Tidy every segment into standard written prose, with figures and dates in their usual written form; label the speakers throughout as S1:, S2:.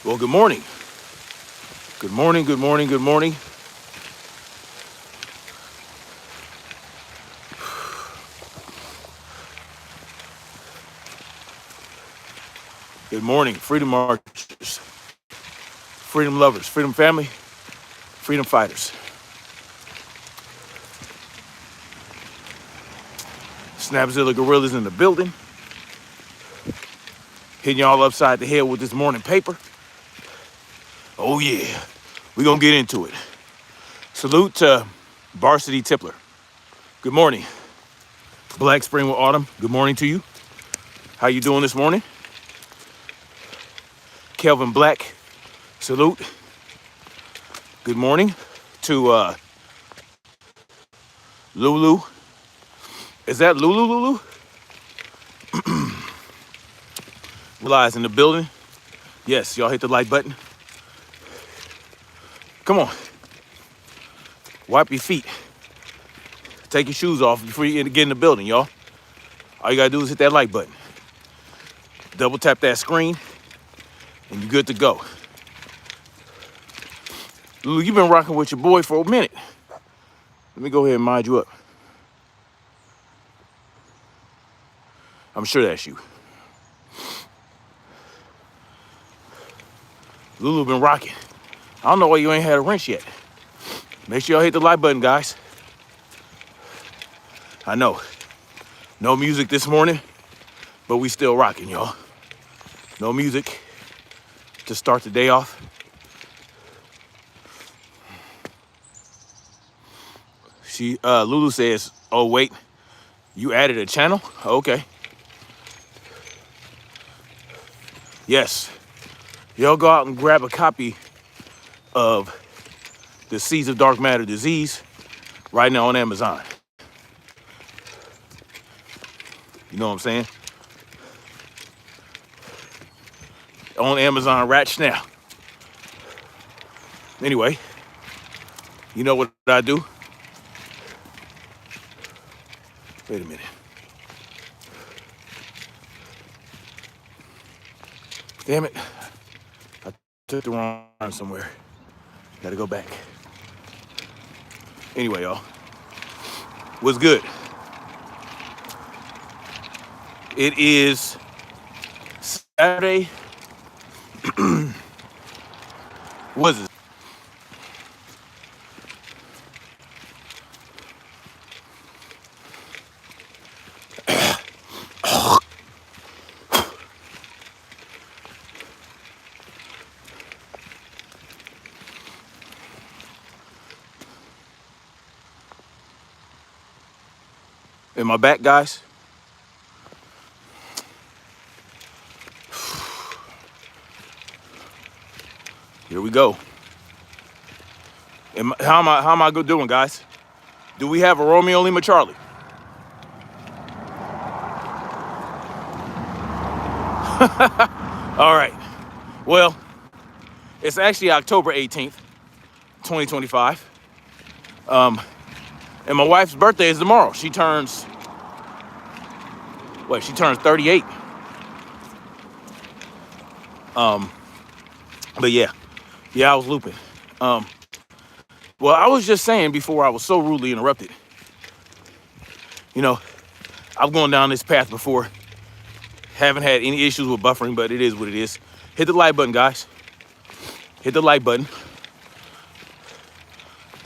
S1: Well, good morning. Good morning, good morning, good morning. Good morning, freedom marchers, freedom lovers, freedom family, freedom fighters. Snapzilla Gorillas in the building. Hitting y'all upside the head with this morning paper. Oh yeah, we gonna get into it. Salute to Varsity Tippler. Good morning. Black Spring with Autumn, good morning to you. How you doing this morning? Kelvin Black, salute. Good morning to Lulu. Is that Lulu? Realize in the building. Yes, y'all hit the like button. Come on. Wipe your feet. Take your shoes off before you get in the building, y'all. All you gotta do is hit that like button. Double tap that screen, and you're good to go. Lulu, you've been rocking with your boy for a minute. Let me go ahead and mind you up. I'm sure that's you. Lulu been rocking. I don't know why you ain't had a wrench yet. Make sure y'all hit the like button, guys. I know, no music this morning, but we still rocking, y'all. No music to start the day off. Lulu says, oh wait, you added a channel? Okay. Yes, y'all go out and grab a copy of The Seeds of Dark Matter Disease right now on Amazon. You know what I'm saying? On Amazon right now. Anyway, you know what I do? Wait a minute. Damn it. I took the wrong turn somewhere. Gotta go back. Anyway, y'all. What's good? It is Saturday. What is it? Am I back, guys? Here we go. How am I doing, guys? Do we have a Romeo Lima Charlie? All right. Well, it's actually October 18th, 2025. And my wife's birthday is tomorrow. She turns 38. But yeah, I was looping. Well, I was just saying before I was so rudely interrupted. You know, I've gone down this path before. Haven't had any issues with buffering, but it is what it is. Hit the like button, guys. Hit the like button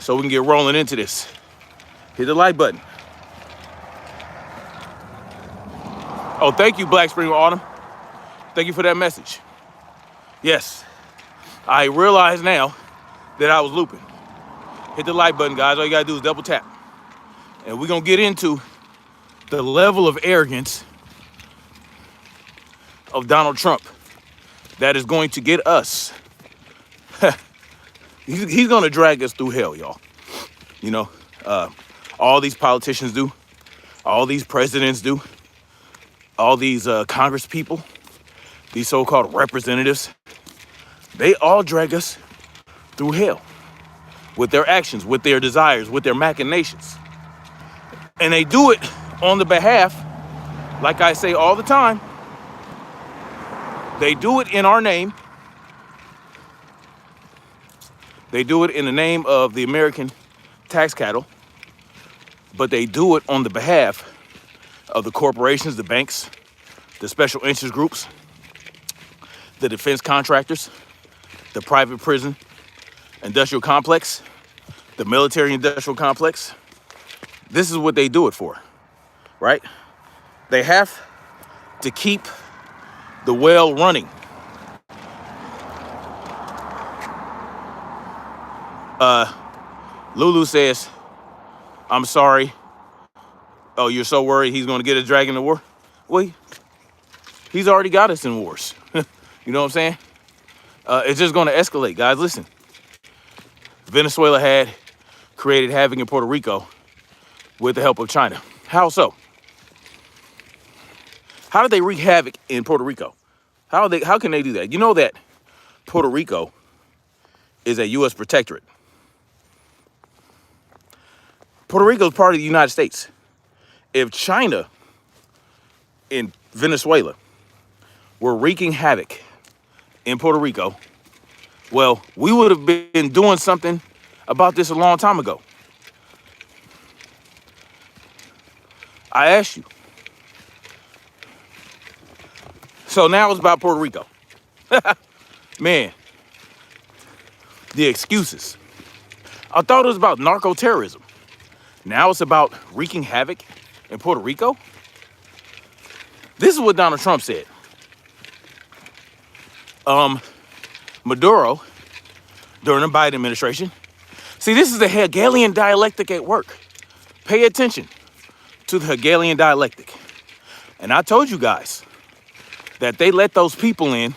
S1: so we can get rolling into this. Hit the like button. Oh, thank you, Black Spring Autumn. Thank you for that message. Yes, I realize now that I was looping. Hit the like button, guys. All you gotta do is double tap. And we're gonna get into the level of arrogance of Donald Trump that is going to get us. He's gonna drag us through hell, y'all. You know, all these politicians do, all these presidents do, all these Congress people, these so-called representatives, they all drag us through hell with their actions, with their desires, with their machinations. And they do it on the behalf, like I say all the time, they do it in our name They do it in the name of the American tax cattle, but they do it on the behalf of the corporations, the banks, the special interest groups, the defense contractors, the private prison industrial complex, the military industrial complex. This is what they do it for, right? They have to keep the well running. Lulu says, I'm sorry. Oh, you're so worried he's going to get a drag in the war? Well, he's already got us in wars. You know what I'm saying? It's just going to escalate, guys. Listen, Venezuela had created havoc in Puerto Rico with the help of China. How so? How did they wreak havoc in Puerto Rico? How can they do that? You know that Puerto Rico is a U.S. protectorate. Puerto Rico is part of the United States. If China and Venezuela were wreaking havoc in Puerto Rico, well, we would have been doing something about this a long time ago. I asked you. So now it's about Puerto Rico. Man, the excuses. I thought it was about narco-terrorism. Now it's about wreaking havoc in Puerto Rico? This is what Donald Trump said. Maduro, during the Biden administration. See, this is the Hegelian dialectic at work. Pay attention to the Hegelian dialectic. And I told you guys that they let those people in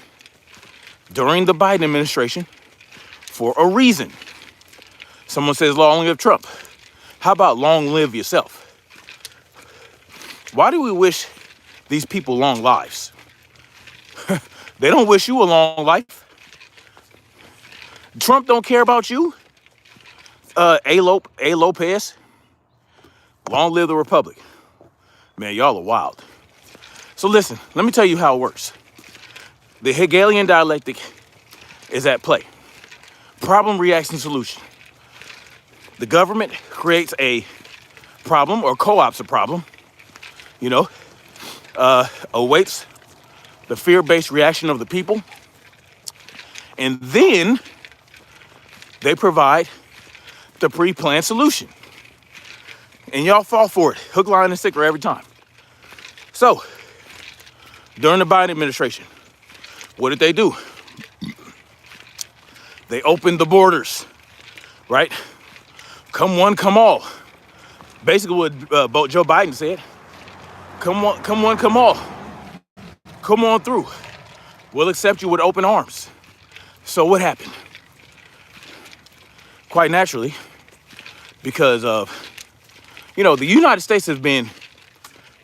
S1: during the Biden administration for a reason. Someone says long live Trump. How about long live yourself? Why do we wish these people long lives? They don't wish you a long life. Trump don't care about you. A. Lopez. Long live the Republic. Man, y'all are wild. So listen, let me tell you how it works. The Hegelian dialectic is at play. Problem, reaction, solution. The government creates a problem or co-ops a problem, awaits the fear-based reaction of the people, and then they provide the pre-planned solution. And y'all fall for it, hook, line, and sinker every time. So, during the Biden administration, what did they do? They opened the borders, right? Come one, come all. Basically what Joe Biden said. Come one, come all. Come on through. We'll accept you with open arms. So what happened? Quite naturally, because of, the United States has been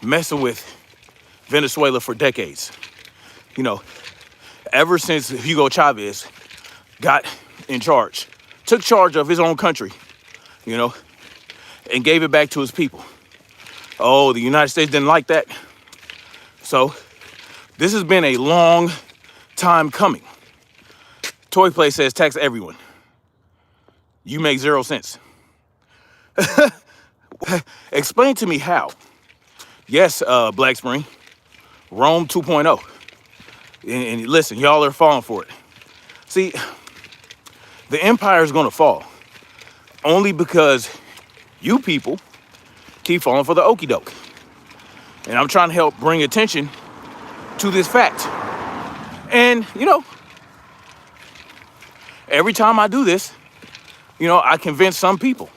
S1: messing with Venezuela for decades. Ever since Hugo Chavez got in charge, took charge of his own country, and gave it back to his people. Oh, the United States didn't like that. So this has been a long time coming. Toy Play says tax everyone. You make 0 cents. Explain to me how. Yes, Black Spring, Rome 2.0. And listen, y'all are falling for it. See, the empire is going to fall only because you people keep falling for the okie doke. And I'm trying to help bring attention to this fact. And, every time I do this, I convince some people.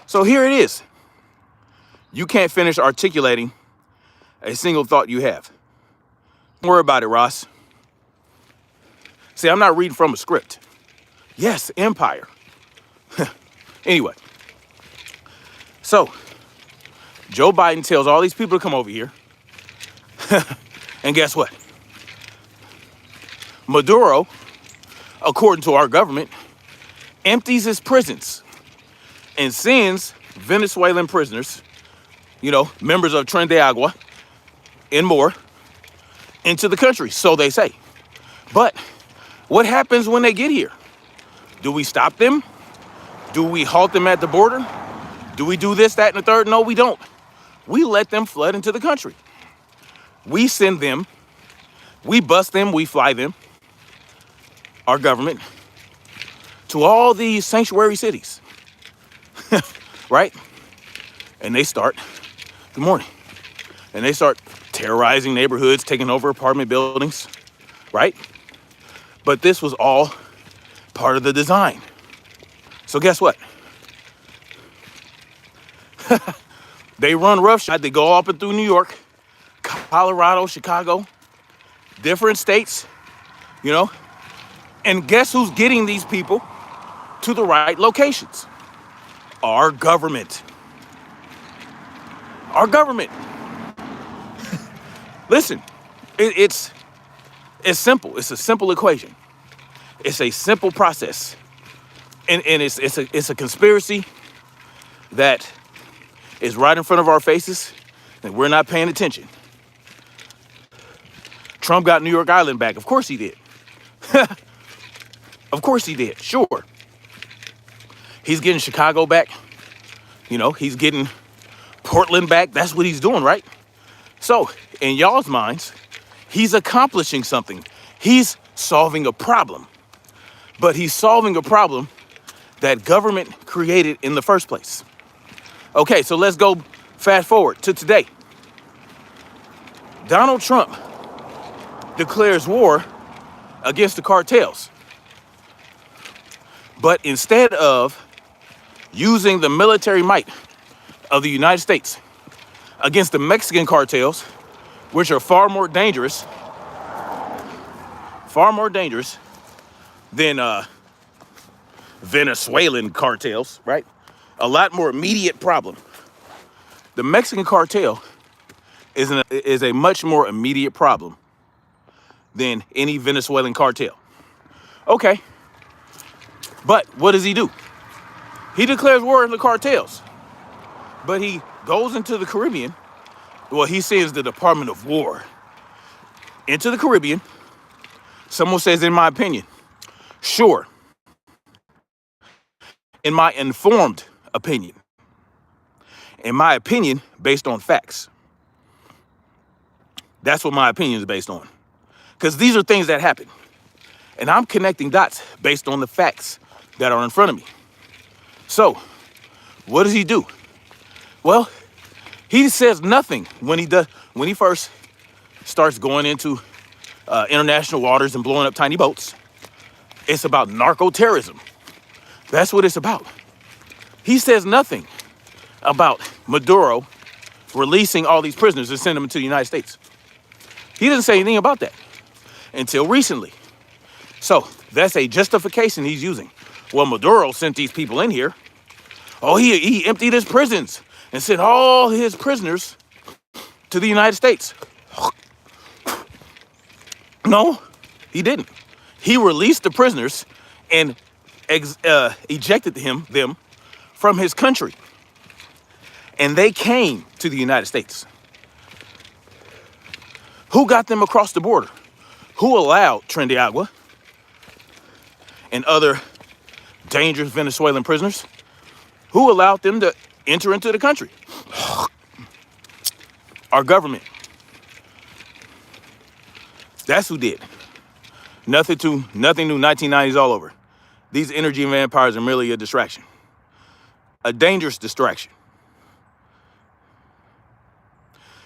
S1: So here it is. You can't finish articulating a single thought you have. Don't worry about it, Ross. See, I'm not reading from a script. Yes, empire. Anyway. So, Joe Biden tells all these people to come over here. And guess what? Maduro, according to our government, empties his prisons and sends Venezuelan prisoners, members of Tren de Agua and more, into the country, so they say. But what happens when they get here? Do we stop them? Do we halt them at the border? Do we do this, that, and the third? No, we don't. We let them flood into the country. We send them, we bus them, we fly them, our government, to all these sanctuary cities, right? And they start, good morning, and they start terrorizing neighborhoods, taking over apartment buildings, right? But this was all part of the design. So guess what? They run roughshod. They go up and through New York, Colorado, Chicago, different states, you know, and guess who's getting these people to the right locations? Our government. Our government. Listen, it's simple. It's a simple equation. It's a simple process. And it's a conspiracy that is right in front of our faces and we're not paying attention. Trump got New York Island back. Of course he did. Of course he did. Sure. He's getting Chicago back. You know, he's getting Portland back. That's what he's doing, right? So, in y'all's minds, he's accomplishing something. He's solving a problem. But he's solving a problem that government created in the first place. Okay, so let's go fast forward to today. Donald Trump declares war against the cartels. But instead of using the military might of the United States against the Mexican cartels, which are far more dangerous than Venezuelan cartels, right? A lot more immediate problem. The Mexican cartel is a much more immediate problem than any Venezuelan cartel. Okay, but what does he do? He declares war on the cartels, but he goes into the Caribbean. Well, he sends the Department of War into the Caribbean. Someone says, in my opinion, sure. In my informed opinion. In my opinion, based on facts. That's what my opinion is based on. Because these are things that happen. And I'm connecting dots based on the facts that are in front of me. So, what does he do? Well, he says nothing when he first starts going into international waters and blowing up tiny boats. It's about narco-terrorism. That's what it's about. He says nothing about Maduro releasing all these prisoners and sending them to the United States. He doesn't say anything about that until recently. So that's a justification he's using. Well, Maduro sent these people in here. Oh, he emptied his prisons and sent all his prisoners to the United States. No, he didn't. He released the prisoners and ejected them from his country. And they came to the United States. Who got them across the border? Who allowed Trendiagua and other dangerous Venezuelan prisoners? Who allowed them to enter into the country? Our government. That's who did. Nothing new, 1990s all over. These energy vampires are merely a distraction. A dangerous distraction.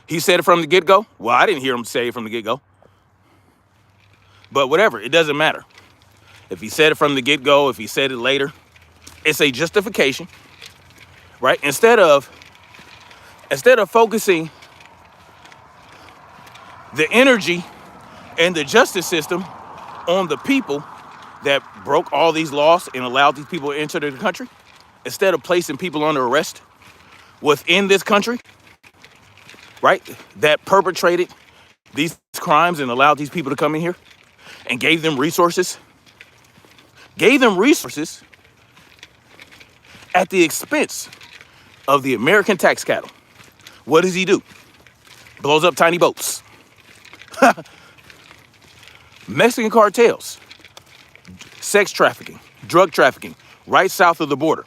S1: He said it from the get-go. Well, I didn't hear him say it from the get-go. But whatever, it doesn't matter. If he said it from the get-go, if he said it later, it's a justification, right? Instead of focusing the energy and the justice system on the people that broke all these laws and allowed these people to enter the country, instead of placing people under arrest within this country, right, that perpetrated these crimes and allowed these people to come in here and gave them resources at the expense of the American tax cattle. What does he do? Blows up tiny boats. Mexican cartels, sex trafficking, drug trafficking right south of the border.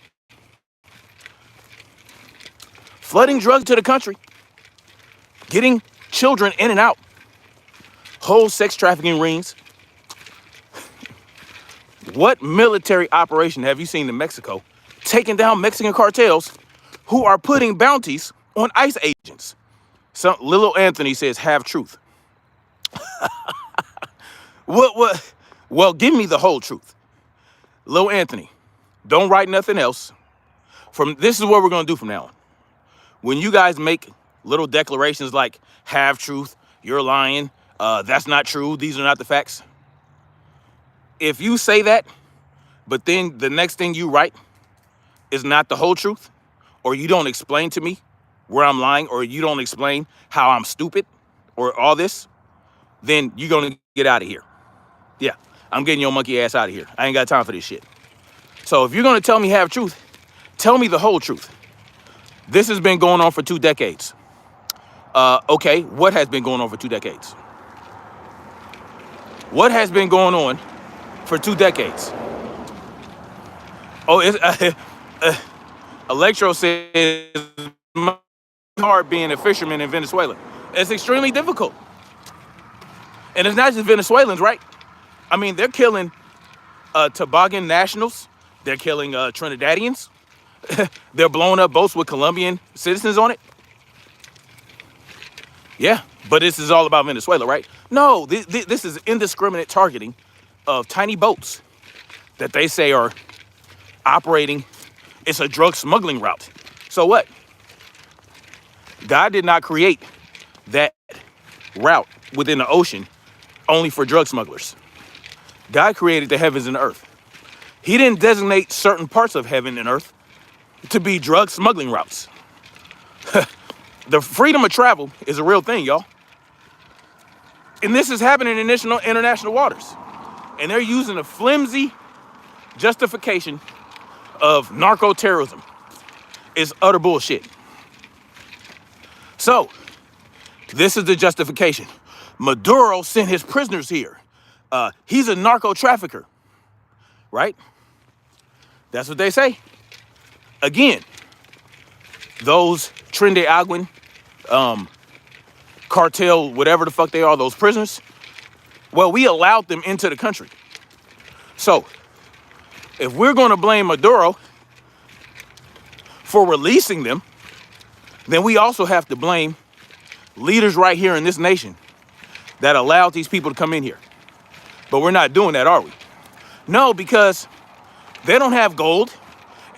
S1: Flooding drugs to the country, getting children in and out, whole sex trafficking rings. What military operation have you seen in Mexico taking down Mexican cartels who are putting bounties on ICE agents? So Lil Anthony says, have truth. What? Well, give me the whole truth. Lil Anthony, don't write nothing else. This is what we're going to do from now on. When you guys make little declarations like, have truth, you're lying, that's not true, these are not the facts. If you say that, but then the next thing you write is not the whole truth, or you don't explain to me where I'm lying, or you don't explain how I'm stupid, or all this, then you're going to get out of here. Yeah, I'm getting your monkey ass out of here. I ain't got time for this shit. So if you're going to tell me have truth, tell me the whole truth. This has been going on for 2 decades. Okay, what has been going on for 2 decades? What has been going on for 2 decades? Oh, it's, Electro says it's hard being a fisherman in Venezuela. It's extremely difficult. And it's not just Venezuelans, right? I mean, they're killing Tobagan nationals. They're killing Trinidadians. They're blowing up boats with Colombian citizens on it. Yeah, but this is all about Venezuela, right? No, this is indiscriminate targeting of tiny boats that they say are operating. It's a drug smuggling route. So what? God did not create that route within the ocean only for drug smugglers. God created the heavens and the earth. He didn't designate certain parts of heaven and earth to be drug smuggling routes. The freedom of travel is a real thing, y'all. And this is happening in international waters. And they're using a flimsy justification of narco-terrorism. It's utter bullshit. So, this is the justification. Maduro sent his prisoners here. He's a narco-trafficker, right? That's what they say. Again, those Trinidadian cartel, whatever the fuck they are, those prisoners, well, we allowed them into the country. So, if we're going to blame Maduro for releasing them, then we also have to blame leaders right here in this nation that allowed these people to come in here. But we're not doing that, are we? No, because they don't have gold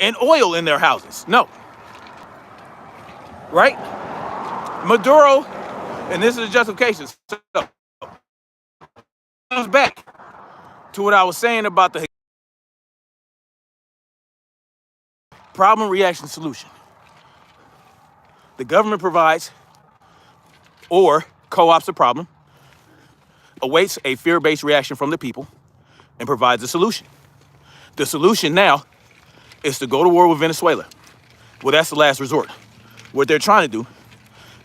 S1: and oil in their houses. No. Right? Maduro, and this is the justification. So, comes back to what I was saying about the problem, reaction, solution. The government provides or co-ops a problem, awaits a fear-based reaction from the people, and provides a solution. The solution now is to go to war with Venezuela. Well, that's the last resort. What they're trying to do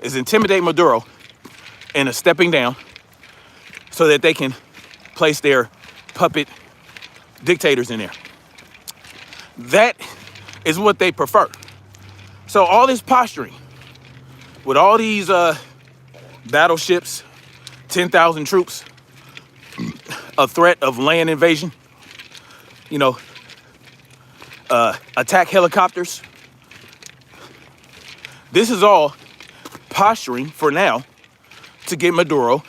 S1: is intimidate Maduro into stepping down so that they can place their puppet dictators in there. That is what they prefer. So all this posturing with all these battleships, 10,000 troops, a threat of land invasion, attack helicopters. This is all posturing for now to get Maduro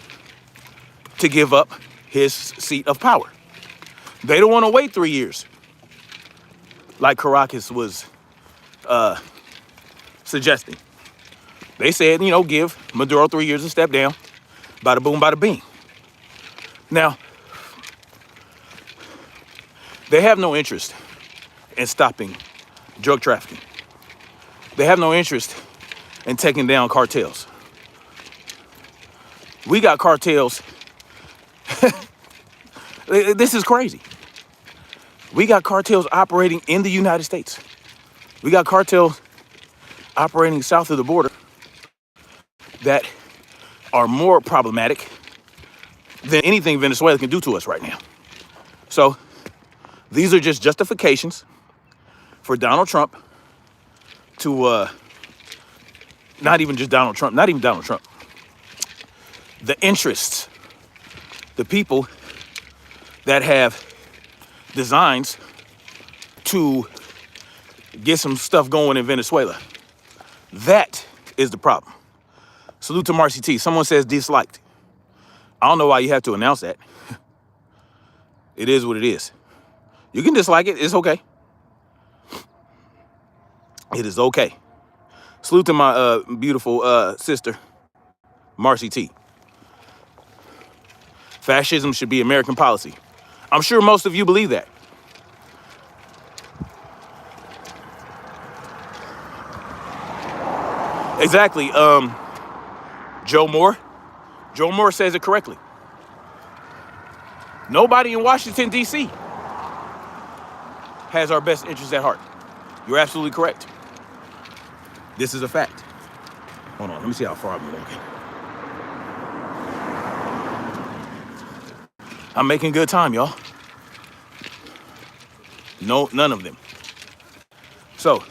S1: to give up his seat of power. They don't want to wait 3 years like Caracas was suggesting. They said, give Maduro 3 years to step down. Bada boom, bada bing. Now, they have no interest in stopping drug trafficking. They have no interest in taking down cartels. We got cartels. This is crazy. We got cartels operating in the United States. We got cartels operating south of the border that are more problematic than anything Venezuela can do to us right now. So These are just justifications for Donald Trump to, not even Donald Trump, the interests, the people that have designs to get some stuff going in Venezuela. That is the problem. Salute to Marcy T. Someone says disliked. I don't know why you have to announce that. It is what it is. You can dislike it. It's okay. It is okay. Salute to my beautiful sister, Marcy T. Fascism should be American policy. I'm sure most of you believe that. Exactly. Joe Moore says it correctly. Nobody in Washington, D.C. has our best interests at heart. You're absolutely correct. This is a fact. Hold on, let me see how far I'm walking. I'm making good time, y'all. No, none of them. So,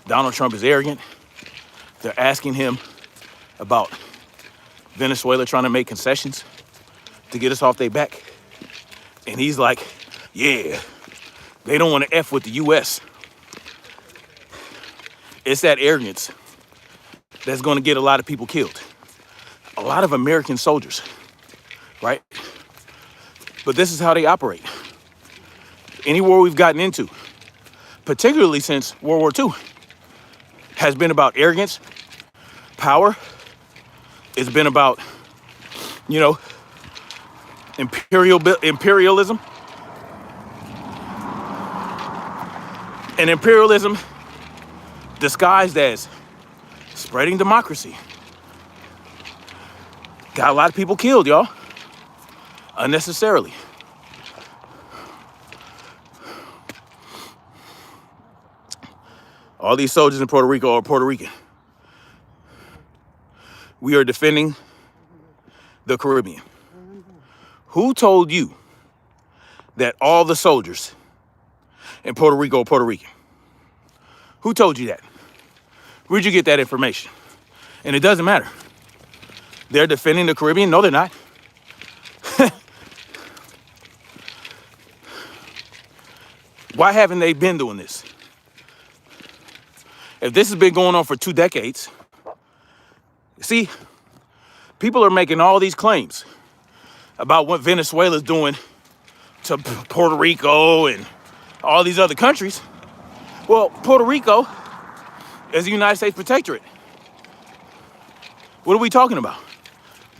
S1: Donald Trump is arrogant. They're asking him about Venezuela trying to make concessions to get us off their back. And he's like, yeah, they don't want to F with the U.S. It's that arrogance that's going to get a lot of people killed. A lot of American soldiers, right? But this is how they operate. Any war we've gotten into, particularly since World War II, has been about arrogance, power. It's been about, imperialism. And imperialism disguised as spreading democracy. Got a lot of people killed, y'all. Unnecessarily. All these soldiers in Puerto Rico are Puerto Rican. We are defending the Caribbean. Who told you that all the soldiers in Puerto Rico are Puerto Rican? Who told you that? Where'd you get that information? And it doesn't matter. They're defending the Caribbean? No, they're not. Why haven't they been doing this? If this has been going on for 2 decades, see, people are making all these claims about what Venezuela's doing to Puerto Rico and all these other countries. Well, Puerto Rico is a United States protectorate. What are we talking about?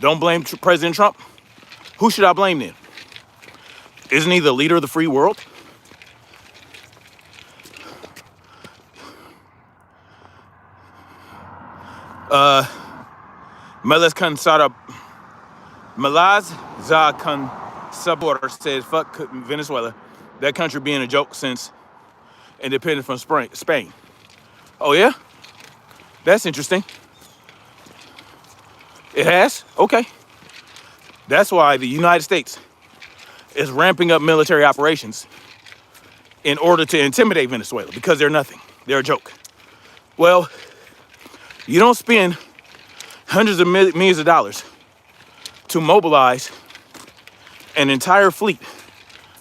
S1: Don't blame President Trump. Who should I blame then? Isn't he the leader of the free world? Malaz Zakan Sabor says, fuck Venezuela. That country being a joke since independence from Spain. Oh, yeah? That's interesting. It has? Okay. That's why the United States is ramping up military operations in order to intimidate Venezuela, because they're nothing. They're a joke. Well, you don't spend hundreds of millions of dollars to mobilize an entire fleet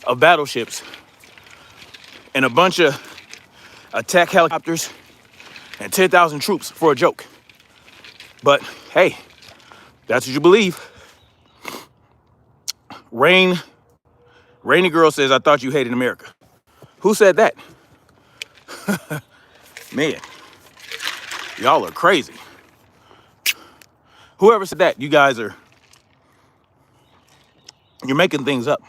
S1: of battleships and a bunch of attack helicopters and 10,000 troops for a joke. But hey, that's what you believe. Rainy Girl says, I thought you hated America. Who said that? Man, y'all are crazy. Whoever said that, you're making things up.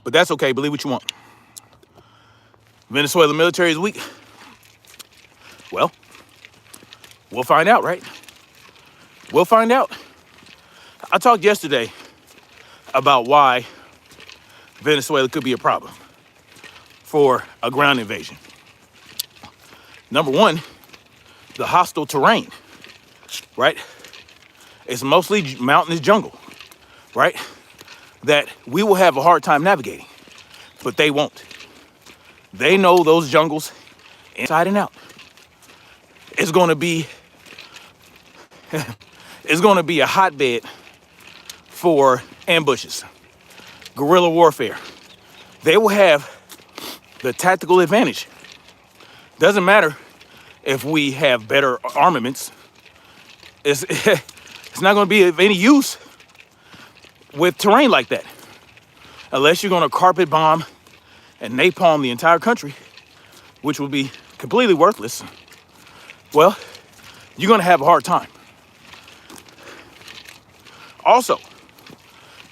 S1: But that's okay, believe what you want. Venezuela military is weak. Well, we'll find out, right? We'll find out. I talked yesterday about why Venezuela could be a problem for a ground invasion. Number one, the hostile terrain, right? It's mostly mountainous jungle, right? That we will have a hard time navigating, but they won't. They know those jungles inside and out. It's going to be it's going to be a hotbed for ambushes, guerrilla warfare. They will have the tactical advantage. Doesn't matter if we have better armaments. It's not going to be of any use with terrain like that, unless you're going to carpet bomb and napalm the entire country, which will be completely worthless. Well, you're going to have a hard time. Also,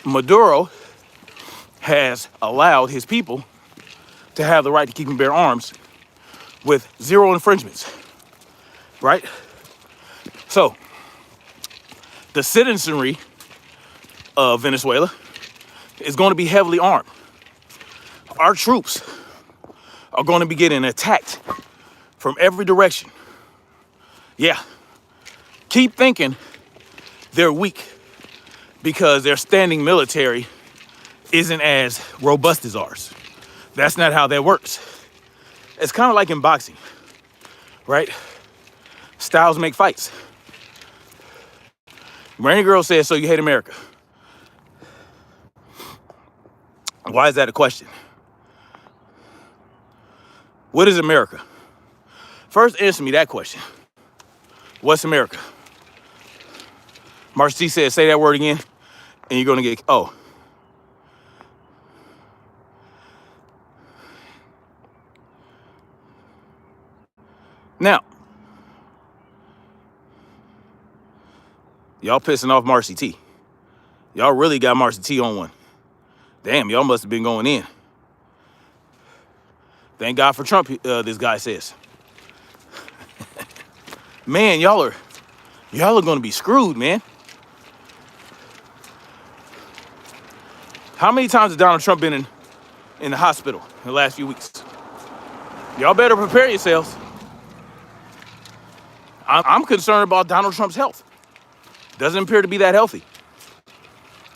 S1: Maduro has allowed his people to have the right to keep and bear arms with zero infringements, right? So, the citizenry of Venezuela is going to be heavily armed. Our troops are going to be getting attacked from every direction. Yeah, keep thinking they're weak because their standing military isn't as robust as ours. That's not how that works. It's kind of like in boxing, right? Styles make fights. Rainy Girl says, so you hate America. Why is that a question? What is America? First, answer me that question. What's America? Marcy T said, say that word again, and you're going to get, oh. Now, y'all pissing off Marcy T. Y'all really got Marcy T on one. Damn, y'all must have been going in. Thank God for Trump, this guy says. Man, y'all are going to be screwed, man. How many times has Donald Trump been in the hospital in the last few weeks? Y'all better prepare yourselves. I'm concerned about Donald Trump's health. Doesn't appear to be that healthy.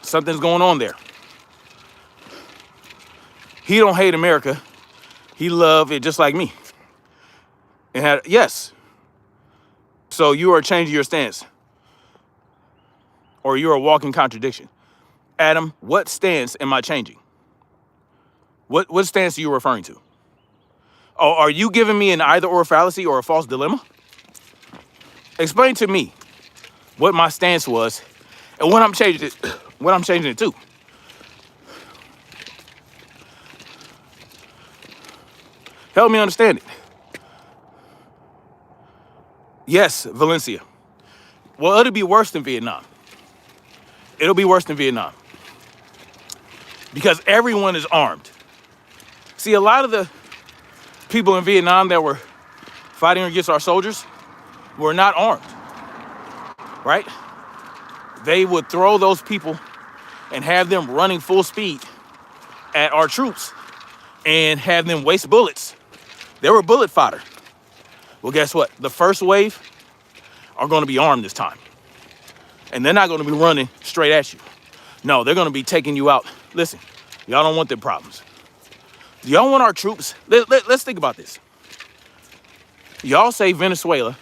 S1: Something's going on there. He don't hate America. He love it just like me. Yes. So you are changing your stance. Or you're a walking contradiction. Adam, what stance am I changing? What stance are you referring to? Oh, are you giving me an either or fallacy or a false dilemma? Explain to me what my stance was and what I'm changing it to. Help me understand it. Yes, Valencia. Well, it'll be worse than Vietnam. It'll be worse than Vietnam. Because everyone is armed. See, a lot of the people in Vietnam that were fighting against our soldiers were not armed, right? They would throw those people and have them running full speed at our troops and have them waste bullets. They were bullet fodder. Well, guess what? The first wave are going to be armed this time. And they're not going to be running straight at you. No, they're going to be taking you out. Listen, y'all don't want them problems. Y'all want our troops. Let's think about this. Y'all say Venezuela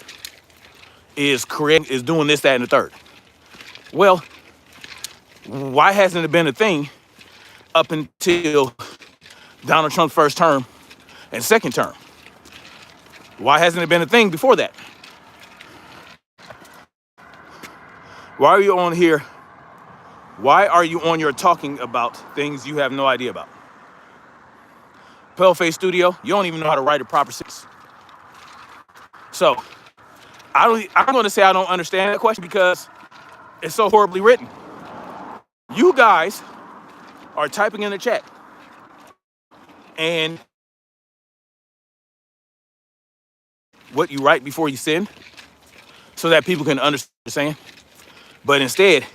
S1: is doing this, that, and the third. Well, why hasn't it been a thing up until Donald Trump's first term and second term? Why hasn't it been a thing before that? Why are you on here? Why are you on here talking about things you have no idea about? Paleface Studio, you don't even know how to write a proper sentence. So, I'm going to say I don't understand that question because it's so horribly written. You guys are typing in the chat and what you write before you send so that people can understand what you're saying. But instead,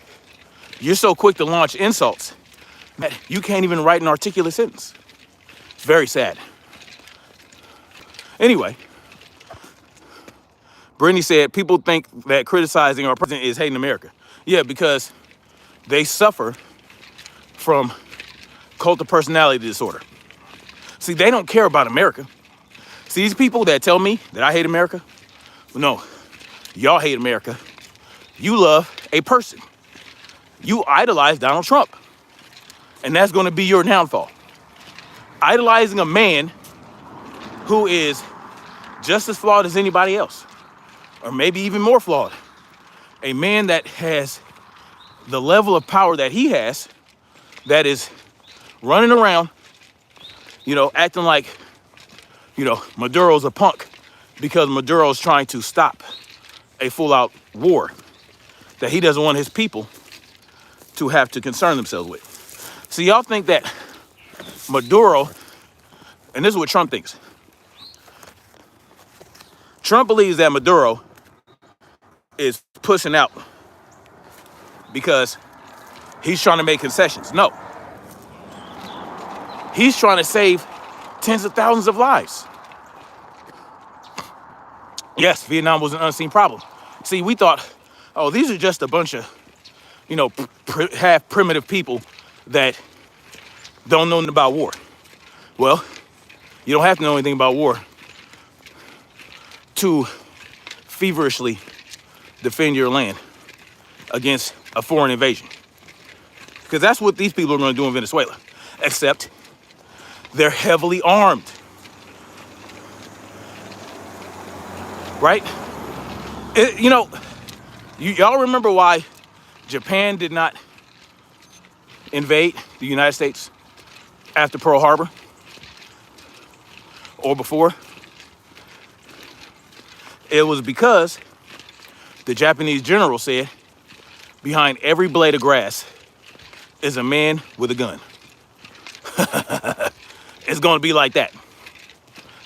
S1: you're so quick to launch insults that you can't even write an articulate sentence. It's very sad. Anyway, Brittany said, people think that criticizing our president is hating America. Yeah, because they suffer from cult of personality disorder. See, they don't care about America. See, these people that tell me that I hate America, no, y'all hate America. You love a person. You idolize Donald Trump. And that's going to be your downfall. Idolizing a man who is just as flawed as anybody else, or maybe even more flawed. A man that has the level of power that he has, that is running around, acting like, Maduro's a punk because Maduro's trying to stop a full-out war that he doesn't want his people to have to concern themselves with. See, y'all think that Maduro, and this is what Trump thinks. Trump believes that Maduro is pushing out because he's trying to make concessions. No. He's trying to save tens of thousands of lives. Yes, Vietnam was an unseen problem. See, we thought, oh, these are just a bunch of, half primitive people that don't know anything about war. Well, you don't have to know anything about war to feverishly defend your land against a foreign invasion. Because that's what these people are going to do in Venezuela. Except they're heavily armed. Right? Y'all remember why Japan did not invade the United States after Pearl Harbor or before? It was because the Japanese general said, behind every blade of grass is a man with a gun. It's going to be like that.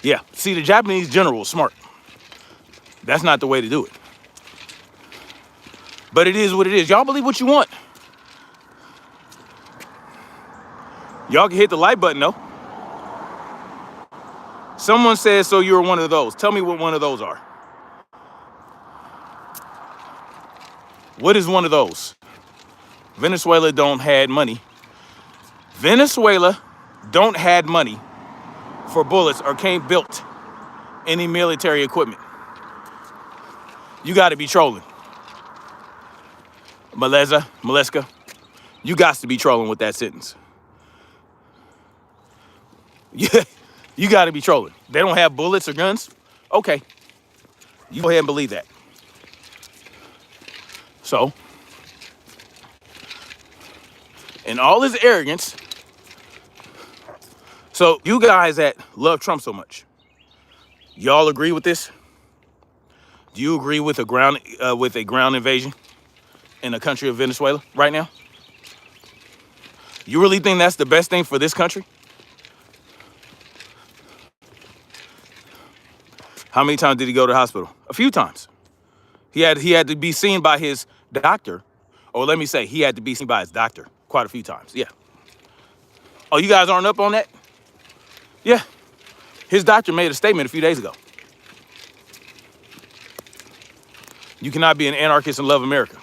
S1: Yeah, see, the Japanese general was smart. That's not the way to do it. But it is what it is. Y'all believe what you want. Y'all can hit the like button, though. Someone says, so you're one of those. Tell me what one of those are. What is one of those? Venezuela don't had money. Venezuela don't had money for bullets or can't build any military equipment. You got to be trolling. Maleska, you got to be trolling with that sentence. Yeah, you got to be trolling. They don't have bullets or guns? Okay. You go ahead and believe that. So, in all his arrogance, so you guys that love Trump so much, y'all agree with this? Do you agree with a ground invasion in the country of Venezuela right now? You really think that's the best thing for this country? How many times did he go to the hospital? A few times. He had to be seen by his doctor, or let me say, he had to be seen by his doctor quite a few times. Yeah. Oh, you guys aren't up on that? Yeah. His doctor made a statement a few days ago. You cannot be an anarchist and love America.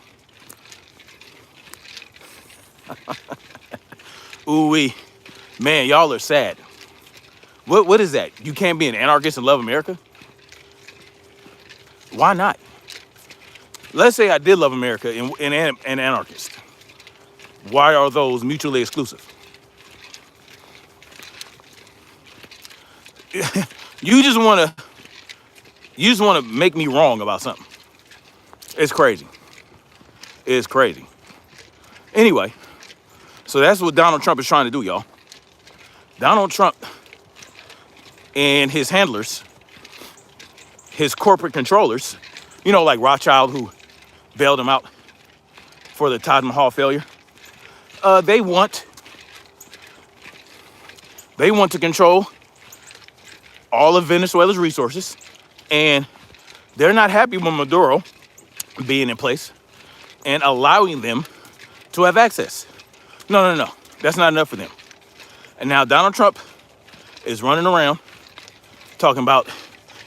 S1: Ooh-wee. Man, y'all are sad. What is that? You can't be an anarchist and love America? Why not? Let's say I did love America and an anarchist. Why are those mutually exclusive? You just want to make me wrong about something. It's crazy. It's crazy. Anyway, so that's what Donald Trump is trying to do, y'all. Donald Trump and his handlers, his corporate controllers, like Rothschild, who bailed him out for the Taj Mahal failure. They want to control all of Venezuela's resources, and they're not happy with Maduro being in place and allowing them to have access. No. That's not enough for them. And now Donald Trump is running around talking about,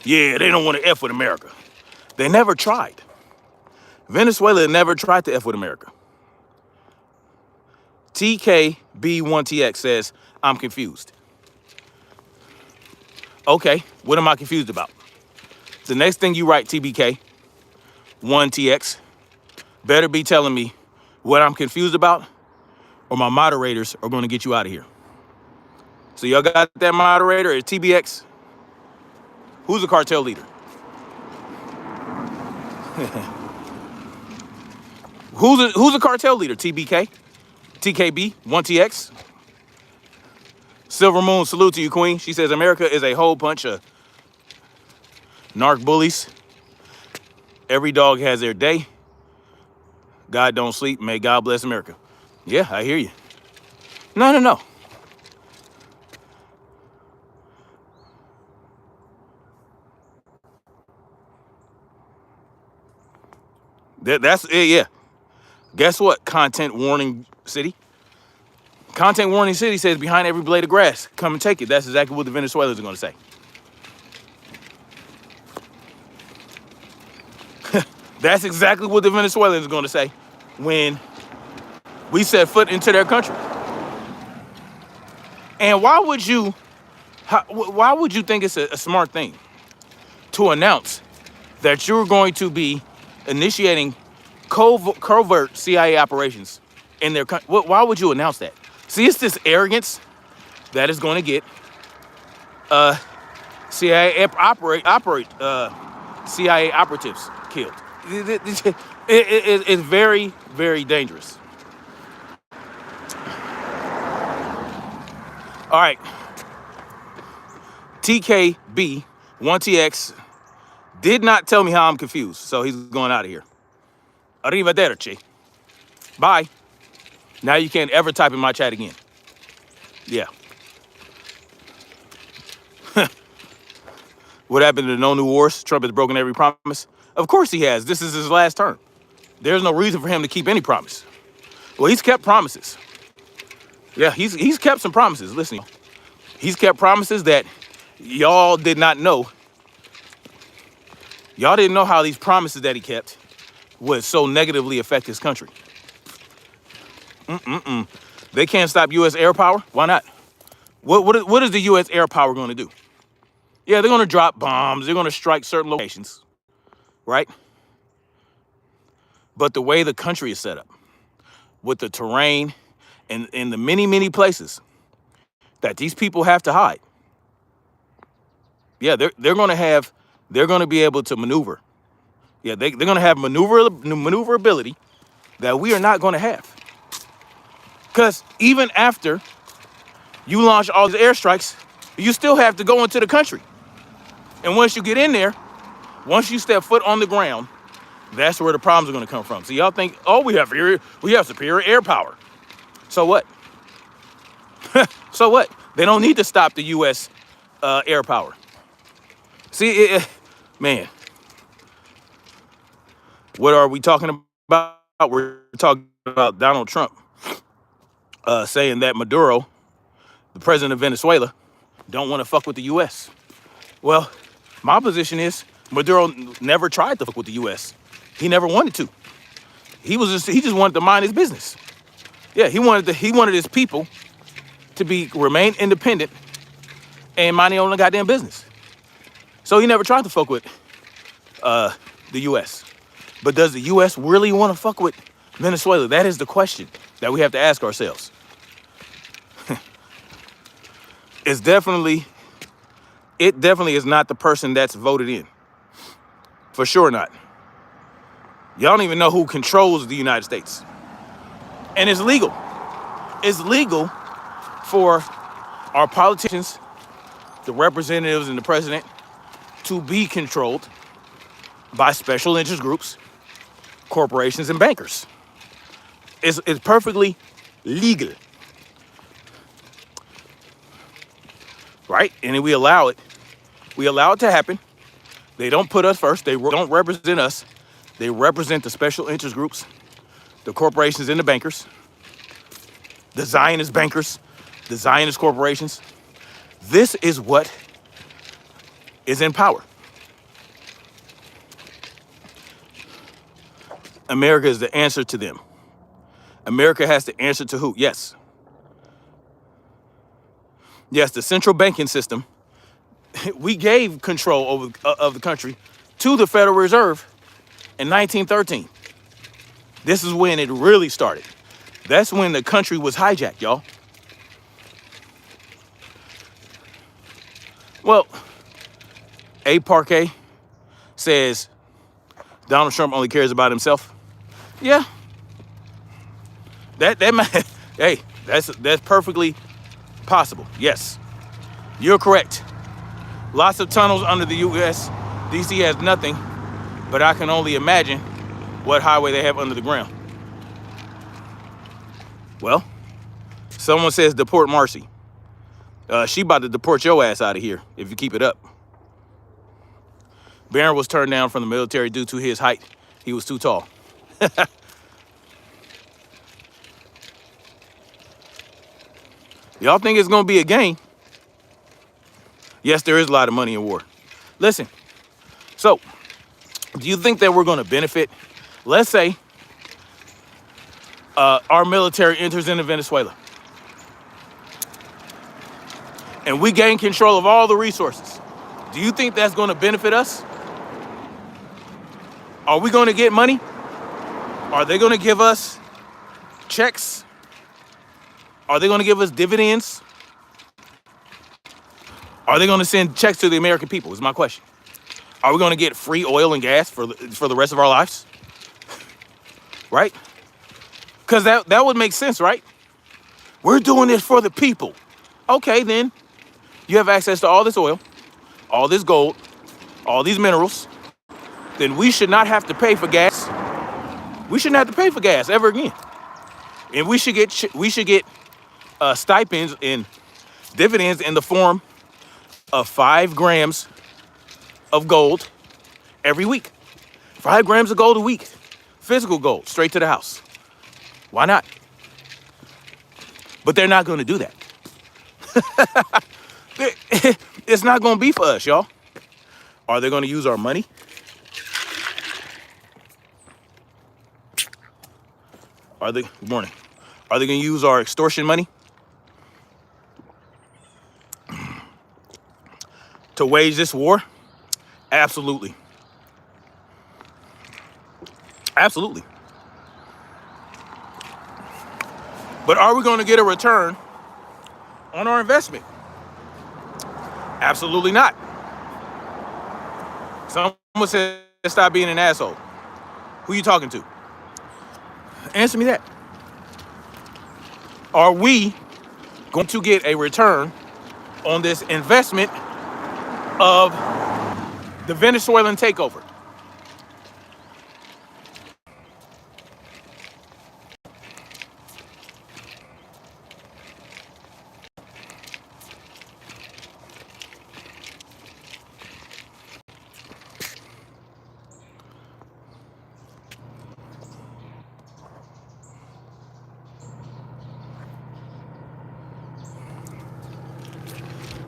S1: yeah, they don't want to F with America. They never tried. Venezuela never tried to F with America. TKB1TX says, I'm confused. Okay, what am I confused about? The next thing you write, TBK1TX, better be telling me what I'm confused about, or my moderators are going to get you out of here. So y'all got that moderator at TBX? Who's the cartel leader? Who's the cartel leader? TBK? TKB? 1TX? Silver Moon, salute to you, Queen. She says America is a whole bunch of narc bullies. Every dog has their day. God don't sleep. May God bless America. Yeah, I hear you. No. That's it, yeah. Guess what? Content warning city. Content warning city says behind every blade of grass, come and take it. That's exactly what the Venezuelans are going to say. That's exactly what the Venezuelans are going to say when we set foot into their country. And why would you think it's a smart thing to announce that you're going to be initiating covert CIA operations in their country? Why would you announce that? See, it's this arrogance that is going to get CIA CIA operatives killed. It's very, very dangerous. All right. TKB 1TX did not tell me how I'm confused, so he's going out of here. Arrivederci. Bye. Now you can't ever type in my chat again. Yeah. What happened to no new wars? Trump has broken every promise. Of course he has. This is his last term. There's no reason for him to keep any promise. Well, he's kept promises. Yeah, he's kept some promises. Listen, he's kept promises that y'all did not know. Y'all didn't know how these promises that he kept would so negatively affect his country. They can't stop U.S. air power? Why not? What is the U.S. air power going to do? Yeah, they're going to drop bombs. They're going to strike certain locations, right? But the way the country is set up, with the terrain and in the many, many places that these people have to hide, yeah, they're going to be able to maneuver. Yeah, they're going to have maneuverability that we are not going to have. Because even after you launch all these airstrikes, you still have to go into the country. And once you get in there, once you step foot on the ground, that's where the problems are going to come from. So y'all think, oh, we have superior air power. So what? So what? They don't need to stop the U.S. Air power. See, man, what are we talking about? We're talking about Donald Trump saying that Maduro, the president of Venezuela, don't want to fuck with the U.S. Well, my position is Maduro never tried to fuck with the U.S. He never wanted to. He just wanted to mind his business. Yeah, he wanted his people to remain independent and mind their own goddamn business. So he never tried to fuck with the U.S. But does the U.S. really want to fuck with Venezuela? That is the question that we have to ask ourselves. It definitely is not the person that's voted in. For sure not. Y'all don't even know who controls the United States. And it's legal. It's legal for our politicians, the representatives and the president, to be controlled by special interest groups, corporations, and bankers. It's perfectly legal. Right? And we allow it. We allow it to happen. They don't put us first. They don't represent us. They represent the special interest groups, the corporations and the bankers, the Zionist bankers, the Zionist corporations. This is what is in power. America is the answer to them. America has to answer to who? Yes. Yes, the central banking system. We gave control of the country to the Federal Reserve in 1913. This is when it really started. That's when the country was hijacked, y'all. Well, A. Parquet says Donald Trump only cares about himself. Yeah. Hey, that's perfectly possible. Yes. You're correct. Lots of tunnels under the US. DC has nothing, but I can only imagine what highway they have under the ground. Well, someone says deport Marcy. She about to deport your ass out of here if you keep it up. Barron was turned down from the military due to his height. He was too tall. Y'all think it's gonna be a game? Yes, there is a lot of money in war. Listen, so do you think that we're gonna benefit? Let's say our military enters into Venezuela and we gain control of all the resources. Do you think that's gonna benefit us? Are we gonna get money? Are they gonna give us checks? Are they gonna give us dividends? Are they gonna send checks to the American people is my question. Are we gonna get free oil and gas for the rest of our lives? Right? Because that would make sense, right? We're doing this for the people. Okay, then you have access to all this oil, all this gold, all these minerals. Then we should not have to pay for gas. We shouldn't have to pay for gas ever again. And we should get stipends and dividends in the form of 5 grams of gold every week. 5 grams of gold a week. Physical gold, straight to the house. Why not? But they're not going to do that. It's not going to be for us, y'all. Are they going to use our money? Good morning. Are they going to use our extortion money to wage this war? Absolutely. Absolutely. But are we going to get a return on our investment? Absolutely not. Someone said, stop being an asshole. Who are you talking to? Answer me that. Are we going to get a return on this investment of the Venezuelan takeover?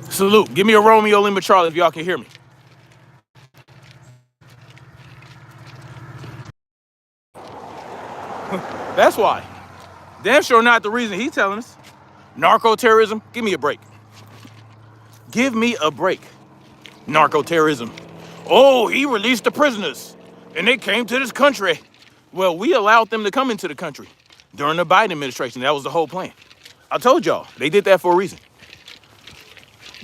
S1: Salute. Give me a Romeo Lima Charlie if y'all can hear me. That's why. Damn sure not the reason he's telling us. Narco-terrorism, give me a break. Give me a break. Narco-terrorism. Oh, he released the prisoners and they came to this country. Well, we allowed them to come into the country during the Biden administration. That was the whole plan. I told y'all, they did that for a reason.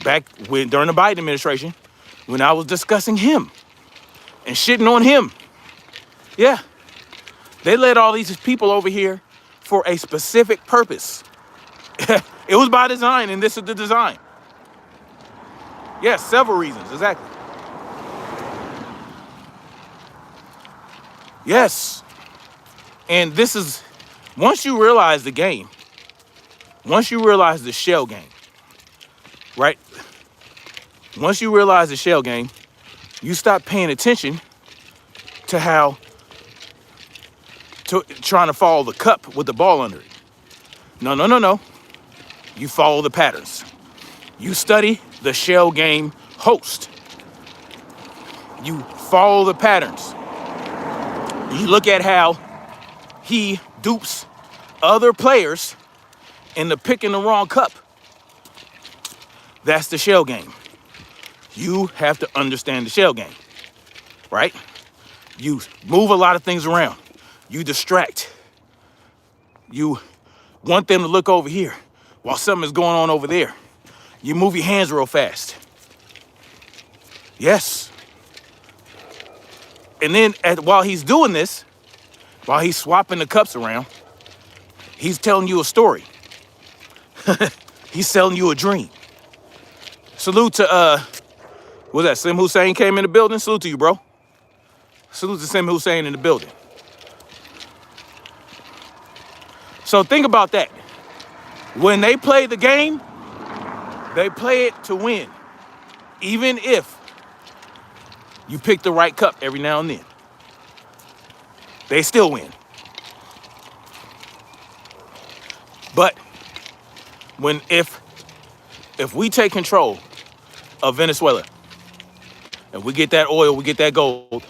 S1: Back during the Biden administration, when I was discussing him and shitting on him. Yeah. They led all these people over here for a specific purpose. It was by design, and this is the design. Yes, several reasons, exactly. Yes. And this is, once you realize the game, once you realize the shell game, right? Once you realize the shell game, you stop paying attention to trying to follow the cup with the ball under it. No. You follow the patterns. You study the shell game host. You follow the patterns. You look at how he dupes other players into picking the wrong cup. That's the shell game. You have to understand the shell game, right? You move a lot of things around. You distract. You want them to look over here while something is going on over there. You move your hands real fast. Yes. And then while he's doing this, while he's swapping the cups around, he's telling you a story. He's selling you a dream. Salute to, what's that, Slim Hussein came in the building? Salute to you, bro. Salute to Slim Hussein in the building. So think about that. When they play the game, they play it to win. Even if you pick the right cup every now and then, they still win. But if we take control of Venezuela and we get that oil, we get that gold,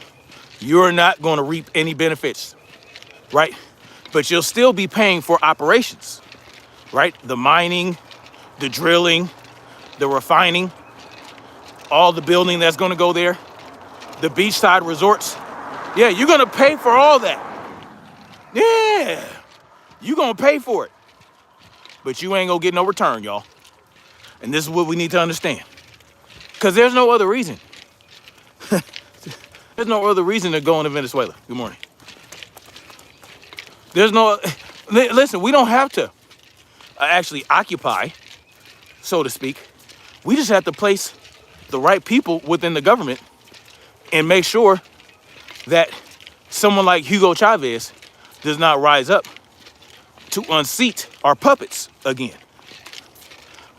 S1: you're not going to reap any benefits, right? But you'll still be paying for operations, right? The mining, the drilling, the refining, all the building that's going to go there, the beachside resorts. Yeah, you're going to pay for all that. Yeah, you're going to pay for it. But you ain't going to get no return, y'all. And this is what we need to understand. Because there's no other reason. There's no other reason to go into Venezuela. Good morning. There's no, listen, we don't have to actually occupy, so to speak. We just have to place the right people within the government and make sure that someone like Hugo Chavez does not rise up to unseat our puppets again.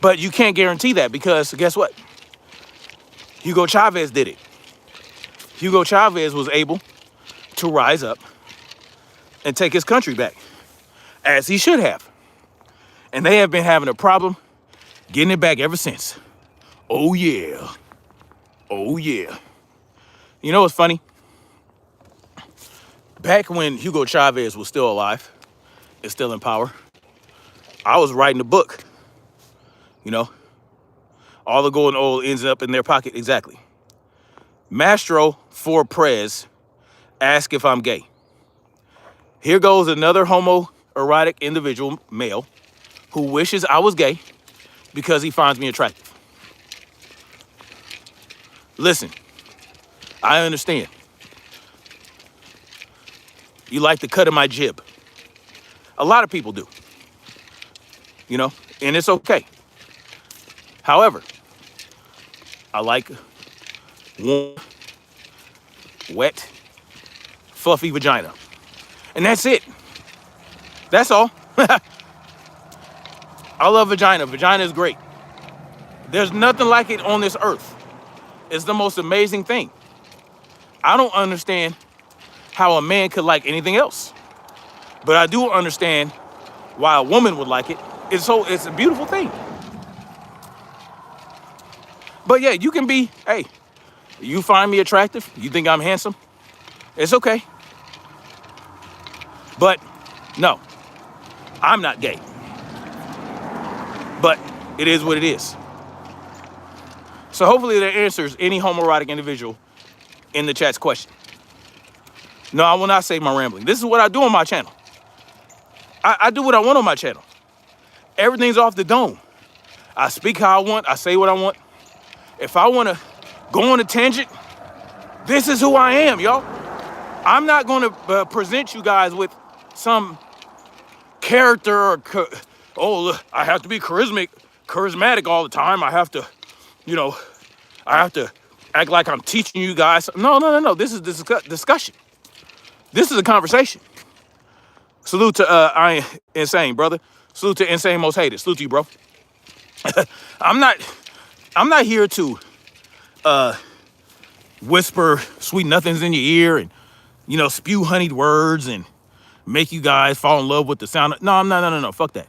S1: But you can't guarantee that because guess what? Hugo Chavez did it. Hugo Chavez was able to rise up and take his country back, as he should have. And they have been having a problem getting it back ever since. Oh yeah. Oh yeah. You know what's funny? Back when Hugo Chavez was still alive and still in power, I was writing a book. You know, all the gold and oil ends up in their pocket. Exactly. Mastro for Prez ask if I'm gay. Here goes another homoerotic individual, male, who wishes I was gay because he finds me attractive. Listen, I understand. You like the cut of my jib. A lot of people do. You know, and it's okay. However, I like warm, wet, fluffy vagina. And that's it. That's all. I love vagina. Vagina is great. There's nothing like it on this earth. It's the most amazing thing. I don't understand how a man could like anything else. But I do understand why a woman would like it. It's a beautiful thing. But yeah, you can be, hey, you find me attractive, you think I'm handsome, it's okay. But no, I'm not gay. But it is what it is. So hopefully that answers any homoerotic individual in the chat's question. No, I will not say my rambling. This is what I do on my channel. I do what I want on my channel. Everything's off the dome. I speak how I want. I say what I want. If I want to go on a tangent, this is who I am, y'all. I'm not going to present you guys with some character or, I have to be charismatic all the time. I have to, I have to act like I'm teaching you guys. No. This is discussion. This is a conversation. Salute to I Am Insane, brother. Salute to Insane Most Hated. Salute to you, bro. I'm not here to whisper sweet nothings in your ear and, spew honeyed words and make you guys fall in love with the sound. No. Fuck that.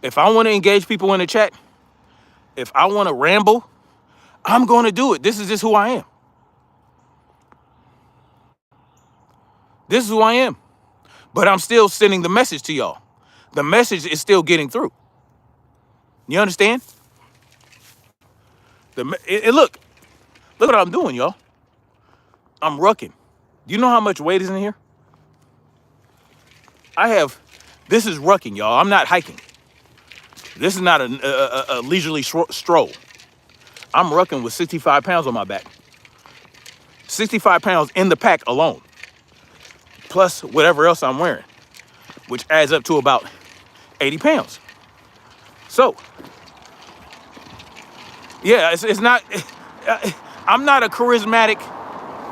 S1: If I want to engage people in the chat, if I want to ramble, I'm going to do it. This is just who I am. This is who I am. But I'm still sending the message to y'all. The message is still getting through. You understand? Look what I'm doing, y'all. I'm rucking. Do you know how much weight is in here? This is rucking, y'all. I'm not hiking. This is not a leisurely stroll. I'm rucking with 65 pounds on my back. 65 pounds in the pack alone. Plus whatever else I'm wearing, which adds up to about 80 pounds. So, yeah, it's not, I'm not a charismatic,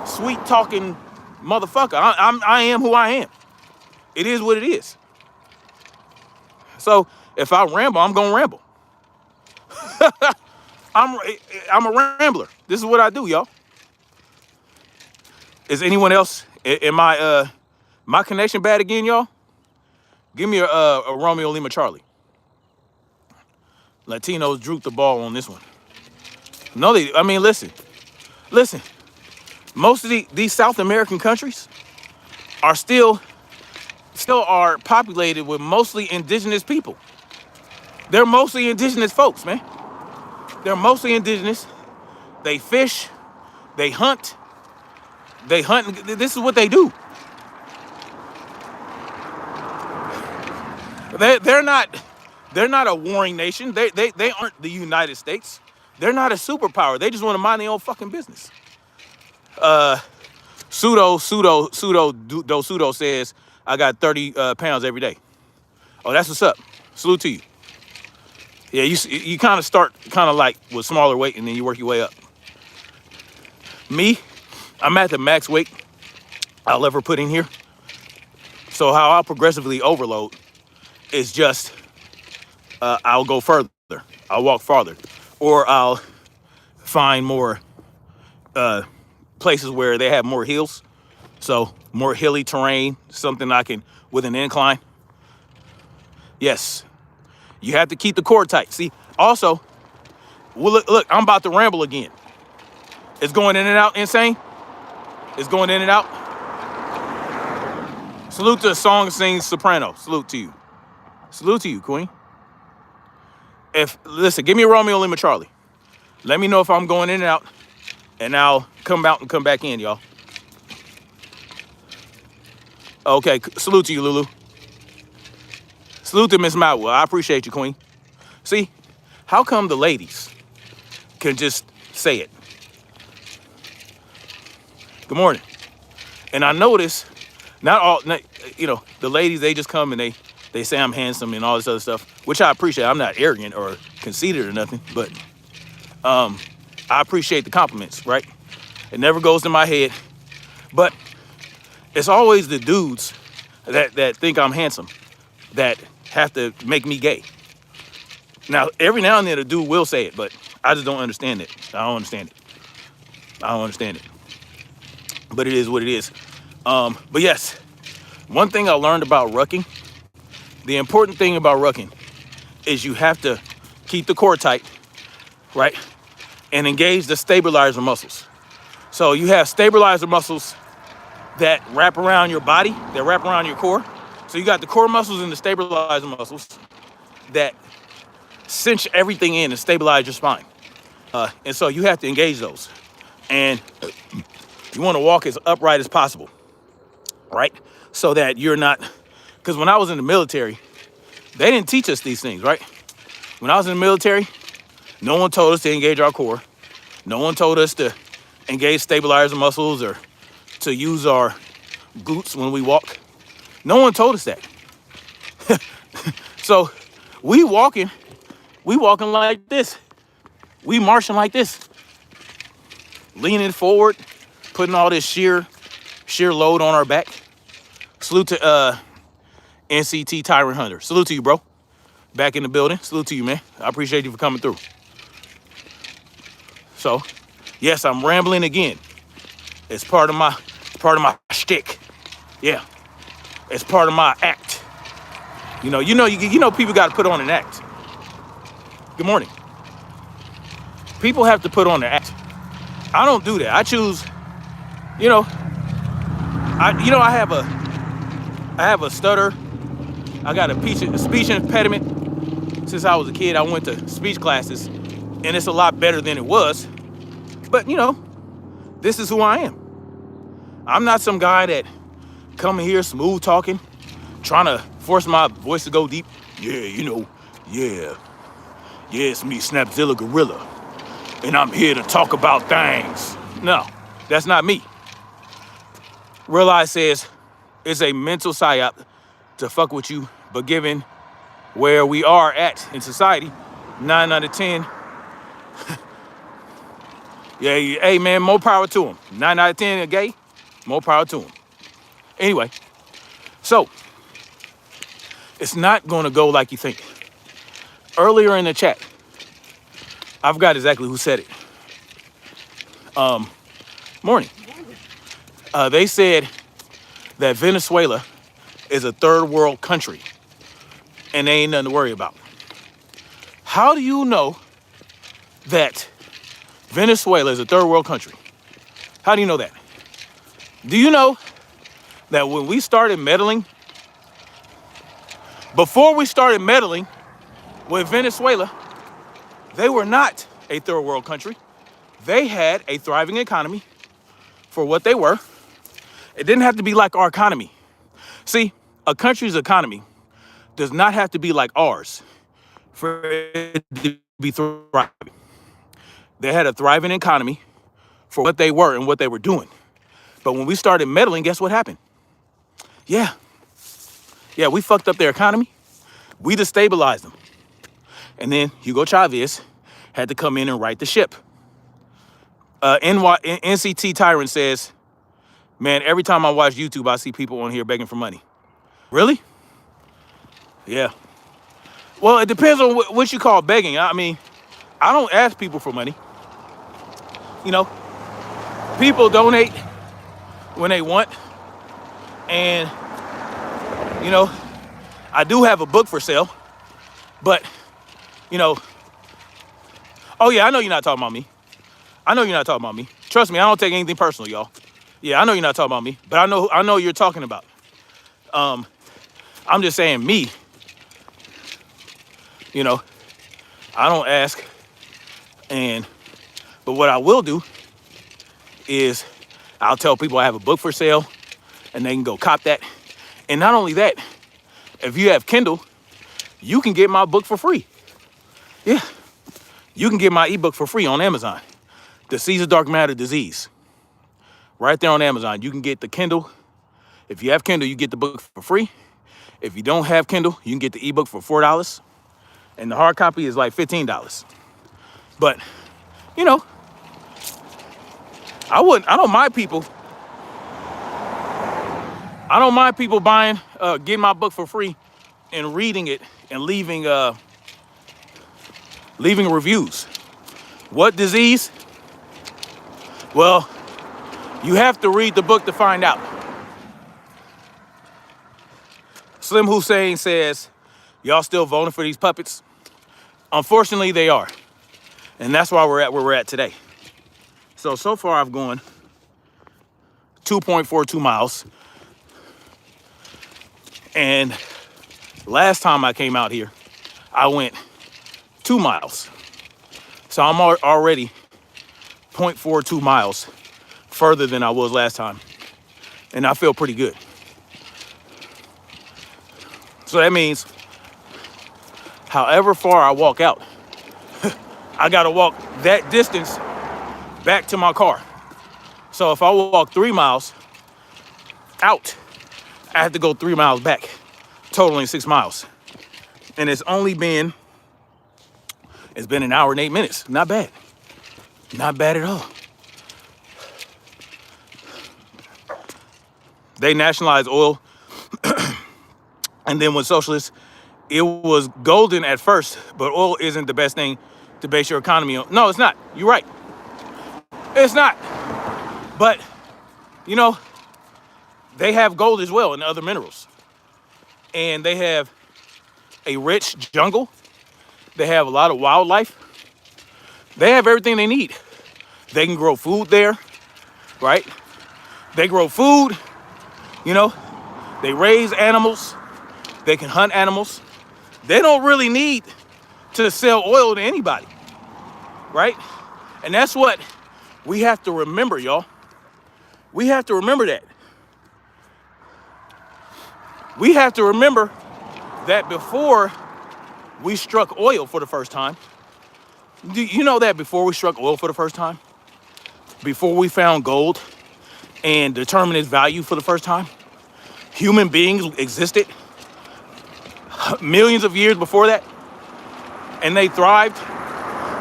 S1: sweet talking motherfucker. I am who I am. It is what it is. So if I ramble, I'm gonna ramble. I'm a rambler. This is what I do, y'all. Is anyone else in my connection bad again, y'all? Give me a Romeo Lima Charlie. Latinos drooped the ball on this one. No, listen. Most of these South American countries are still are populated with mostly indigenous people. They're mostly indigenous folks, man. They're mostly indigenous. They fish, they hunt. This is what they do. They're not a warring nation. They aren't the United States. They're not a superpower. They just want to mind their own fucking business. Pseudo says, I got 30 pounds every day. Oh, that's what's up. Salute to you. Yeah, you kind of start like with smaller weight and then you work your way up. Me, I'm at the max weight I'll ever put in here. So how I'll progressively overload is just, I'll go further. I'll walk farther. Or I'll find more places where they have more hills. So more hilly terrain, something I can, with an incline. Yes, you have to keep the core tight. See, also, well, look, I'm about to ramble again. It's going in and out, insane. It's going in and out. Salute to Song Sings Soprano. Salute to you. Salute to you, Queen. Listen, give me a Romeo Lima Charlie. Let me know if I'm going in and out, and I'll come out and come back in, y'all. Okay, salute to you, Lulu. Salute to Miss Maduro. I appreciate you, Queen. See, how come the ladies can just say it? Good morning. And I notice, the ladies, they just come and they say I'm handsome and all this other stuff, which I appreciate. I'm not arrogant or conceited or nothing, but I appreciate the compliments, right? It never goes to my head, but it's always the dudes that think I'm handsome that have to make me gay. Now, every now and then a dude will say it, but I just don't understand it. I don't understand it. But it is what it is. But yes, one thing I learned about rucking, the important thing about rucking is you have to keep the core tight, right? And engage the stabilizer muscles. So you have stabilizer muscles that wrap around your body, that wrap around your core. So you got the core muscles and the stabilizer muscles that cinch everything in and stabilize your spine. And so you have to engage those. And you want to walk as upright as possible, right? So that you're not, because when I was in the military, they didn't teach us these things, right? When I was in the military, no one told us to engage our core. No one told us to engage stabilizer muscles or to use our glutes when we walk. No one told us that. So we walking like this. We marching like this. Leaning forward, putting all this sheer load on our back. Salute to NCT Tyrant Hunter. Salute to you, bro. Back in the building. Salute to you, man. I appreciate you for coming through. So, yes, I'm rambling again. It's part of my shtick. Yeah. It's part of my act. You know, people got to put on an act. Good morning. People have to put on their act. I don't do that. I choose, I have a stutter. I got a speech impediment. Since I was a kid, I went to speech classes, and it's a lot better than it was. But this is who I am. I'm not some guy that come here smooth talking, trying to force my voice to go deep. Yeah, it's me, Snapzilla Gorilla, and I'm here to talk about things. No, that's not me. Realize says it's a mental psyop to fuck with you, but given where we are at in society, 9 out of 10, yeah, hey man, more power to them. 9 out of 10 are gay, more power to them. Anyway, so it's not gonna go like you think. Earlier in the chat, I forgot exactly who said it. Morning. They said that Venezuela is a third world country and they ain't nothing to worry about. How do you know that Venezuela is a third world country? How do you know that? Do you know that when we started meddling, before we started meddling with Venezuela, they were not a third world country. They had a thriving economy for what they were. It didn't have to be like our economy. See, a country's economy does not have to be like ours for it to be thriving. They had a thriving economy for what they were and what they were doing. But when we started meddling, guess what happened? Yeah, we fucked up their economy. We destabilized them. And then Hugo Chavez had to come in and right the ship. NCT Tyrant says, man, every time I watch YouTube, I see people on here begging for money. Really? Yeah. Well, it depends on what you call begging. I mean, I don't ask people for money. People donate when they want. And, I do have a book for sale. But, oh yeah, I know you're not talking about me. Trust me, I don't take anything personal, y'all. Yeah, I know you're not talking about me, but I know what you're talking about. I'm just saying me. I don't ask. But what I will do is I'll tell people I have a book for sale and they can go cop that. And not only that, if you have Kindle, you can get my book for free. Yeah, you can get my ebook for free on Amazon. The Seeds of Dark Matter Disease. Right there on Amazon. You can get the Kindle. If you have Kindle, you get the book for free. If you don't have Kindle, you can get the ebook for $4. And the hard copy is like $15. But, I don't mind people. I don't mind people buying, getting my book for free and reading it and leaving reviews. What disease? Well, you have to read the book to find out. Slim Hussein says, y'all still voting for these puppets? Unfortunately, they are. And that's why we're at where we're at today. So far I've gone 2.42 miles. And last time I came out here, I went 2 miles. So I'm already 0.42 miles further than I was last time. And I feel pretty good. So that means however far I walk out, I gotta walk that distance back to my car. So if I walk 3 miles out, I have to go 3 miles back, totaling 6 miles. And it's been an hour and 8 minutes. Not bad. Not bad at all. They nationalized oil. And then when socialists, it was golden at first, but oil isn't the best thing to base your economy on. No, it's not. You're right. It's not. But, they have gold as well and other minerals. And they have a rich jungle. They have a lot of wildlife. They have everything they need. They can grow food there, right? They grow food. You know, they raise animals. They can hunt animals. They don't really need to sell oil to anybody, right? And that's what we have to remember, y'all. We have to remember that. We have to remember that before we struck oil for the first time, do you know that before we struck oil for the first time, before we found gold and determined its value for the first time, human beings existed millions of years before that, and they thrived,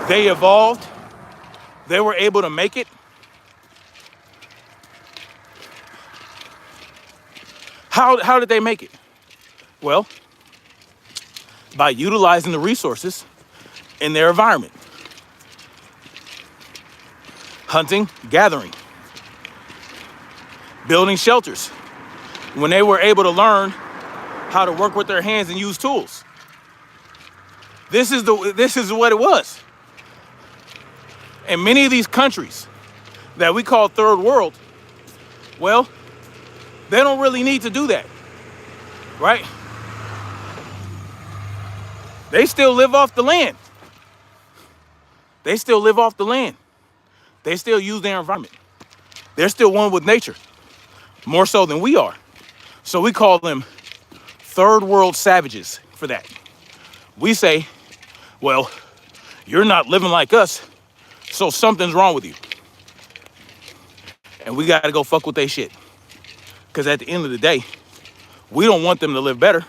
S1: they evolved, they were able to make it. How did they make it? Well, by utilizing the resources in their environment. Hunting, gathering, building shelters. When they were able to learn how to work with their hands and use tools. This is what it was. And many of these countries that we call third world, well, they don't really need to do that, right? They still live off the land. They still live off the land. They still use their environment. They're still one with nature, more so than we are. So we call them third world savages for that. We say, well, you're not living like us, so something's wrong with you. And we gotta go fuck with their shit. Because at the end of the day, we don't want them to live better.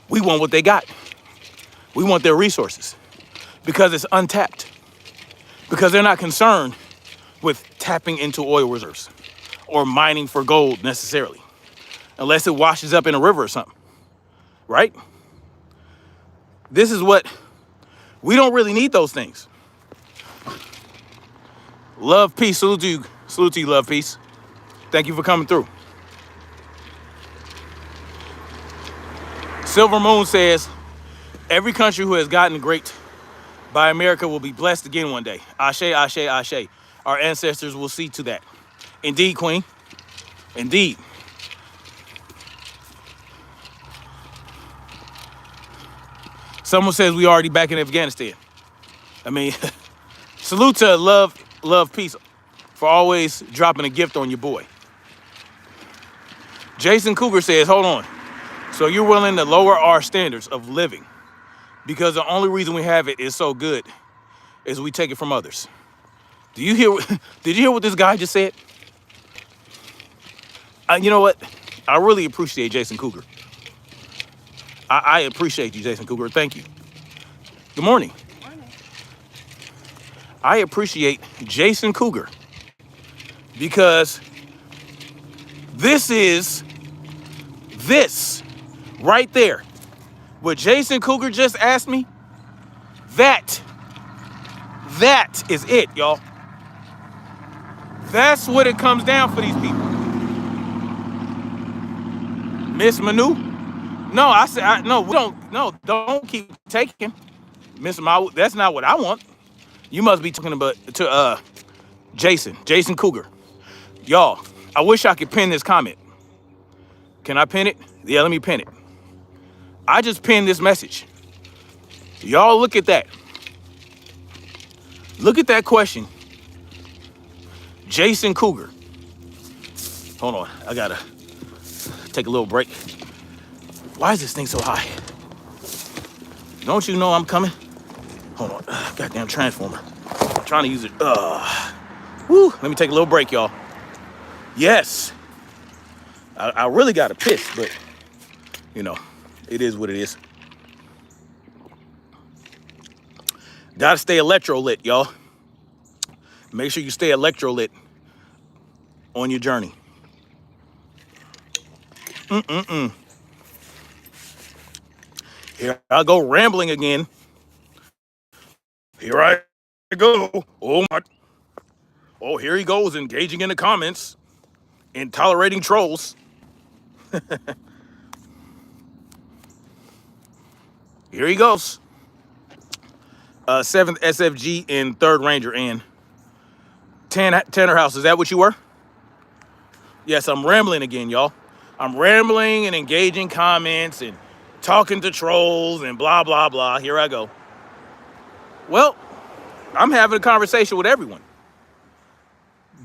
S1: We want what they got. We want their resources because it's untapped. Because they're not concerned with tapping into oil reserves or mining for gold necessarily, unless it washes up in a river or something, right? This is what, we don't really need those things. Love, peace, salute to you, love, peace. Thank you for coming through. Silver Moon says, every country who has gotten great by America will be blessed again one day. Ashe, ashe, ashe. Our ancestors will see to that. Indeed, Queen. Indeed. Someone says we already back in Afghanistan. I mean, salute to love, peace for always dropping a gift on your boy. Jason Cougar says, hold on. So you're willing to lower our standards of living because the only reason we have it is so good is we take it from others. Did you hear what this guy just said? You know what? I really appreciate Jason Cougar. I appreciate you, Jason Cougar. Thank you. Good morning. Good morning. I appreciate Jason Cougar because this right there, what Jason Cougar just asked me, that is it, y'all. That's what it comes down for these people. Miss Manu? No, I said, don't keep taking. Miss Manu, that's not what I want. You must be talking about to Jason Cougar. Y'all, I wish I could pin this comment. Can I pin it? Yeah, let me pin it. I just pinned this message. Y'all look at that. Look at that question. Jason Cougar. Hold on, I gotta take a little break. Why is this thing so high? Don't you know I'm coming? Hold on, goddamn transformer. I'm trying to use it. Woo, let me take a little break, y'all. Yes. I really gotta piss, but you know, it is what it is. Gotta stay electrolit, y'all. Make sure you stay electrolit on your journey. Here I go rambling again. Here I go. Oh my. Oh, here he goes, engaging in the comments and tolerating trolls. Here he goes. 7th SFG and 3rd Ranger and Tanner House. Is that what you were? Yes, I'm rambling again, y'all. I'm rambling and engaging comments and talking to trolls and blah, blah, blah. Here I go. Well, I'm having a conversation with everyone.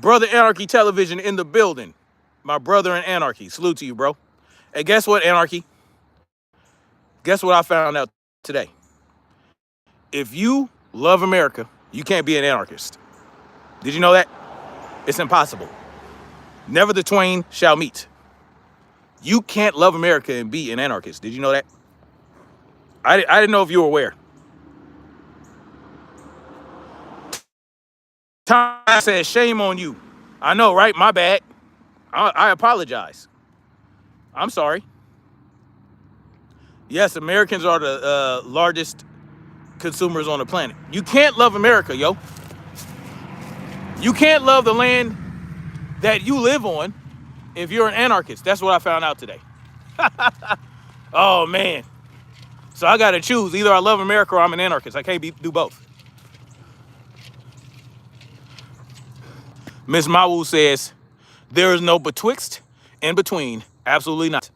S1: Brother Anarchy Television in the building. My brother in Anarchy. Salute to you, bro. Hey, guess what, Anarchy? Guess what I found out today? If you love America, you can't be an anarchist. Did you know that? It's impossible. Never the twain shall meet. You can't love America and be an anarchist. Did you know that? I didn't know if you were aware. Tom says, shame on you. I know, right? My bad. I apologize. I'm sorry. Yes, Americans are the largest consumers on the planet. You can't love America, yo. You can't love the land that you live on if you're an anarchist. That's what I found out today. Oh, man. So I got to choose. Either I love America or I'm an anarchist. I can't do both. Miss Mawu says, there is no betwixt and between. Absolutely not.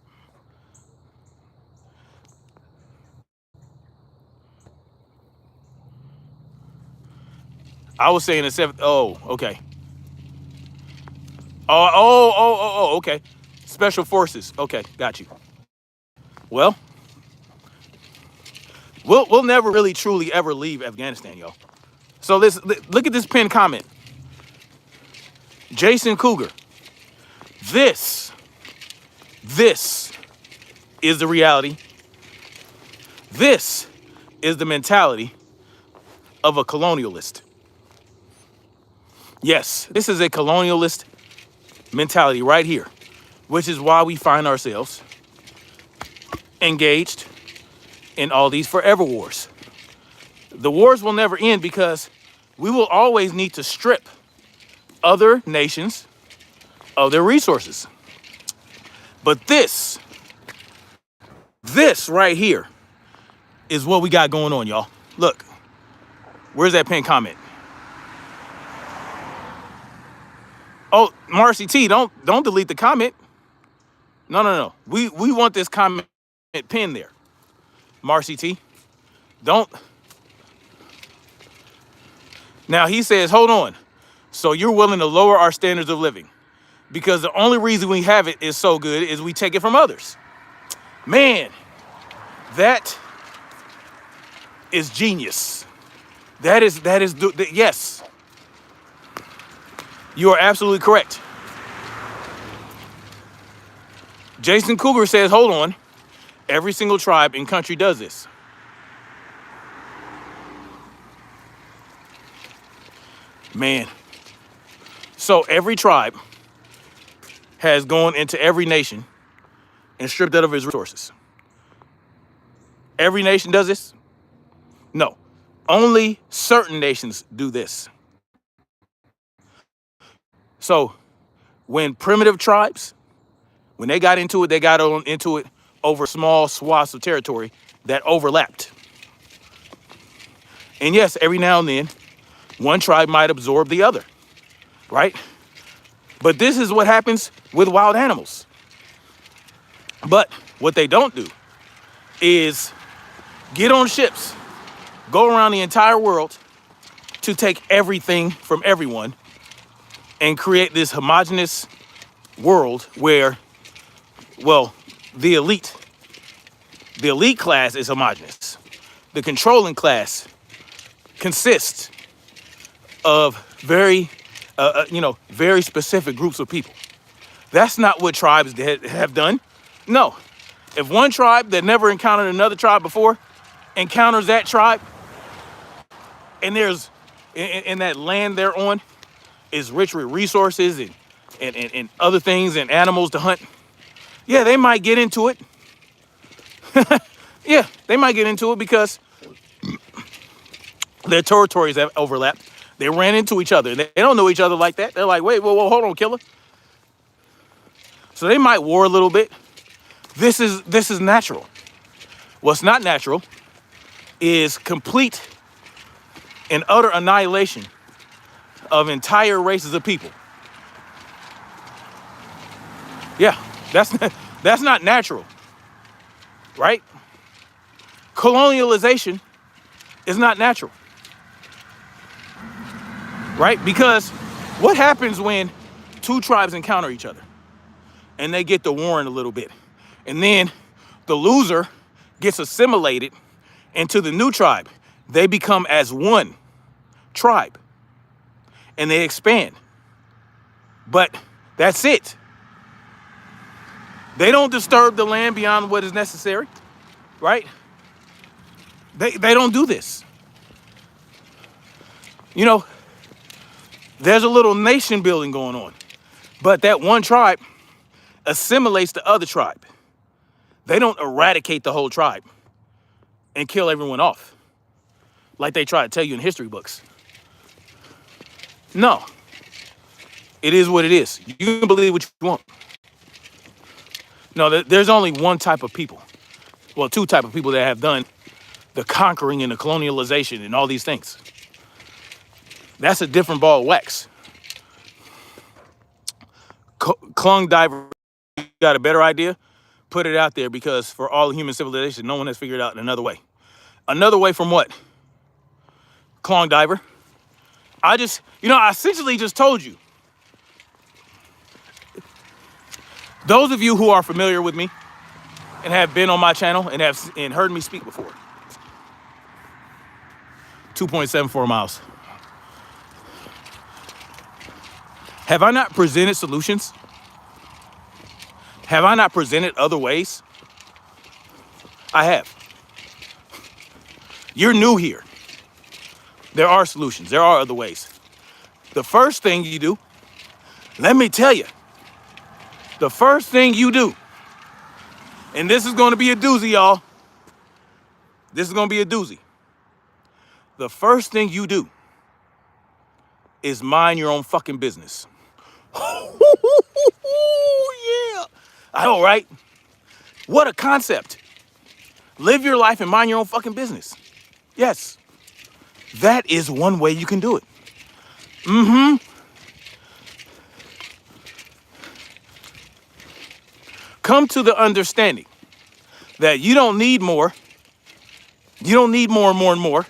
S1: I was saying the seventh. Oh, okay. Oh, okay. Special forces. Okay, got you. Well, we'll never really truly ever leave Afghanistan, yo. So look at this pinned comment. Jason Cougar. This is the reality. This is the mentality of a colonialist. Yes, this is a colonialist mentality right here, which is why we find ourselves engaged in all these forever wars. The wars will never end because we will always need to strip other nations of their resources. But this right here is what we got going on, y'all. Look, where's that pinned comment? Oh, Marcy T, don't delete the comment. No. We want this comment pinned there. Marcy T, don't. Now he says, hold on. So you're willing to lower our standards of living because the only reason we have it is so good is we take it from others. Man, that is genius. That is yes. You are absolutely correct. Jason Cougar says, hold on. Every single tribe and country does this. Man. So every tribe has gone into every nation and stripped it of its resources. Every nation does this? No. Only certain nations do this. So when primitive tribes, when they got into it, they got into it over small swaths of territory that overlapped. And yes, every now and then, one tribe might absorb the other, right? But this is what happens with wild animals. But what they don't do is get on ships, go around the entire world to take everything from everyone and create this homogenous world where, well, the elite class is homogenous. The controlling class consists of very specific groups of people. That's not what tribes have done. No. If one tribe that never encountered another tribe before encounters that tribe, and there's in that land they're on is rich with resources and other things and animals to hunt, yeah, they might get into it. Yeah, they might get into it because their territories have overlapped. They ran into each other. They don't know each other like that. They're like, wait, whoa, hold on, killer. So they might war a little bit. This is natural. What's not natural is complete and utter annihilation of entire races of people. Yeah, That's not natural, right? Colonialization is not natural, right? Because what happens when two tribes encounter each other and they get to warring a little bit, and then the loser gets assimilated into the new tribe? They become as one tribe and they expand. But that's it. They don't disturb the land beyond what is necessary, right? They don't do this. You know, there's a little nation building going on, but that one tribe assimilates the other tribe. They don't eradicate the whole tribe and kill everyone off like they try to tell you in history books. No. It is what it is. You can believe what you want. No, there's only one type of people. Well, two type of people that have done the conquering and the colonialization and all these things. That's a different ball of wax. Clung diver, got a better idea? Put it out there, because for all human civilization, no one has figured out another way. Another way from what? Clung diver. I essentially just told you. Those of you who are familiar with me and have been on my channel and have heard me speak before. 2.74 miles. Have I not presented solutions? Have I not presented other ways? I have. You're new here. There are solutions. There are other ways. The first thing you do, let me tell you, the first thing you do, and this is going to be a doozy, y'all. This is going to be a doozy. The first thing you do is mind your own fucking business. Yeah. I know, right? What a concept. Live your life and mind your own fucking business. Yes. That is one way you can do it. Come to the understanding that you don't need more. You don't need more and more and more.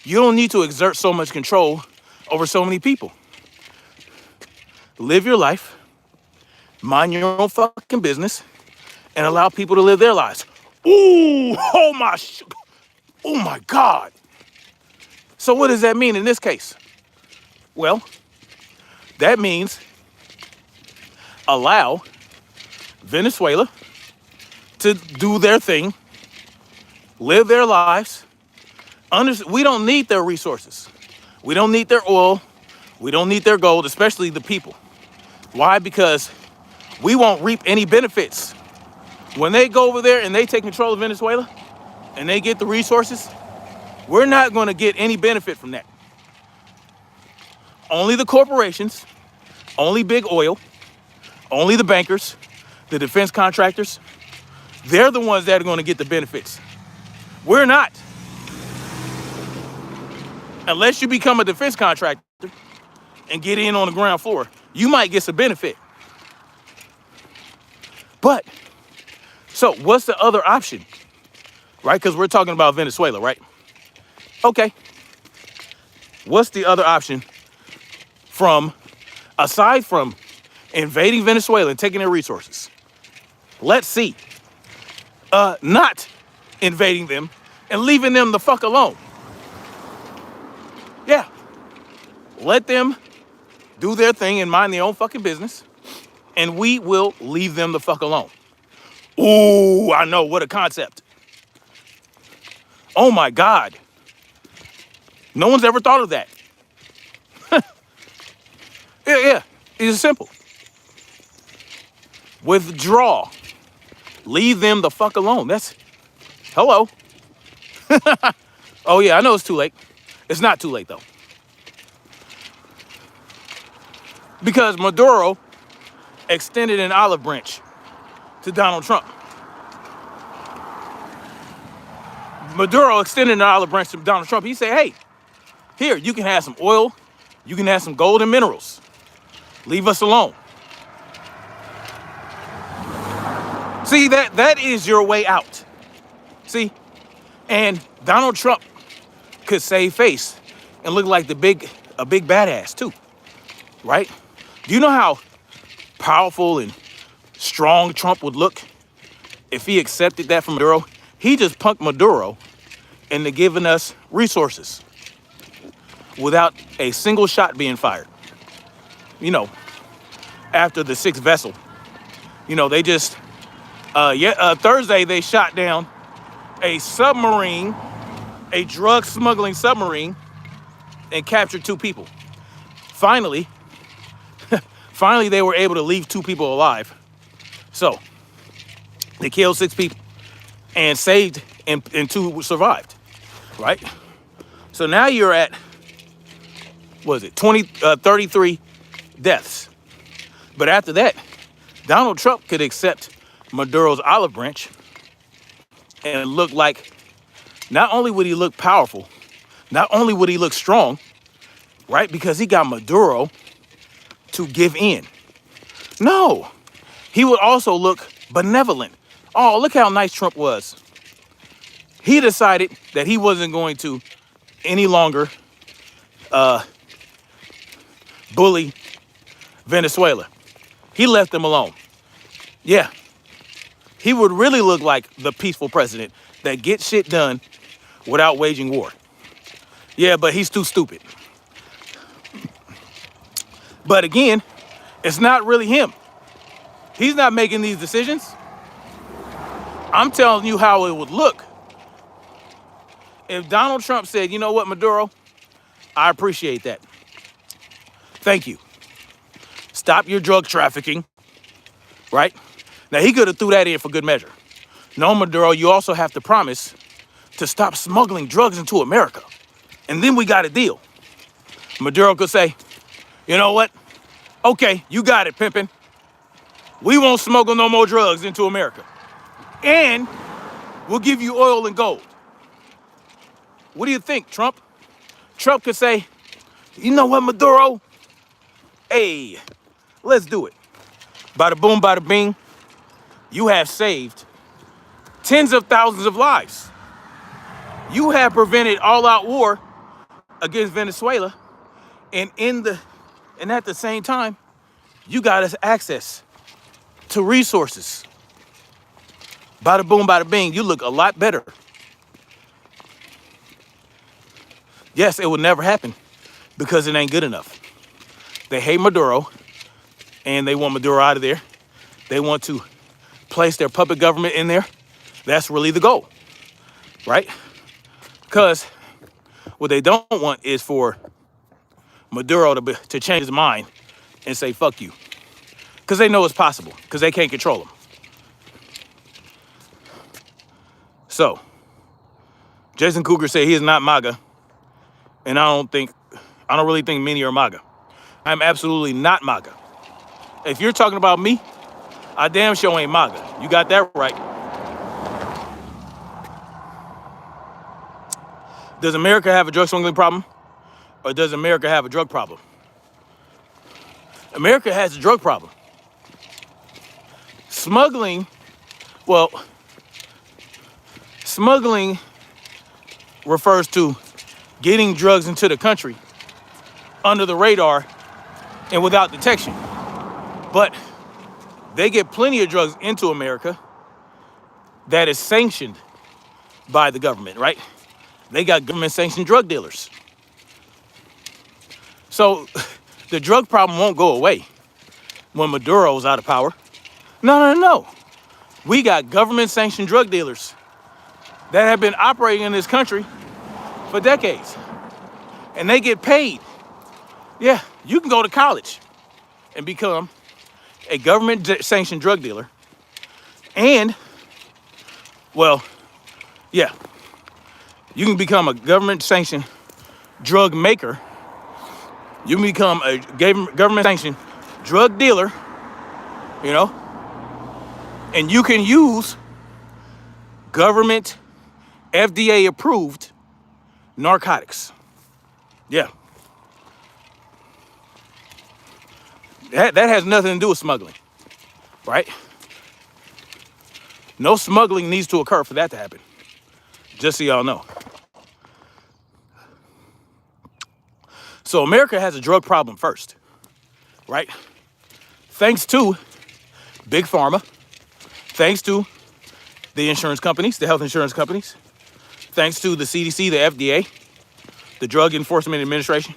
S1: You don't need to exert so much control over so many people. Live your life, mind your own fucking business, and allow people to live their lives. Ooh, oh my God. So what does that mean in this case? Well, that means allow Venezuela to do their thing, live their lives. We don't need their resources. We don't need their oil. We don't need their gold, especially the people. Why? Because we won't reap any benefits. When they go over there and they take control of Venezuela and they get the resources, we're not going to get any benefit from that. Only the corporations, only big oil, only the bankers, the defense contractors, they're the ones that are going to get the benefits. We're not. Unless you become a defense contractor and get in on the ground floor, you might get some benefit. But, so what's the other option? Right? Because we're talking about Venezuela, right? Okay. What's the other option aside from invading Venezuela and taking their resources? Let's see. Not invading them and leaving them the fuck alone. Yeah. Let them do their thing and mind their own fucking business, and we will leave them the fuck alone. Ooh, I know, what a concept. Oh my God. No one's ever thought of that. Yeah, it's simple. Withdraw. Leave them the fuck alone. That's, hello. Oh yeah, I know it's too late. It's not too late though. Because Maduro extended an olive branch to Donald Trump. Maduro extended an olive branch to Donald Trump. He said, hey, here, you can have some oil, you can have some gold and minerals. Leave us alone. See, that is your way out. See? And Donald Trump could save face and look like a big badass too, right? Do you know how powerful and strong Trump would look if he accepted that from Maduro? He just punked Maduro into giving us resources without a single shot being fired. You know, after the 6th vessel, you know, they just, Thursday they shot down a submarine, a drug smuggling submarine, and captured 2 people. Finally, they were able to leave 2 people alive. So they killed 6 people and saved, and 2 survived, right? So now you're at, what is it, 33 deaths. But after that, Donald Trump could accept Maduro's olive branch and look like, not only would he look powerful, not only would he look strong, right? Because he got Maduro to give in. No, he would also look benevolent. Oh, look how nice Trump was. He decided that he wasn't going to any longer bully Venezuela. He left them alone. Yeah, he would really look like the peaceful president that gets shit done without waging war. Yeah, but he's too stupid. But again, it's not really him. He's not making these decisions. I'm telling you how it would look if Donald Trump said, you know what, Maduro, I appreciate that. Thank you. Stop your drug trafficking, right? Now, he could have threw that in for good measure. No, Maduro, you also have to promise to stop smuggling drugs into America. And then we got a deal. Maduro could say, you know what? Okay, you got it, pimpin'. We won't smuggle no more drugs into America. And we'll give you oil and gold. What do you think, Trump? Trump could say, you know what, Maduro? Hey, let's do it. Bada boom, bada bing. You have saved tens of thousands of lives. You have prevented all-out war against Venezuela. And at the same time, you got us access to resources. Bada boom, bada bing, you look a lot better. Yes, it would never happen because it ain't good enough. They hate Maduro and they want Maduro out of there. They want to place their puppet government in there. That's really the goal, right? Because what they don't want is for Maduro to change his mind and say, fuck you. Because they know it's possible, because they can't control him. So, Jason Cougar said he is not MAGA, and I don't really think many are MAGA. I'm absolutely not MAGA. If you're talking about me, I damn sure ain't MAGA. You got that right. Does America have a drug smuggling problem? Or does America have a drug problem? America has a drug problem. Smuggling refers to getting drugs into the country under the radar and without detection. But they get plenty of drugs into America that is sanctioned by the government, right? They got government-sanctioned drug dealers. So the drug problem won't go away when Maduro's out of power. No. We got government-sanctioned drug dealers that have been operating in this country for decades. And they get paid. Yeah, you can go to college and become a government-sanctioned drug dealer. And, you can become a government-sanctioned drug maker. You can become a government-sanctioned drug dealer, and you can use government FDA-approved narcotics. Yeah. That has nothing to do with smuggling, right? No smuggling needs to occur for that to happen. Just so y'all know. So America has a drug problem first, right? Thanks to Big Pharma, thanks to the insurance companies, the health insurance companies, thanks to the CDC, the FDA, the Drug Enforcement Administration,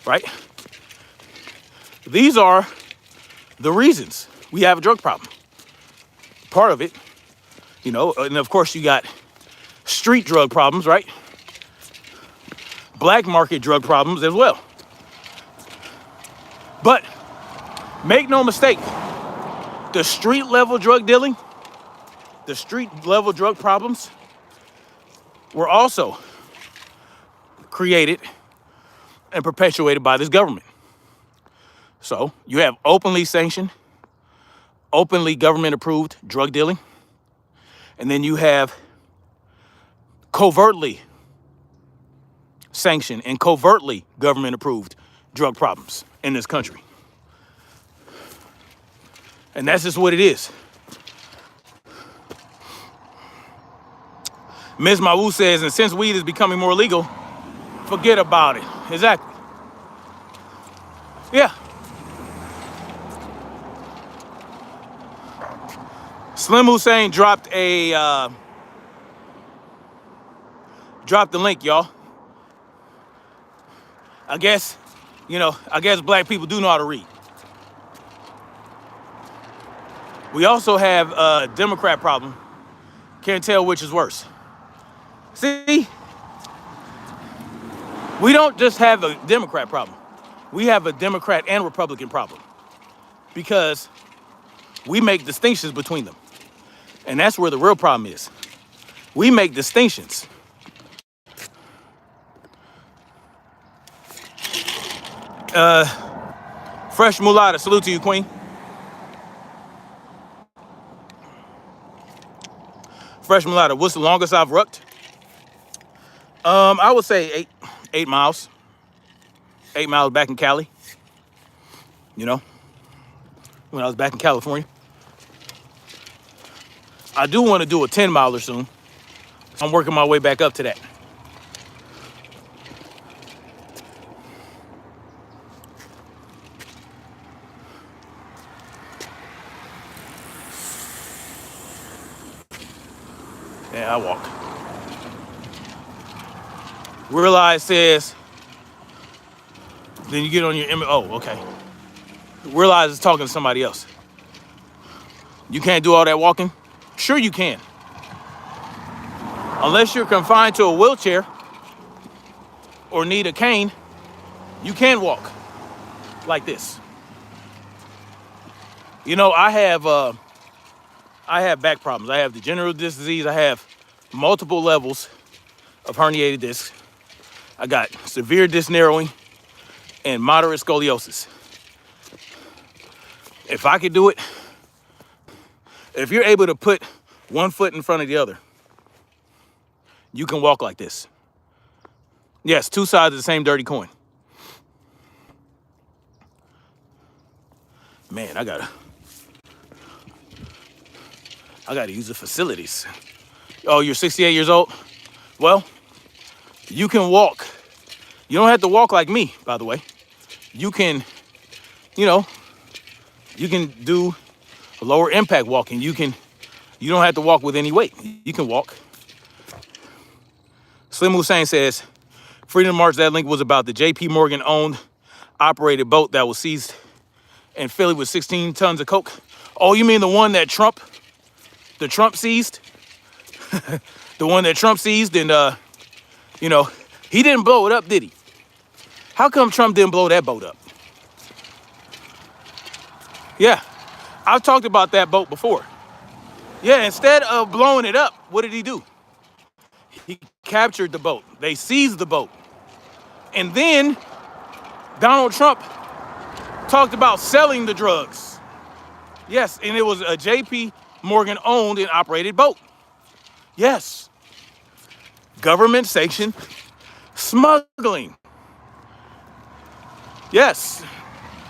S1: right? These are the reasons we have a drug problem. Part of it, you know, and of course you got street drug problems, right? Black market drug problems as well. But make no mistake, the street level drug dealing, the street level drug problems were also created and perpetuated by this government. So you have openly sanctioned, openly government approved drug dealing, and then you have covertly sanctioned and covertly government approved drug problems in this country. And that's just what it is. Ms. Mawu says, and since weed is becoming more legal, forget about it. Exactly. Yeah. Slim Hussein dropped the link, y'all. I guess black people do know how to read. We also have a Democrat problem. Can't tell which is worse. See, we don't just have a Democrat problem. We have a Democrat and Republican problem because we make distinctions between them. And that's where the real problem is. We make distinctions. Fresh Mulata, salute to you, Queen. Fresh Mulata, what's the longest I've rucked? I would say 8 miles. 8 miles back in Cali. You know, when I was back in California. I do want to do a 10 miler soon. So I'm working my way back up to that. Yeah, I walk. Realize says, then you get on your, oh, okay. Realize is talking to somebody else. You can't do all that walking? Sure you can. Unless you're confined to a wheelchair or need a cane, you can walk like this. You know, I have back problems. I have degenerative disc disease. I have multiple levels of herniated discs. I got severe disc narrowing and moderate scoliosis. If I could do it, if you're able to put one foot in front of the other, you can walk like this. Yes, two sides of the same dirty coin. Man, I gotta use the facilities. Oh, you're 68 years old? Well, you can walk. You don't have to walk like me, by the way. You can, you can do lower impact walking. You don't have to walk with any weight. You can walk. Slim Hussein says, Freedom March, that link was about the JP Morgan owned, operated boat that was seized in Philly with 16 tons of coke. Oh, you mean the one that Trump seized? The one that Trump seized and, he didn't blow it up, did he? How come Trump didn't blow that boat up? Yeah, I've talked about that boat before. Yeah, instead of blowing it up, what did he do? He captured the boat. They seized the boat. And then Donald Trump talked about selling the drugs. Yes, and it was a JP Morgan owned and operated boat. Yes. Government sanctioned smuggling. Yes.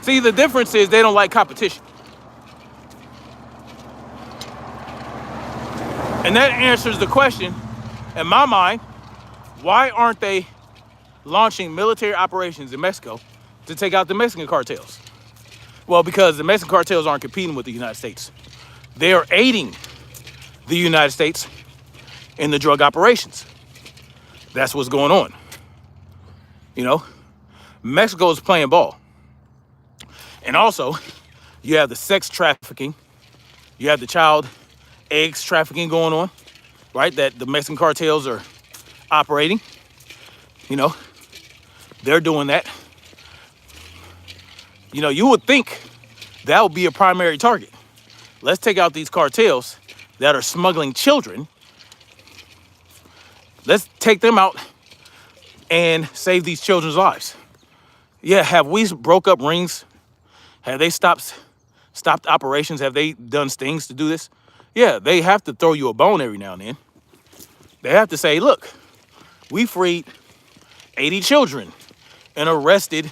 S1: See, the difference is they don't like competition. And that answers the question, in my mind, why aren't they launching military operations in Mexico to take out the Mexican cartels? Well, because the Mexican cartels aren't competing with the United States. They are aiding the United States in the drug operations. That's what's going on. You know, Mexico is playing ball. And also, you have the sex trafficking. You have the child eggs trafficking going on, right? That the Mexican cartels are operating. You know, they're doing that. You know, you would think that would be a primary target. Let's take out these cartels that are smuggling children. Let's take them out and save these children's lives. Yeah, have we broke up rings? Have they stopped operations? Have they done things to do this? Yeah, they have to throw you a bone every now and then. They have to say, look, we freed 80 children and arrested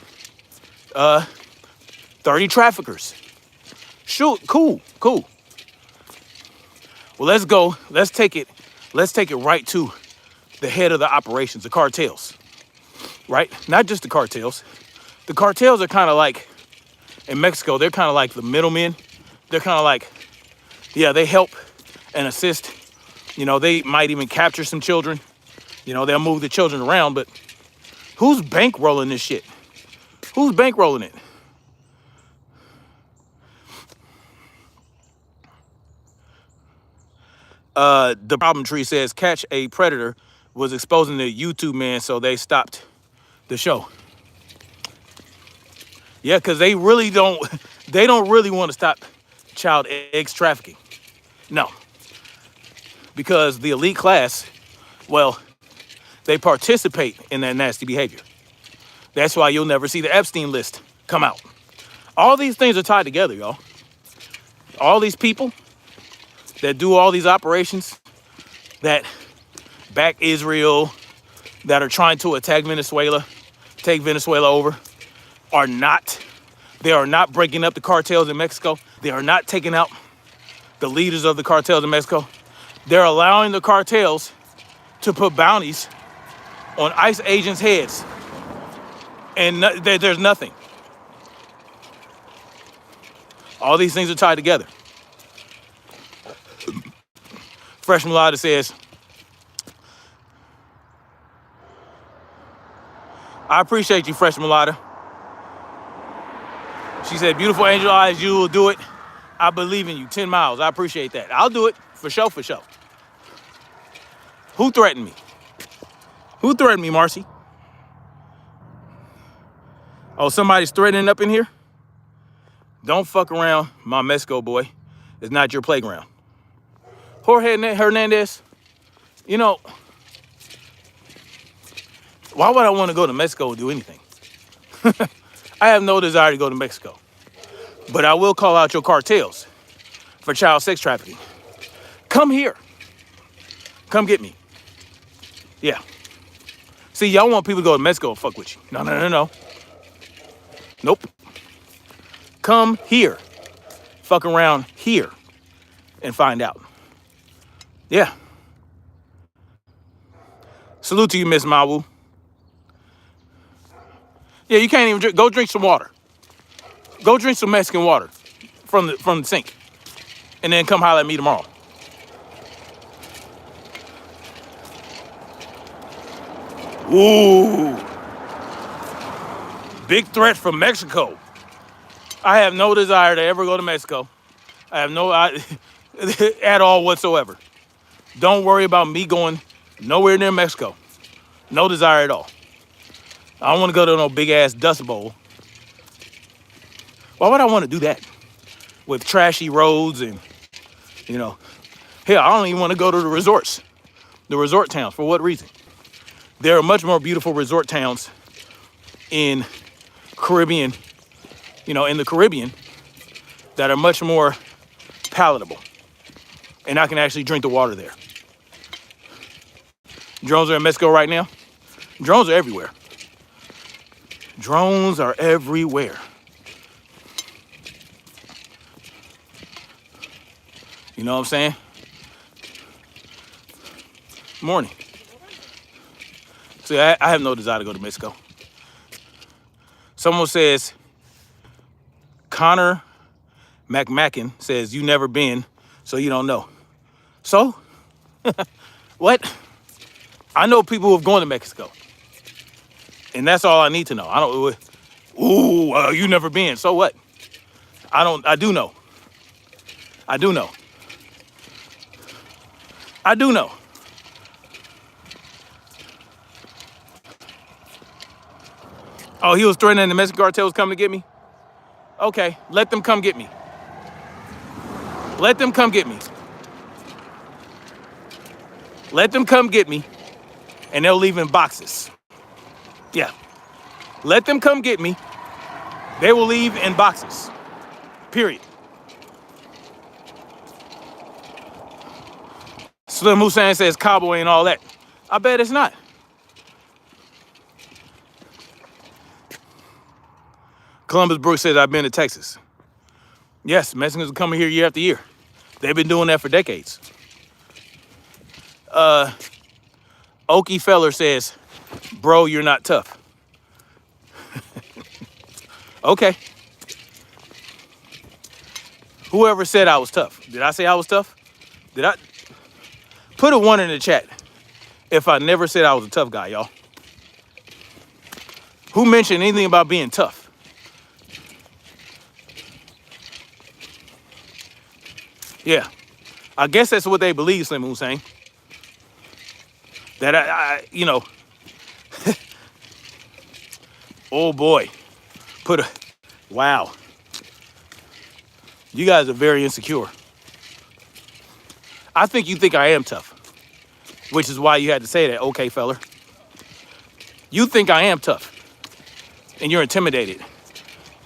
S1: 30 traffickers. Shoot, cool. Well, let's go. Let's take it right to the head of the operations, the cartels, right? Not just the cartels. The cartels are kind of like, in Mexico, they're kind of like the middlemen. They're kind of like, yeah, they help and assist. You know, they might even capture some children. You know, they'll move the children around, but who's bankrolling this shit? Who's bankrolling it? The problem tree says catch a predator was exposing the YouTube man, so they stopped the show. Yeah, because they don't really want to stop child eggs trafficking. No. Because the elite class, well, they participate in that nasty behavior. That's why you'll never see the Epstein list come out. All these things are tied together, y'all. All these people that do all these operations, that back Israel, that are trying to attack Venezuela, take Venezuela over, they are not breaking up the cartels in Mexico. They are not taking out the leaders of the cartels in Mexico. They're allowing the cartels to put bounties on ICE agents' heads. And there's nothing. All these things are tied together. Fresh Mulata says, I appreciate you, Fresh Mulata. She said, beautiful angel eyes, you will do it. I believe in you, 10 miles. I appreciate that. I'll do it, for sure. Who threatened me? Who threatened me, Marcy? Oh, somebody's threatening up in here? Don't fuck around, my Mexico boy. It's not your playground. Jorge Hernandez, you know, why would I want to go to Mexico and do anything? I have no desire to go to Mexico. But I will call out your cartels for child sex trafficking. Come here. Come get me. Yeah. See, y'all want people to go to Mexico and fuck with you. No. Nope. Come here. Fuck around here and find out. Yeah. Salute to you, Miss Mawu. Yeah, you can't even drink. Go drink some water. Go drink some Mexican water from the sink. And then come holler at me tomorrow. Ooh. Big threat from Mexico. I have no desire to ever go to Mexico. I have no at all whatsoever. Don't worry about me going nowhere near Mexico. No desire at all. I don't want to go to no big ass dust bowl. Why would I want to do that? With trashy roads and, you know, hell, I don't even want to go to the resorts. The resort towns. For what reason? There are much more beautiful resort towns in Caribbean, you know, in the Caribbean that are much more palatable. And I can actually drink the water there. Drones are in Mexico right now. Drones are everywhere. Drones are everywhere. You know what I'm saying? Morning. See, I have no desire to go to Mexico. Someone says, Connor McMacken says, you never been, so you don't know. So? What? I know people who have gone to Mexico. And that's all I need to know. I don't, you never been. So what? I do know. I do know. I do know. Oh, he was threatening the Mexican cartel was coming to get me? Okay, let them come get me. Let them come get me. Let them come get me, and they'll leave in boxes. Yeah. Let them come get me. They will leave in boxes. Period. Slim Hussein says cowboy and all that. I bet it's not. Columbus Brooks says, I've been to Texas. Yes, Mexicans are coming here year after year. They've been doing that for decades. Okie Feller says, bro, you're not tough. Okay. Whoever said I was tough. Did I say I was tough? Did I? Put a 1 in the chat if I never said I was a tough guy, y'all. Who mentioned anything about being tough? Yeah, I guess that's what they believe, Slim Hussein. That you know, oh boy, wow. You guys are very insecure. I think you think I am tough, which is why you had to say that, okay, fella. You think I am tough, and you're intimidated.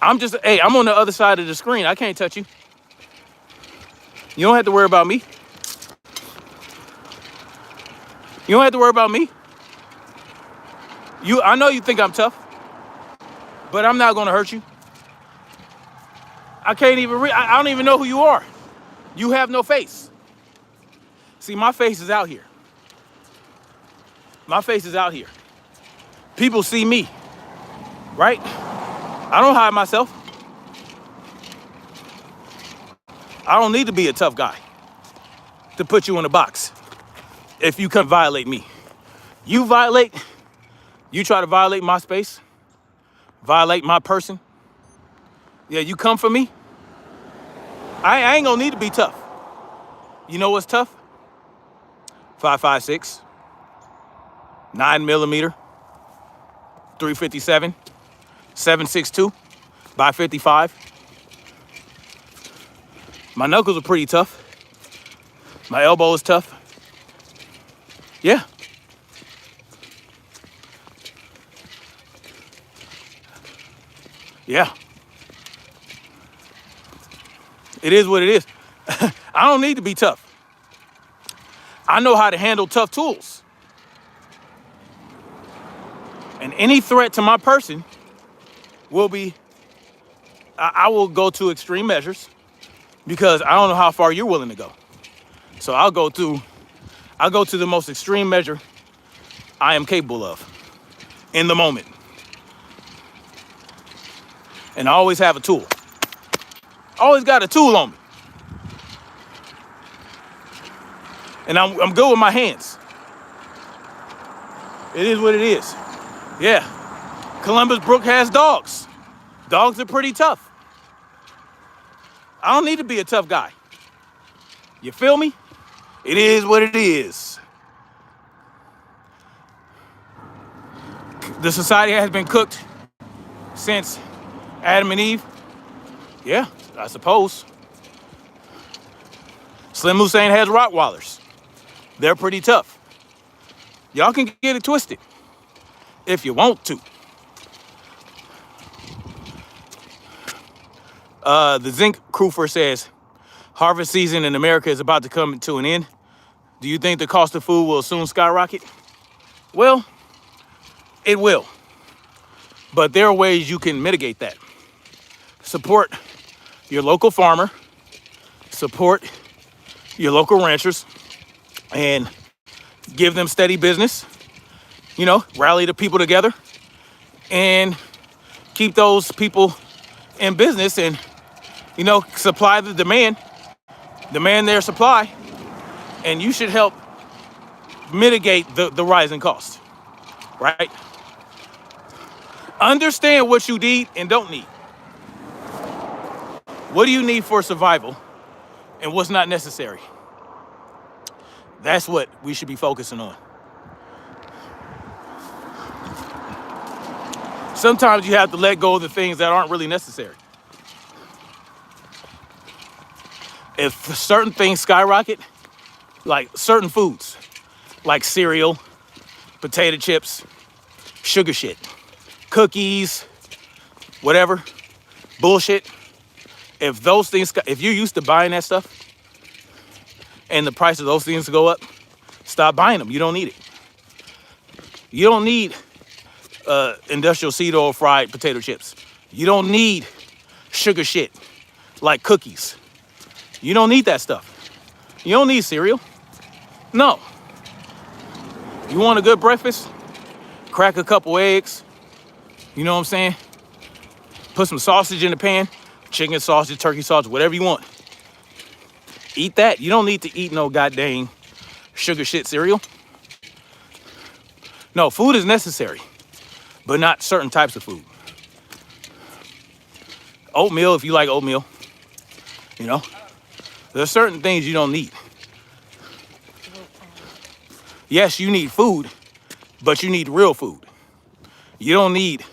S1: I'm on the other side of the screen. I can't touch you. You don't have to worry about me. You don't have to worry about me. I know you think I'm tough, but I'm not going to hurt you. I can't even I don't even know who you are. You have no face. See, my face is out here. My face is out here. People see me, right? I don't hide myself. I don't need to be a tough guy to put you in a box if you come violate me. You try to violate my space, violate my person. Yeah, you come for me. I ain't gonna need to be tough. You know what's tough? 5.56, 9mm, 357, 7.62 by 55. My knuckles are pretty tough. My elbow is tough. Yeah. Yeah. It is what it is. I don't need to be tough. I know how to handle tough tools. And any threat to my person will be, I will go to extreme measures because I don't know how far you're willing to go. So I'll go to the most extreme measure I am capable of in the moment. And I always have a tool. Always got a tool on me. And I'm good with my hands. It is what it is. Yeah. Columbus Brook has dogs. Dogs are pretty tough. I don't need to be a tough guy. You feel me? It is what it is. The society has been cooked since Adam and Eve. Yeah, I suppose. Slim Hussein has Rottweilers. They're pretty tough. Y'all can get it twisted if you want to. The Zinc Crufer says, harvest season in America is about to come to an end. Do you think the cost of food will soon skyrocket? Well, it will. But there are ways you can mitigate that. Support your local farmer. Support your local ranchers. And give them steady business, you know, rally the people together and keep those people in business and, you know, supply the demand their supply, and you should help mitigate the rising costs, right? Understand what you need and don't need. What do you need for survival and what's not necessary? That's what we should be focusing on. Sometimes you have to let go of the things that aren't really necessary. If certain things skyrocket, like certain foods, like cereal, potato chips, sugar shit, cookies, whatever, bullshit. If those things, if you're used to buying that stuff and the price of those things go up, stop buying them. You don't need it. You don't need industrial seed oil fried potato chips. You don't need sugar shit like cookies. You don't need that stuff. You don't need cereal. No. You want a good breakfast? Crack a couple eggs. You know what I'm saying? Put some sausage in the pan. Chicken sausage, turkey sausage, whatever you want. Eat that. You don't need to eat no goddamn sugar shit cereal. No, food is necessary, but not certain types of food. Oatmeal, if you like oatmeal, you know, there's certain things you don't need. Yes, you need food, but you need real food. You don't need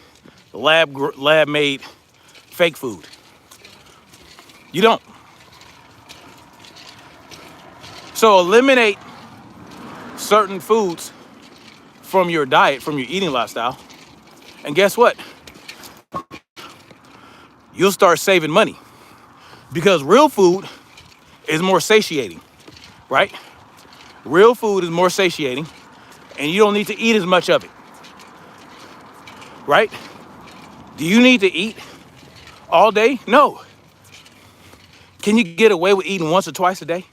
S1: lab-made fake food. You don't. So eliminate certain foods from your diet, from your eating lifestyle. And guess what? You'll start saving money because real food is more satiating, right? Real food is more satiating and you don't need to eat as much of it, right? Do you need to eat all day? No. Can you get away with eating once or twice a day?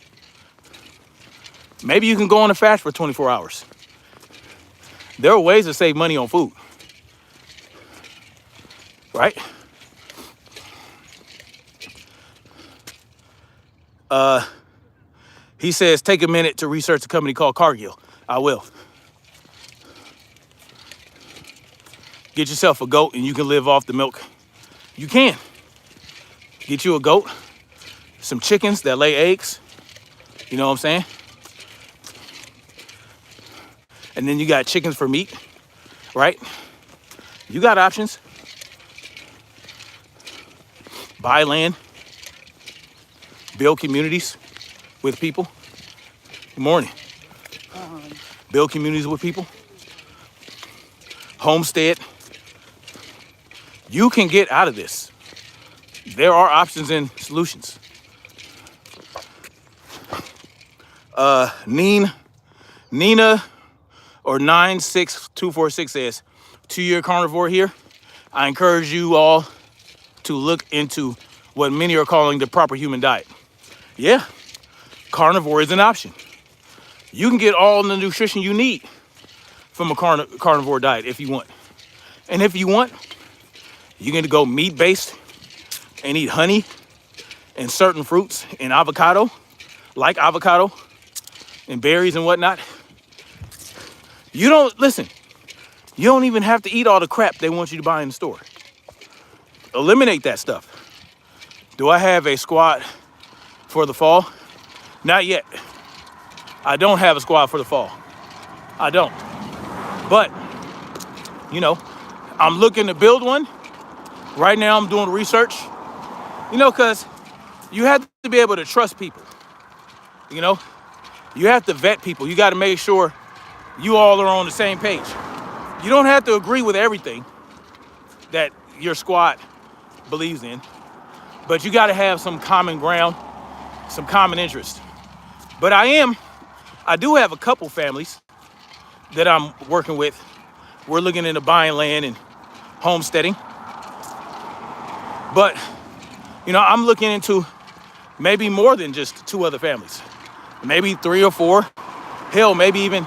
S1: Maybe you can go on a fast for 24 hours. There are ways to save money on food, right? He says, take a minute to research a company called Cargill. I will. Get yourself a goat and you can live off the milk. You can. Get you a goat, some chickens that lay eggs. You know what I'm saying? And then you got chickens for meat, right? You got options. Buy land. Build communities with people. Good morning. Build communities with people. Homestead. You can get out of this. There are options and solutions. Nina or 96246 says, 2-year carnivore here. I encourage you all to look into what many are calling the proper human diet. Yeah, carnivore is an option. You can get all the nutrition you need from a carnivore diet if you want. And if you want, you can go meat-based and eat honey and certain fruits and avocado, like avocado and berries and whatnot. You don't even have to eat all the crap they want you to buy in the store. Eliminate that stuff. Do I have a squad for the fall? Not yet. I don't have a squad for the fall. I don't. But, you know, I'm looking to build one. Right now I'm doing research, you know, because you have to be able to trust people. You know, you have to vet people. You got to make sure you all are on the same page. You don't have to agree with everything that your squad believes in, but you got to have some common ground, some common interest. But I do have a couple families that I'm working with. We're looking into buying land and homesteading. But, you know, I'm looking into maybe more than just 2 other families. Maybe 3 or 4. Hell, maybe even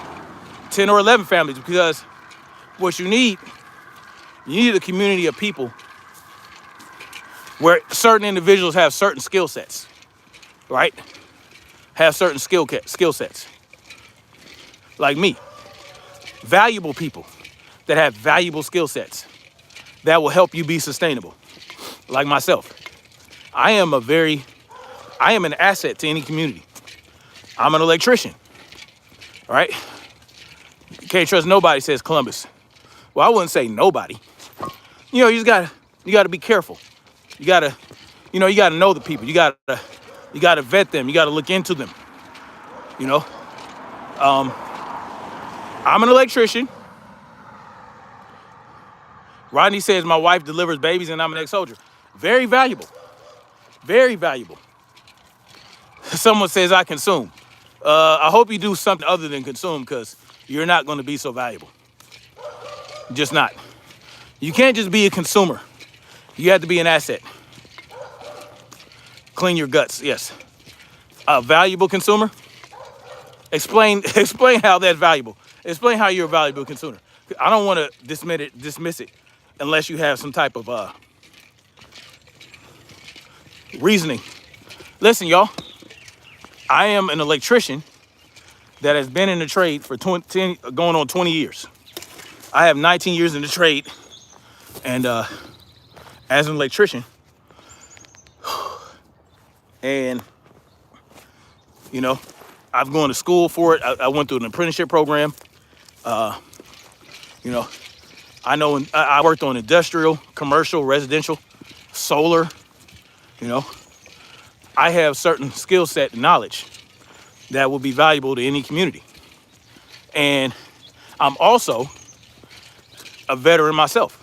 S1: 10 or 11 families, because what you need a community of people where certain individuals have certain skill sets, right? Have certain skill sets. Like me, valuable people that have valuable skill sets that will help you be sustainable. Like myself, I am an asset to any community. I'm an electrician, all right? You can't trust nobody, says Columbus. Well, I wouldn't say nobody. You know, you gotta be careful. You gotta know the people. You gotta vet them. You gotta look into them. You know, I'm an electrician. Rodney says my wife delivers babies and I'm an ex-soldier. Very valuable. Very valuable. Someone says I consume. I hope you do something other than consume, because you're not going to be so valuable. Just not. You can't just be a consumer. You have to be an asset. Clean your guts, yes. A valuable consumer? Explain how that's valuable. Explain how you're a valuable consumer. I don't want to dismiss it unless you have some type of reasoning. Listen, y'all. I am an electrician that has been in the trade for going on 20 years. I have 19 years in the trade, and as an electrician, and you know, I've gone to school for it. I went through an apprenticeship program. You know, I worked on industrial, commercial, residential, solar. You know, I have certain skill set and knowledge that will be valuable to any community. And I'm also a veteran myself.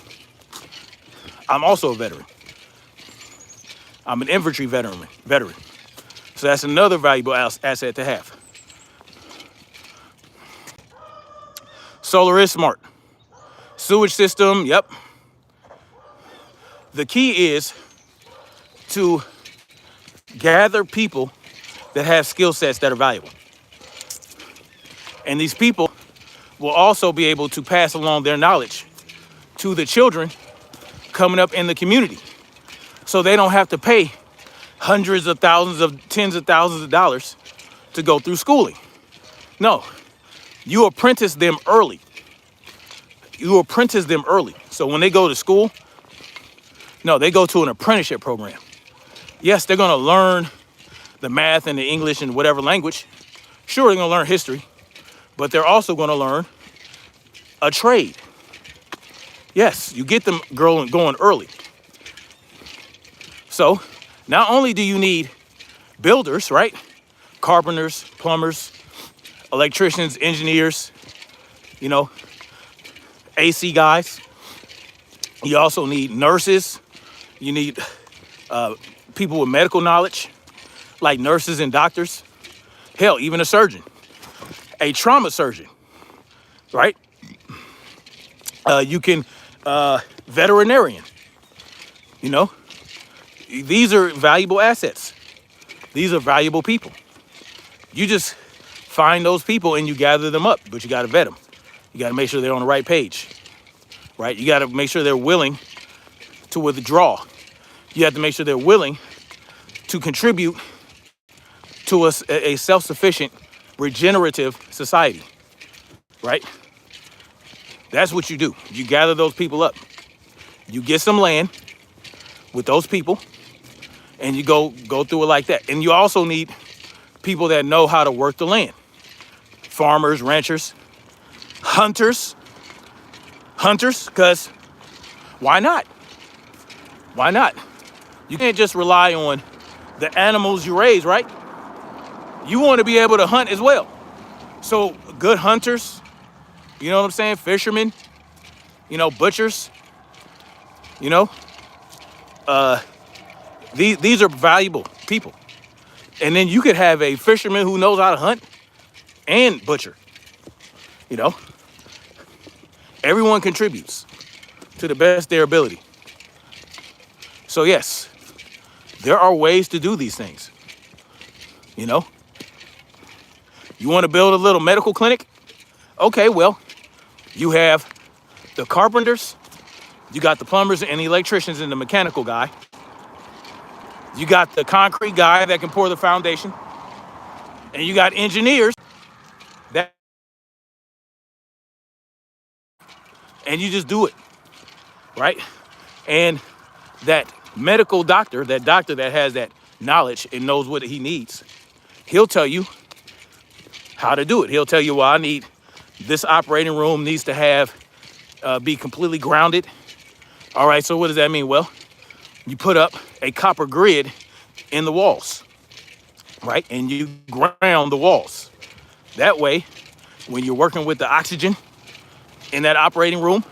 S1: I'm also a veteran. I'm an infantry veteran. So that's another valuable asset to have. Solar is smart. Sewage system, yep. The key is to gather people that have skill sets that are valuable. And these people will also be able to pass along their knowledge to the children coming up in the community. So they don't have to pay hundreds of thousands tens of thousands of dollars to go through schooling. No, you apprentice them early. So when they go to school, they go to an apprenticeship program. Yes, they're going to learn the math and the English and whatever language. Sure, they're going to learn history, but they're also going to learn a trade. Yes, you get them going early. So not only do you need builders, right? Carpenters, plumbers, electricians, engineers, AC guys. You also need nurses. You need people with medical knowledge, like nurses and doctors. Hell, even a surgeon, a trauma surgeon, right? You can, veterinarian, These are valuable assets. These are valuable people. You just find those people and you gather them up, but you got to vet them. You got to make sure they're on the right page, right? You got to make sure they're willing to withdraw. You have to make sure they're willing to contribute to a self-sufficient, regenerative society, right? That's what you do. You gather those people up. You get some land with those people, and you go through it like that. And you also need people that know how to work the land. Farmers, ranchers, hunters, because why not? Why not? You can't just rely on the animals you raise, right? You want to be able to hunt as well. So good hunters, you know what I'm saying? Fishermen, butchers, these are valuable people. And then you could have a fisherman who knows how to hunt and butcher. Everyone contributes to the best of their ability. So yes, there are ways to do these things. You want to build a little medical clinic? Okay, well, you have the carpenters, you got the plumbers and the electricians and the mechanical guy. You got the concrete guy that can pour the foundation. And you got engineers that, and you just do it, right? And that medical doctor, that doctor that has that knowledge and knows what he needs, he'll tell you how to do it. He'll tell you, well, I need this operating room needs to have be completely grounded. All right, so what does that mean? Well, you put up a copper grid in the walls, right? And you ground the walls. That way, when you're working with the oxygen in that operating room,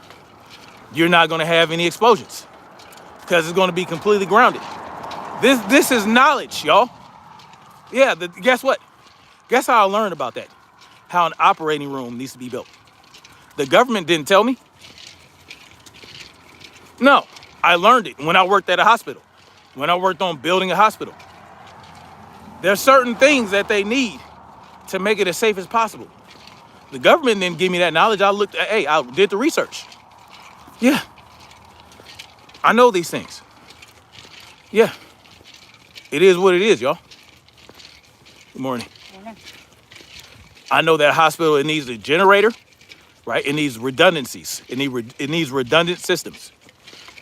S1: you're not gonna have any explosions because it's gonna be completely grounded. This is knowledge, y'all. Yeah, guess what? Guess how I learned about that? How an operating room needs to be built. The government didn't tell me. No, I learned it when I worked at a hospital, when I worked on building a hospital. There's certain things that they need to make it as safe as possible. The government didn't give me that knowledge. I did the research. Yeah, I know these things. Yeah, it is what it is, y'all. Good morning. I know that hospital, it needs a generator, right? It needs redundancies. It needs redundant systems,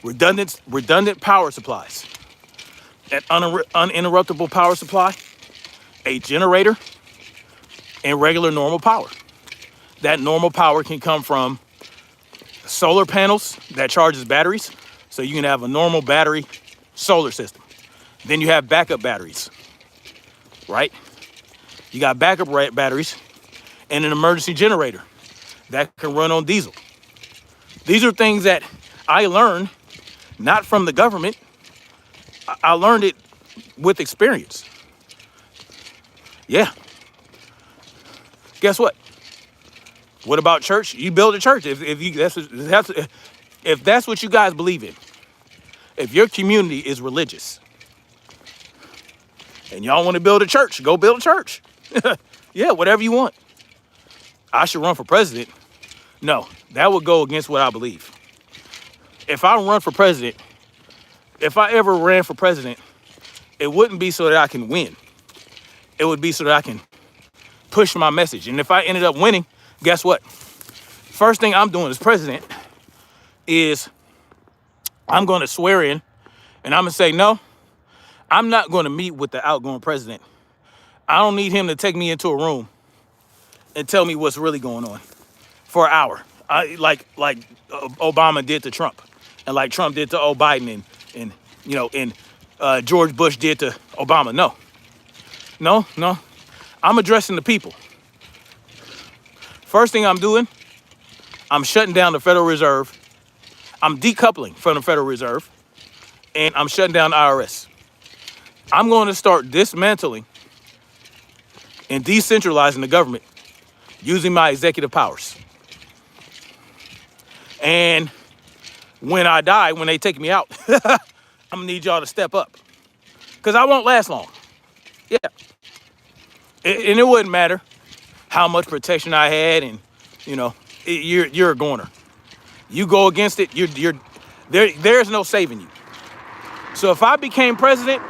S1: redundant power supplies, an uninterruptible power supply, a generator, and regular normal power. That normal power can come from solar panels that charges batteries, so you can have a normal battery solar system. Then you have backup batteries, right? You got backup batteries and an emergency generator that can run on diesel. These are things that I learned not from the government. I learned it with experience. Yeah. Guess what? What about church? You build a church if that's what you guys believe in. If your community is religious and y'all want to build a church, go build a church. Yeah, whatever you want. I should run for president. No, that would go against what I believe. If I run for president, if I ever ran for president, it wouldn't be so that I can win. It would be so that I can push my message. And if I ended up winning, guess what? First thing I'm doing as president is I'm going to swear in and I'm going to say, no, I'm not going to meet with the outgoing president. I don't need him to take me into a room and tell me what's really going on for an hour. Like Obama did to Trump, and like Trump did to Biden, and George Bush did to Obama. No. I'm addressing the people. First thing I'm doing, I'm shutting down the Federal Reserve. I'm decoupling from the Federal Reserve, and I'm shutting down the IRS. I'm going to start dismantling and decentralizing the government using my executive powers. And when I die, when they take me out, I'm gonna need y'all to step up because I won't last long. Yeah. And it wouldn't matter how much protection I had, and you're a goner. You go against it, there's no saving you. So if I became president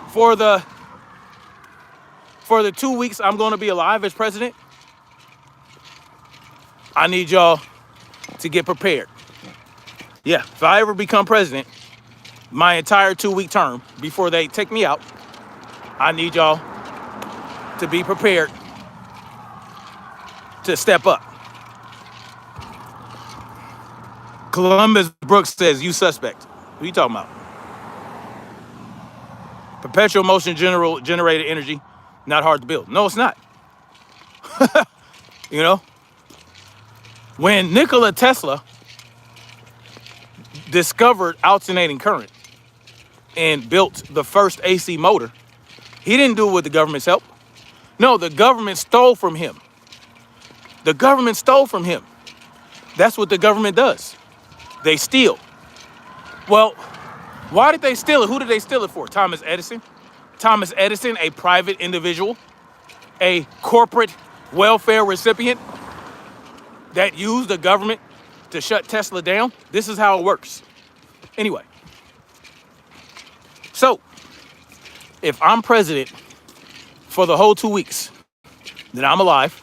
S1: for the 2 weeks I'm going to be alive as president, I need y'all to get prepared. Yeah, if I ever become president, my entire 2-week term before they take me out, I need y'all to be prepared to step up. Columbus Brooks says, you suspect. Who you talking about? Perpetual motion generated energy, not hard to build. No, it's not. When Nikola Tesla discovered alternating current and built the first AC motor, he didn't do it with the government's help. No, the government stole from him. The government stole from him. That's what the government does. They steal. Well, why did they steal it? Who did they steal it for? Thomas Edison? Thomas Edison, a private individual, a corporate welfare recipient, that use the government to shut Tesla down. This is how it works. Anyway, so if I'm president for the whole 2 weeks that I'm alive,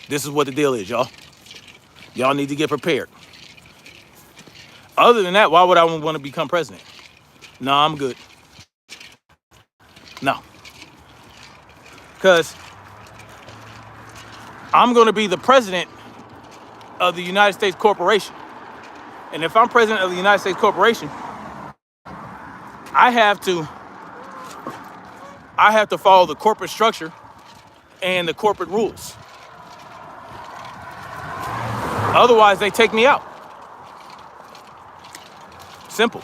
S1: this is what the deal is, y'all. Y'all need to get prepared. Other than that, why would I want to become president? No, I'm good. No. Because I'm going to be the president of the United States Corporation. And if I'm president of the United States Corporation, I have to follow the corporate structure and the corporate rules. Otherwise, they take me out. Simple.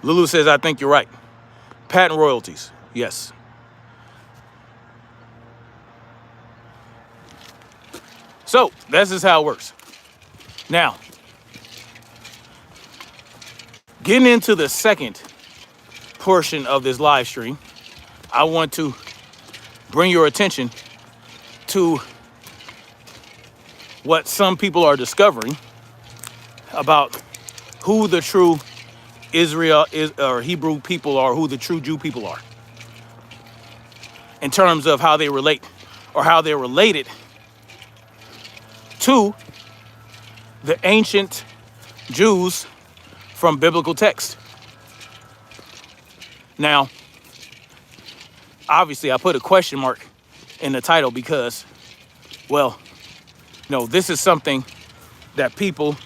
S1: Lulu says, I think you're right. Patent royalties. Yes. So, this is how it works. Now, getting into the second portion of this live stream, I want to bring your attention to what some people are discovering about who the true Israel is, or Hebrew people are, who the true Jew people are, in terms of how they relate, or how they're related to the ancient Jews from biblical text. Now, obviously, I put a question mark in the title because, well, this is something that people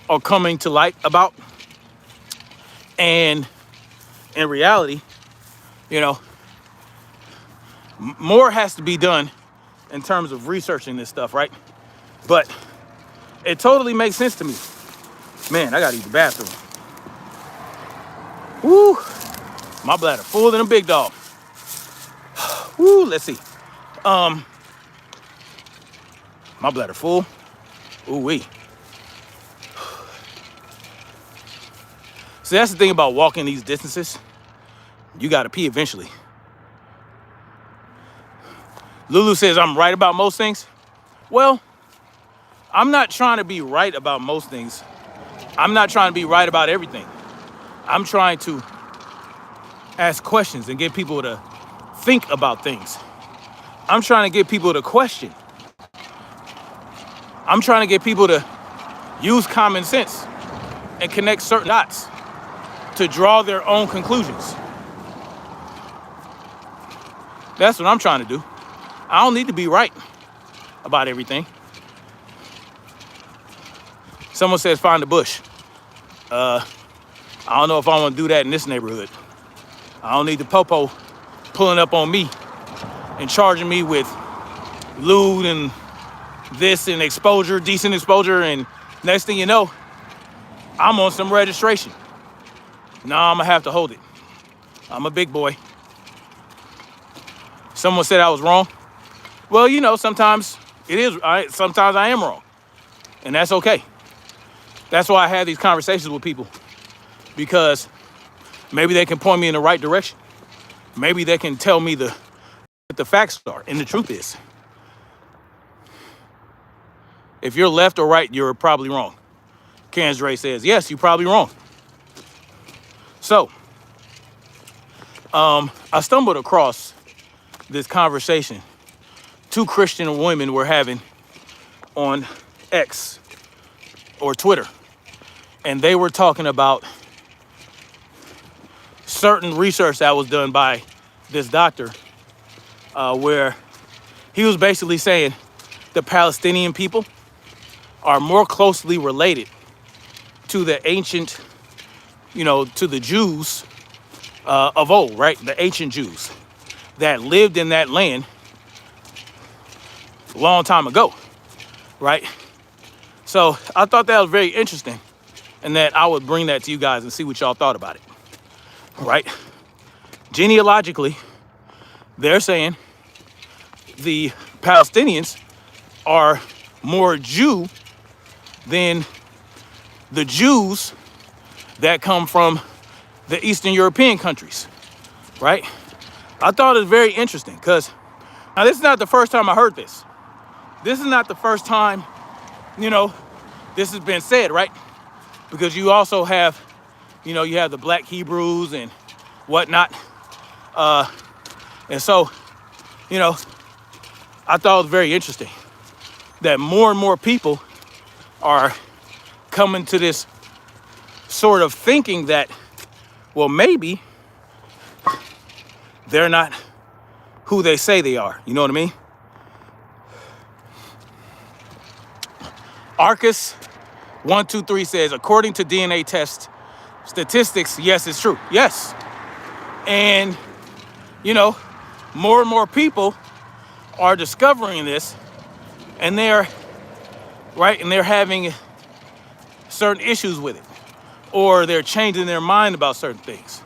S1: are coming to light about. And in reality, more has to be done in terms of researching this stuff, right? But it totally makes sense to me. Man, I gotta use the bathroom. Woo! My bladder fuller than a big dog. Woo, let's see. My bladder full. Ooh-wee. So that's the thing about walking these distances. You gotta pee eventually. Lulu says I'm right about most things. Well, I'm not trying to be right about most things. I'm not trying to be right about everything. I'm trying to ask questions and get people to think about things. I'm trying to get people to question. I'm trying to get people to use common sense and connect certain dots to draw their own conclusions. That's what I'm trying to do. I don't need to be right about everything. Someone says find the bush. I don't know if I want to do that in this neighborhood. I don't need the popo pulling up on me and charging me with lewd and this and exposure, decent exposure, and next thing you know, I'm on some registration. Nah, I'm gonna have to hold it. I'm a big boy. Someone said I was wrong. Well, sometimes it is. Sometimes I am wrong, and that's okay. That's why I have these conversations with people, because maybe they can point me in the right direction. Maybe they can tell me what the facts are, and the truth is, if you're left or right, you're probably wrong. Karen Ray says, yes, you're probably wrong. So, I stumbled across this conversation two Christian women were having on X or Twitter. And they were talking about certain research that was done by this doctor, where he was basically saying the Palestinian people are more closely related to the ancient, to the Jews of old, right? The ancient Jews that lived in that land a long time ago, right? So I thought that was very interesting, and that I would bring that to you guys and see what y'all thought about it, right? Genealogically, they're saying the Palestinians are more Jew than the Jews that come from the Eastern European countries, right? I thought it was very interesting because now this is not the first time I heard this. This is not the first time, you know, this has been said, right? Because you also have, you know, you have the black Hebrews and whatnot. And so, you know, I thought it was very interesting that more and more people are coming to this sort of thinking that, well, maybe they're not who they say they are. You know what I mean? Arcus123 says, according to DNA test statistics, yes, it's true. Yes. And, you know, more and more people are discovering this, and they're having certain issues with it, or they're changing their mind about certain things,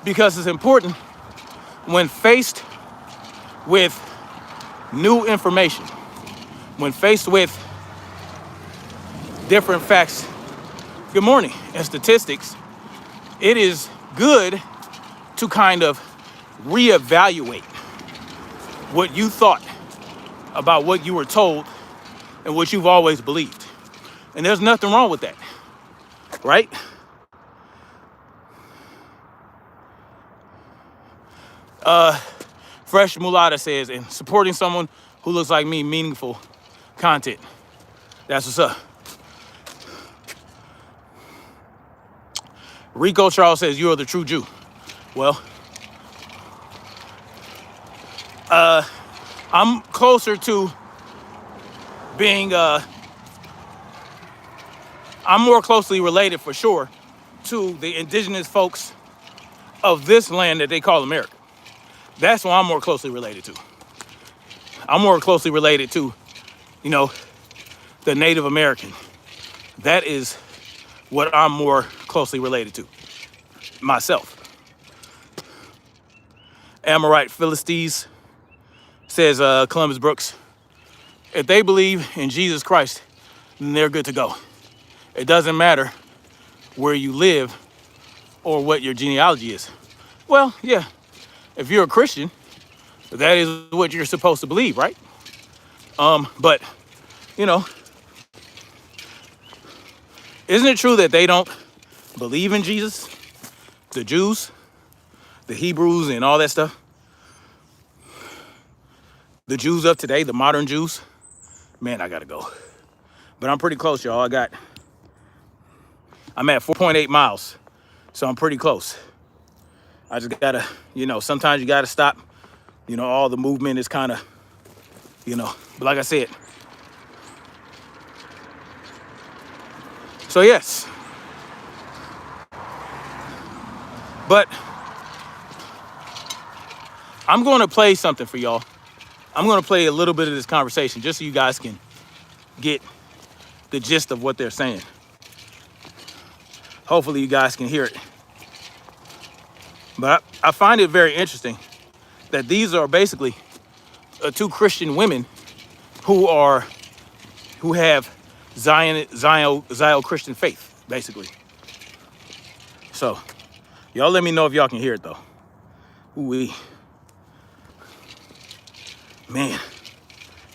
S1: because it's important when faced with new information, when faced with different facts, good morning, and statistics, it is good to kind of reevaluate what you thought about what you were told and what you've always believed. And there's nothing wrong with that, right? Fresh Mulata says, and supporting someone who looks like me, meaningful content. That's what's up. Rico Charles says, you are the true Jew. Well, I'm closer to being, I'm more closely related for sure to the indigenous folks of this land that they call America. That's what I'm more closely related to. I'm more closely related to, you know, the Native American. That is what I'm more closely related to myself. Amorite Philistines says, Columbus Brooks, if they believe in Jesus Christ, then they're good to go. It doesn't matter where you live or what your genealogy is. Well, yeah, if you're a Christian, that is what you're supposed to believe, right? But, you know, isn't it true that they don't believe in Jesus? The Jews, the Hebrews, and all that stuff. The Jews of today, the modern Jews. Man, I gotta go. But I'm pretty close, y'all. I'm at 4.8 miles, so I'm pretty close. I just gotta, you know, sometimes you gotta stop. You know, all the movement is kind of, you know, but like I said. So yes. But I'm going to play something for y'all. I'm going to play a little bit of this conversation just so you guys can get the gist of what they're saying. Hopefully you guys can hear it. But I find it very interesting that these are basically two Christian women who have Zion Christian faith, basically. So y'all let me know if y'all can hear it though. Ooh-wee. Man.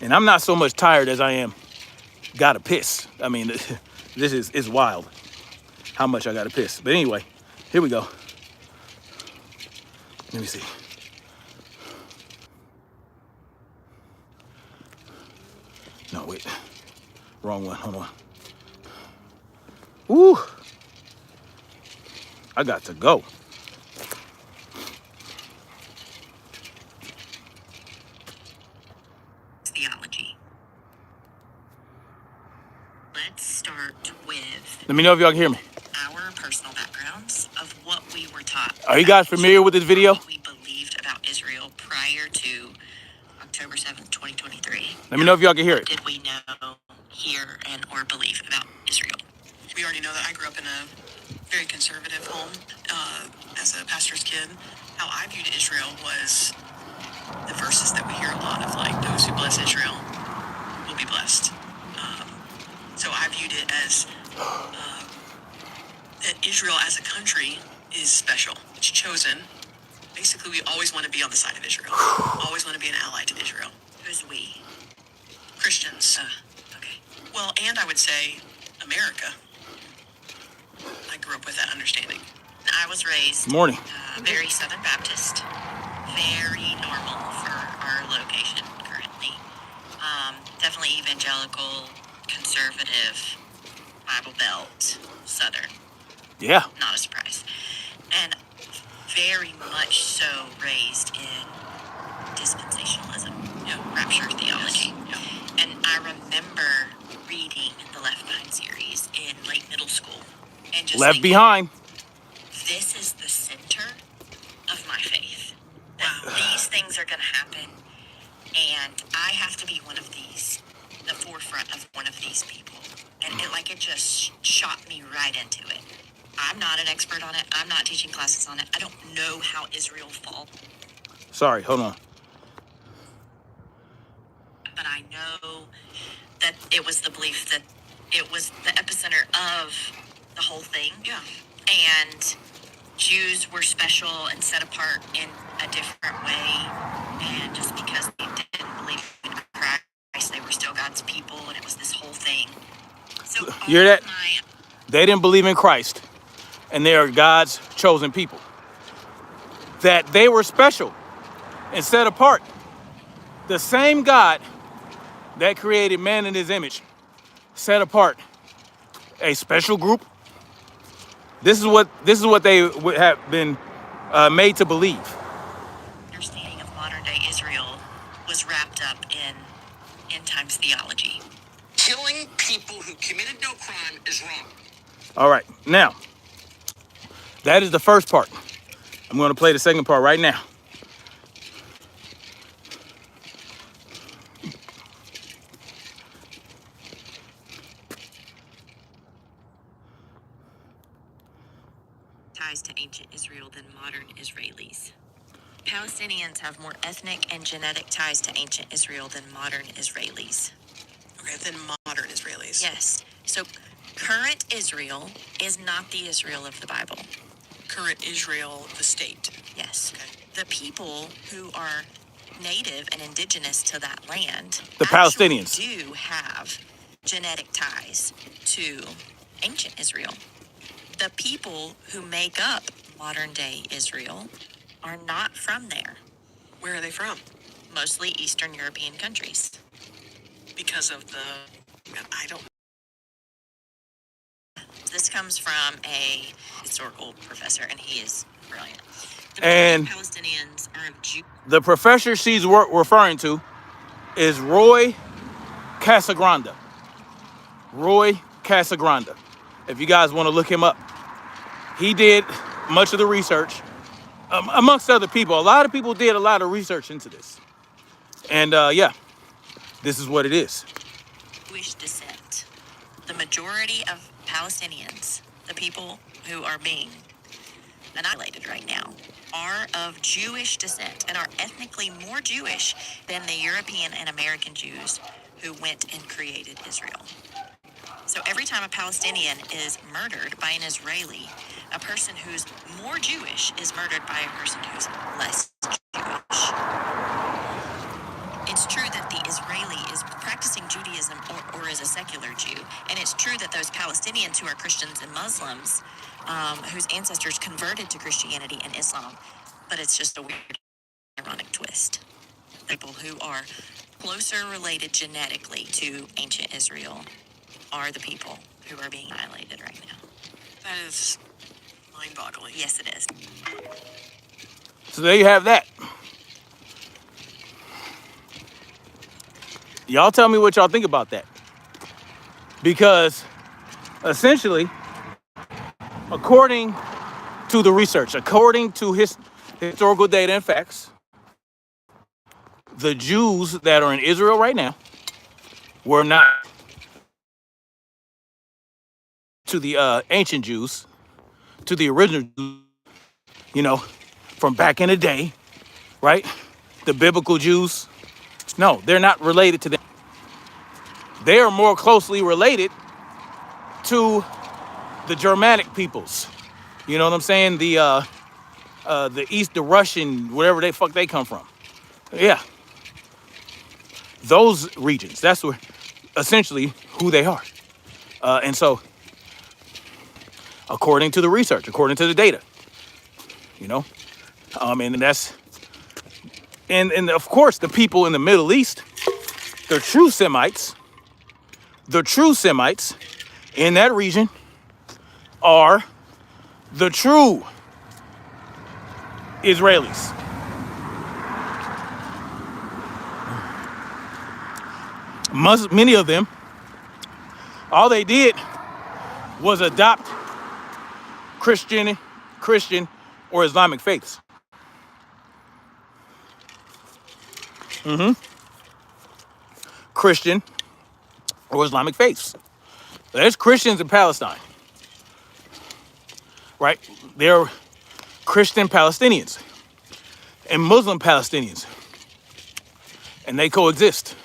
S1: And I'm not so much tired as I am gotta piss. I mean, this is wild how much I gotta piss. But anyway, here we go. Let me see. No, wait. Wrong one. Hold on. Woo! I got to go.
S2: Theology. Let's start with...
S1: Let me know if y'all can hear me.
S2: ...our personal backgrounds of what we were taught.
S1: Are you guys familiar with this video?
S2: What we believed about Israel prior to October 7th, 2023.
S1: Let me know if y'all can hear it.
S2: What did we know, hear, and or believe about Israel?
S3: We already know that I grew up in a very conservative home as a pastor's kid. How I viewed Israel was the verses that we hear a lot of, like, those who bless Israel will be blessed. So I viewed it as that Israel as a country is special. It's chosen. Basically, we always want to be on the side of Israel. Always want to be an ally to Israel.
S2: Who's we?
S3: Christians.
S2: Okay.
S3: Well, and I would say America. I grew up with that understanding.
S2: I was raised
S1: Morning.
S2: very Southern Baptist, very normal for our location currently. Definitely evangelical, conservative, Bible Belt, Southern.
S1: Yeah.
S2: Not a surprise. And very much so raised in dispensationalism, rapture theology. And I remember reading the Left Behind series in late middle school and just
S1: Left
S2: thinking,
S1: behind.
S2: this is the center of my faith. That these things are going to happen, and I have to be one of these, the forefront of one of these people. And it just shot me right into it. I'm not an expert on it. I'm not teaching classes on it. I don't know how Israel falls.
S1: Sorry, hold on.
S2: But I know that it was the belief that it was the epicenter of the whole thing.
S3: Yeah.
S2: And Jews were special and set apart in a different way. And just because they didn't believe in Christ, they were still God's people, and it was this whole thing. So
S1: You hear that?
S2: all my
S1: They didn't believe in Christ, and they are God's chosen people. That they were special and set apart. The same God that created man in his image set apart a special group. This is what they would have been made to believe.
S2: understanding of modern day Israel was wrapped up in end times theology.
S4: Killing people who committed no crime is wrong.
S1: All right, now, that is the first part. I'm going to play the second part right now.
S2: Ties to ancient Israel than modern Israelis. Palestinians have more ethnic and genetic ties to ancient Israel than modern Israelis.
S3: Okay, then modern Israelis.
S2: Yes. So current Israel is not the Israel of the Bible.
S3: Current Israel, the state.
S2: Yes.
S3: Okay.
S2: The people who are native and indigenous to that land,
S1: The
S2: actually
S1: Palestinians.
S2: do have genetic ties to ancient Israel. The people who make up modern day Israel are not from there,
S3: Where are they from?
S2: mostly Eastern European countries.
S3: Because of the... I don't...
S2: This comes from a historical professor, and he is brilliant. The
S1: And-
S2: majority of Palestinians are of Jew.
S1: The professor she's referring to is Roy Casagrande. Roy Casagrande. If you guys want to look him up, he did much of the research, amongst other people. A lot of people did a lot of research into this. And yeah, this is what it is.
S2: Jewish descent. The majority of Palestinians, the people who are being annihilated right now, are of Jewish descent and are ethnically more Jewish than the European and American Jews who went and created Israel. So every time a Palestinian is murdered by an Israeli, a person who's more Jewish is murdered by a person who's less Jewish. It's true that the Israeli is practicing Judaism or is a secular Jew. And it's true that those Palestinians who are Christians and Muslims, whose ancestors converted to Christianity and Islam, but it's just a weird, ironic twist. People who are closer related genetically to ancient Israel are the people who are being annihilated right now.
S3: That is mind-boggling.
S2: Yes, it is.
S1: So there you have that. Y'all tell me what y'all think about that. Because essentially, according to the research, according to historical data and facts, the Jews that are in Israel right now were not to the ancient Jews, to the original Jews, you know, from back in the day, right? The biblical Jews. No, they're not related to them. They are more closely related to the Germanic peoples. You know what I'm saying? The the East, the Russian, wherever they fuck they come from. Yeah, those regions. That's where, essentially, who they are. And so, according to the research, according to the data, you know, and that's, and of course, the people in the Middle East, the true Semites in that region are the true Israelis. Many of them, all they did was adopt Christian or Islamic faiths. Christian or Islamic faiths. There's Christians in Palestine, right? There are Christian Palestinians and Muslim Palestinians, and they coexist,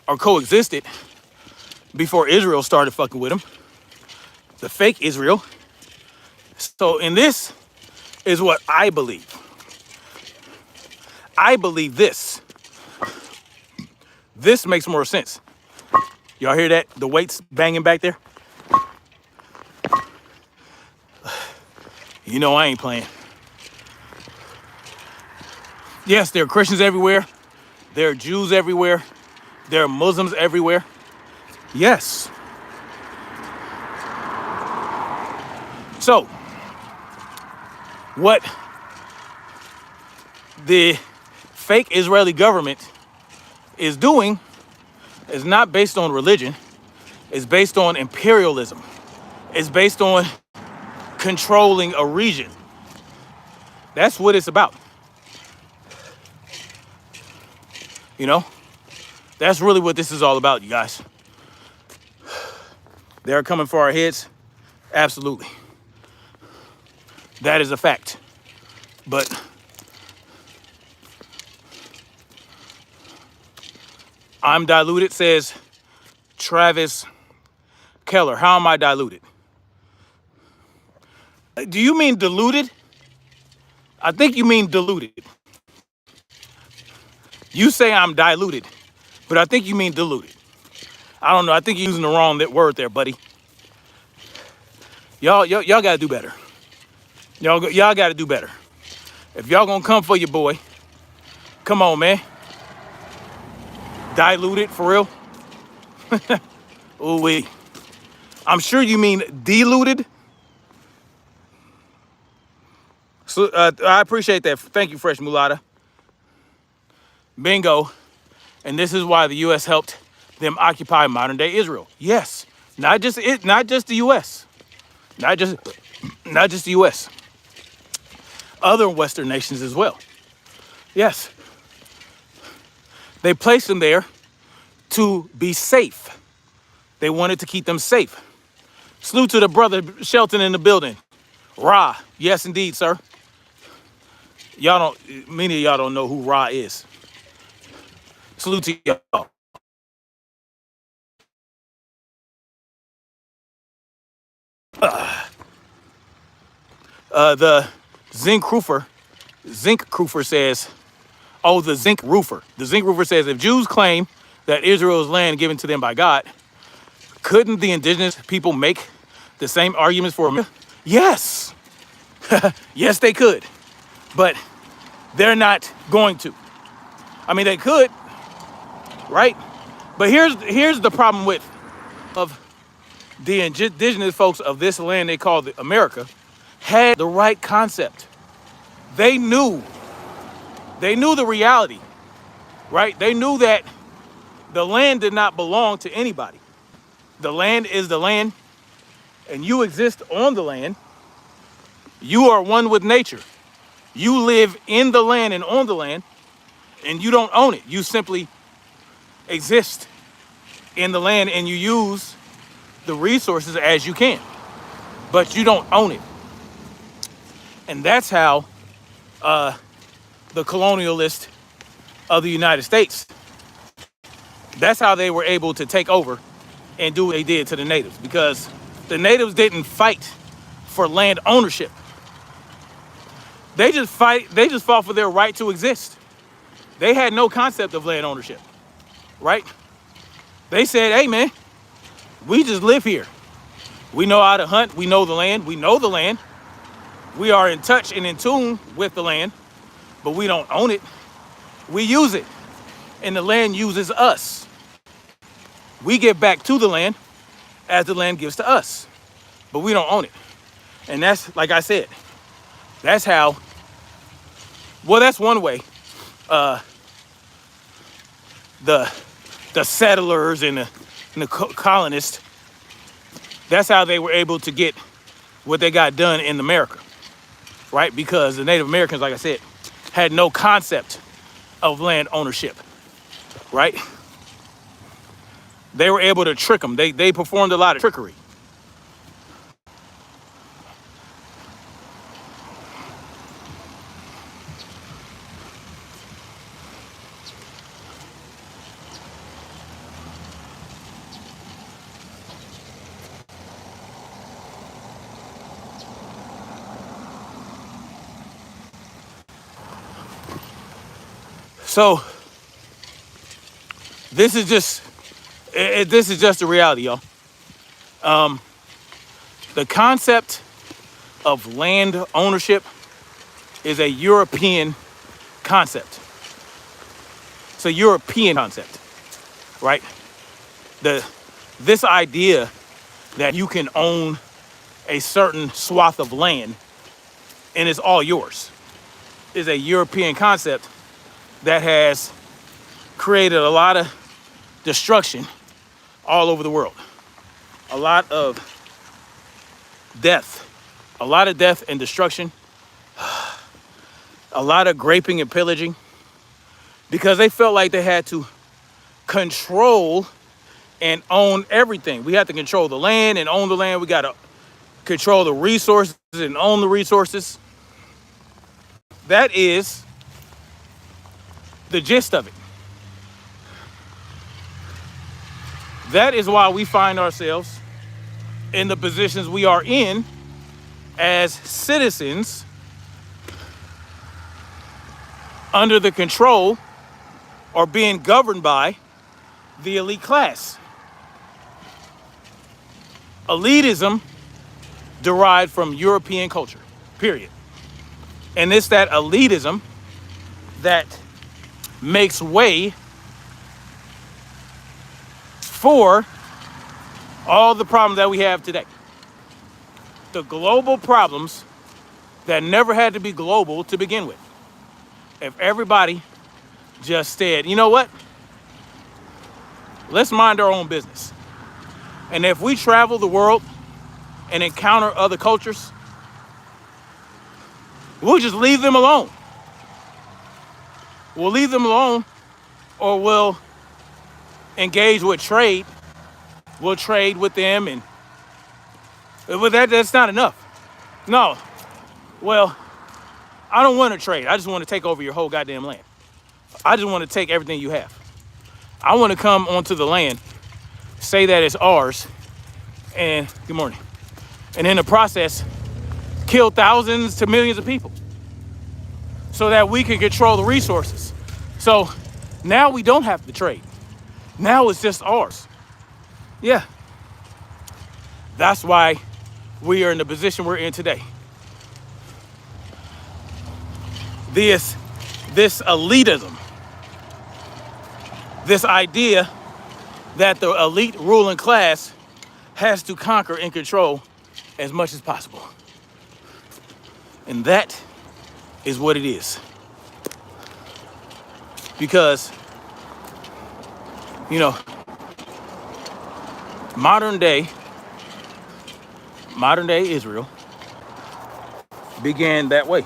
S1: or coexisted before Israel started fucking with them, the fake Israel. So, and this is what I believe. I believe this. This makes more sense. Y'all hear that? The weights banging back there? You know I ain't playing. Yes, there are Christians everywhere. There are Jews everywhere. There are Muslims everywhere. Yes. So, what the fake Israeli government is doing is not based on religion. It's based on imperialism. It's based on controlling a region. That's what it's about. You know? That's really what this is all about, you guys. They're coming for our heads. Absolutely. That is a fact. But I'm diluted, says Travis Keller. How am I diluted? Do you mean diluted? I think you mean diluted. You say I'm diluted, but I think you mean diluted. I don't know. I think you're using the wrong word there, buddy. Y'all got to do better. Y'all got to do better. If y'all gonna come for your boy, come on, man. Diluted, for real? Ooh wee. I'm sure you mean diluted. So, I appreciate that. Thank you, Fresh Mulata. Bingo. And this is why the U.S. helped them occupy modern-day Israel. Yes, not just the U.S. Not just the U.S. Other Western nations as well. Yes. They placed them there to be safe. They wanted to keep them safe. Salute to the brother Shelton in the building. Ra, yes indeed, sir. Many of y'all don't know who Ra is. Salute to y'all. The Zinc Roofer says, oh, the Zinc Roofer. The Zinc Roofer says, if Jews claim that Israel's land given to them by God, couldn't the indigenous people make the same arguments for America? Yes. Yes, they could. But they're not going to. I mean, they could, right? But here's the problem of the indigenous folks of this land they call America had the right concept. They knew the reality, right? They knew that the land did not belong to anybody. The land is the land, and you exist on the land. You are one with nature. You live in the land and on the land, and you don't own it. You simply exist in the land, and you use the resources as you can, but you don't own it. And that's how the colonialists of the United States, that's how they were able to take over and do what they did to the natives, because the natives didn't fight for land ownership. They just fought for their right to exist. They had no concept of land ownership, right? They said, hey man, we just live here. We know how to hunt, we know the land, We are in touch and in tune with the land, but we don't own it. We use it, and the land uses us. We give back to the land as the land gives to us, but we don't own it. And that's, like I said, that's how, well, that's one way the settlers and the colonists, that's how they were able to get what they got done in America, right? Because the Native Americans, like I said, had no concept of land ownership, right? They were able to trick them. They performed a lot of trickery. So this is just the reality, y'all. The concept of land ownership is a European concept. It's a European concept, right? This idea that you can own a certain swath of land and it's all yours is a European concept that has created a lot of destruction all over the world. A lot of death and destruction. A lot of raping and pillaging because they felt like they had to control and own everything. We had to control the land and own the land. We got to control the resources and own the resources. That is the gist of it. That is why we find ourselves in the positions we are in as citizens under the control or being governed by the elite class. Elitism derived from European culture, period. And it's that elitism that makes way for all the problems that we have today. The global problems that never had to be global to begin with. If everybody just said, you know what? Let's mind our own business. And if we travel the world and encounter other cultures, we'll just leave them alone. We'll leave them alone, or we'll engage with trade. We'll trade with them, and but that's not enough. No. Well, I don't want to trade. I just want to take over your whole goddamn land. I just want to take everything you have. I want to come onto the land, say that it's ours, and good morning. And in the process, kill thousands to millions of people so that we can control the resources. So now we don't have to trade. Now it's just ours. Yeah. That's why we are in the position we're in today. This elitism, this idea that the elite ruling class has to conquer and control as much as possible. And that is what it is. Because, you know, modern day Israel began that way.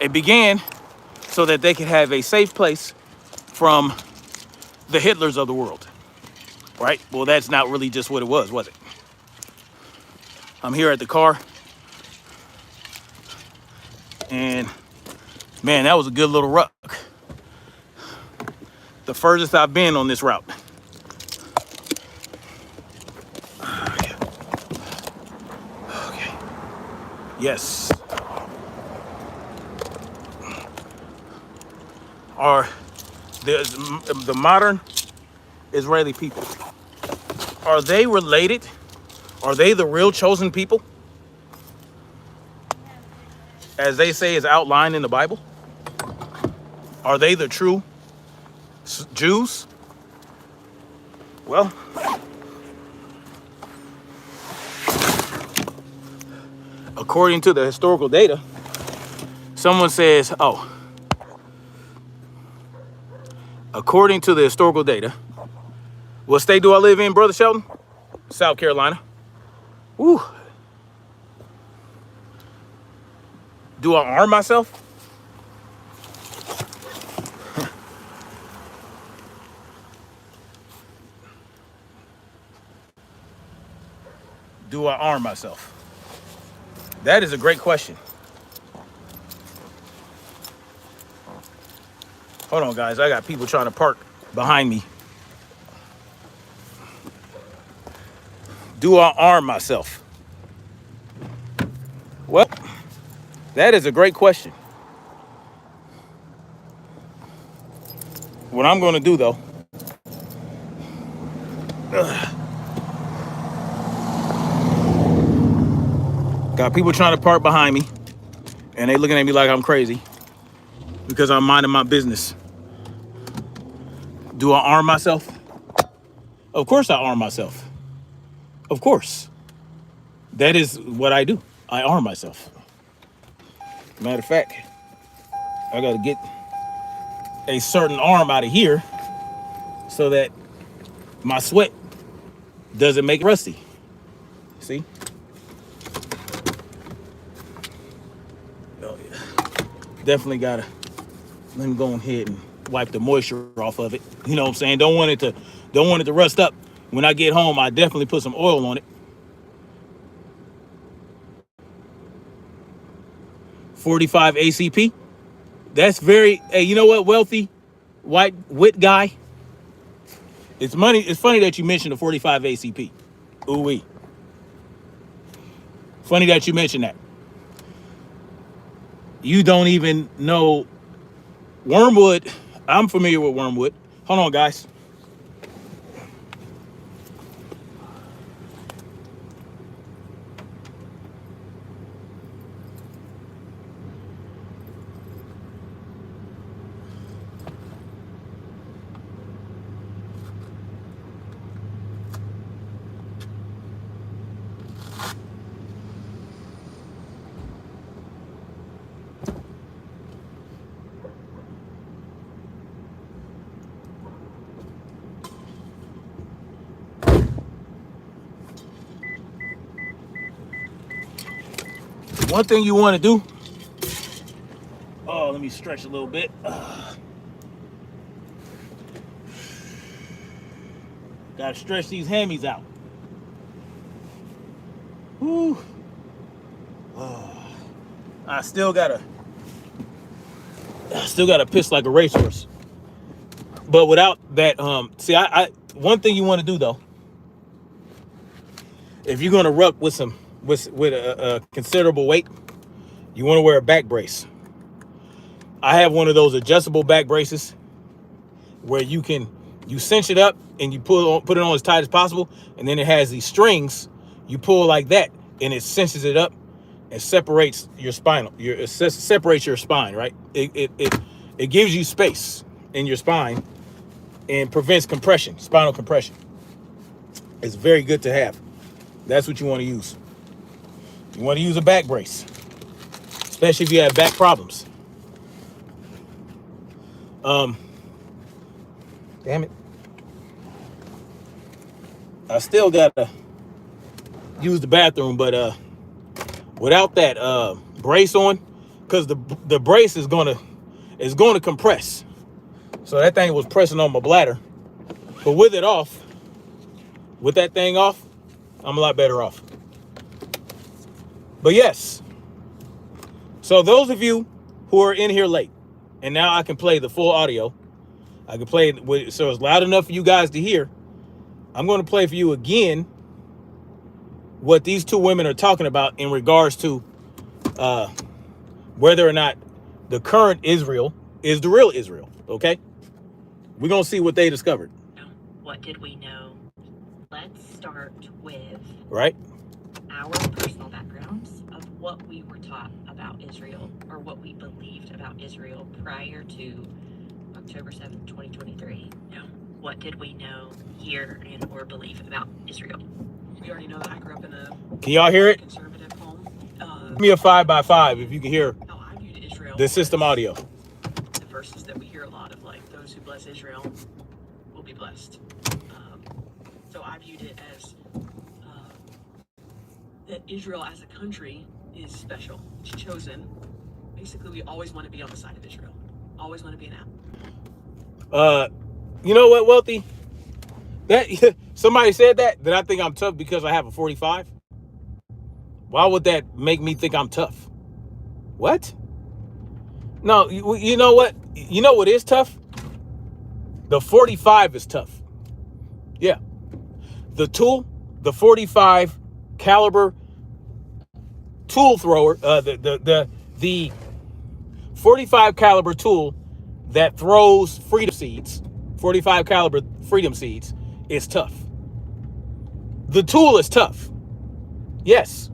S1: It began so that they could have a safe place from the Hitlers of the world, right? Well, that's not really just what it was it? I'm here at the car, and man, that was a good little ruck. The furthest I've been on this route. Okay. Yes. are the modern Israeli people. Are they related? Are they the real chosen people, as they say is outlined in the Bible? Are they the true Jews? Well, according to the historical data, someone says, oh, according to the historical data, what state do I live in, Brother Shelton? South Carolina. Woo. Do I arm myself? Do I arm myself? That is a great question. Hold on, guys. I got people trying to park behind me. Do I arm myself? Well, that is a great question. What I'm going to do, though, got people trying to park behind me, and they looking at me like I'm crazy because I'm minding my business. Do I arm myself? Of course I arm myself. Of course. That is what I do. I arm myself. Matter of fact, I got to get a certain arm out of here so that my sweat doesn't make it rusty. See? Oh, yeah. Definitely got to let me go ahead and wipe the moisture off of it. You know what I'm saying? Don't want it to rust up. When I get home, I definitely put some oil on it. 45 ACP. That's very, hey, you know what, wealthy white wit guy? It's funny that you mentioned the 45 ACP. Ooh-wee. Funny that you mentioned that. You don't even know wormwood. I'm familiar with wormwood. Hold on, guys. One thing you want to do. Oh, let me stretch a little bit. Gotta stretch these hammies out. Whew. I still gotta piss like a racehorse. But without that, see, I one thing you want to do though, if you're gonna ruck with a considerable weight, you want to wear a back brace. I have one of those adjustable back braces where you cinch it up and you put it on as tight as possible, and then it has these strings. You pull like that, and it cinches it up and separates your spine. Separates your spine, right? It gives you space in your spine and prevents compression, spinal compression. It's very good to have. That's what you want to use. You want to use a back brace, especially if you have back problems. Damn it. I still gotta use the bathroom, but without that brace on, because the brace is gonna compress. So that thing was pressing on my bladder. But with it off, with that thing off, I'm a lot better off. But yes. So those of you who are in here late, and now I can play the full audio. I can play it so it's loud enough for you guys to hear. I'm going to play for you again what these two women are talking about in regards to whether or not the current Israel is the real Israel, okay? We're going to see what they discovered.
S2: What did we know? Let's start with
S1: right?
S2: Our personal backgrounds of what we were taught about Israel or what we believed about Israel prior to October 7th, 2023. Yeah. What did we know, hear, and or believe about Israel?
S3: We already know that I grew up in a
S1: Can y'all hear it?
S3: conservative home.
S1: Give me a 5x5 if you can hear
S3: How I viewed Israel
S1: the system
S3: was
S1: audio.
S3: the verses that we hear a lot of, like, those who bless Israel will be blessed. So I viewed it as that Israel as a country is special. It's chosen. Basically, we always want to be on the side of Israel. Always want to be an ally.
S1: You know what, Wealthy? That somebody said that I think I'm tough because I have a 45. Why would that make me think I'm tough? What? No, you know what? You know what is tough? The 45 is tough. Yeah. The tool, the 45 caliber tool thrower, the 45 caliber tool that throws freedom seeds, 45 caliber freedom seeds, is tough. The tool is tough. Yes.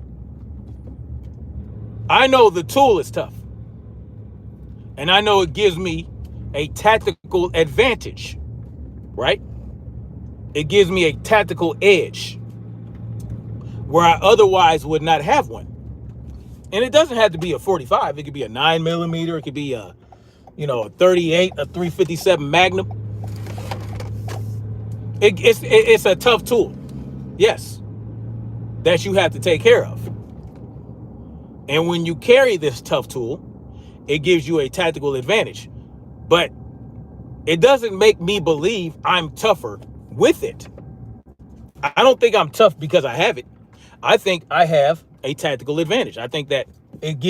S1: I know the tool is tough. And I know it gives me a tactical advantage, right? It gives me a tactical edge where I otherwise would not have one. And it doesn't have to be a 45. It could be a 9mm. It could be a 38, a 357 Magnum. It's a tough tool. Yes. That you have to take care of. And when you carry this tough tool, it gives you a tactical advantage. But it doesn't make me believe I'm tougher with it. I don't think I'm tough because I have it. I think I have a tactical advantage. I think that it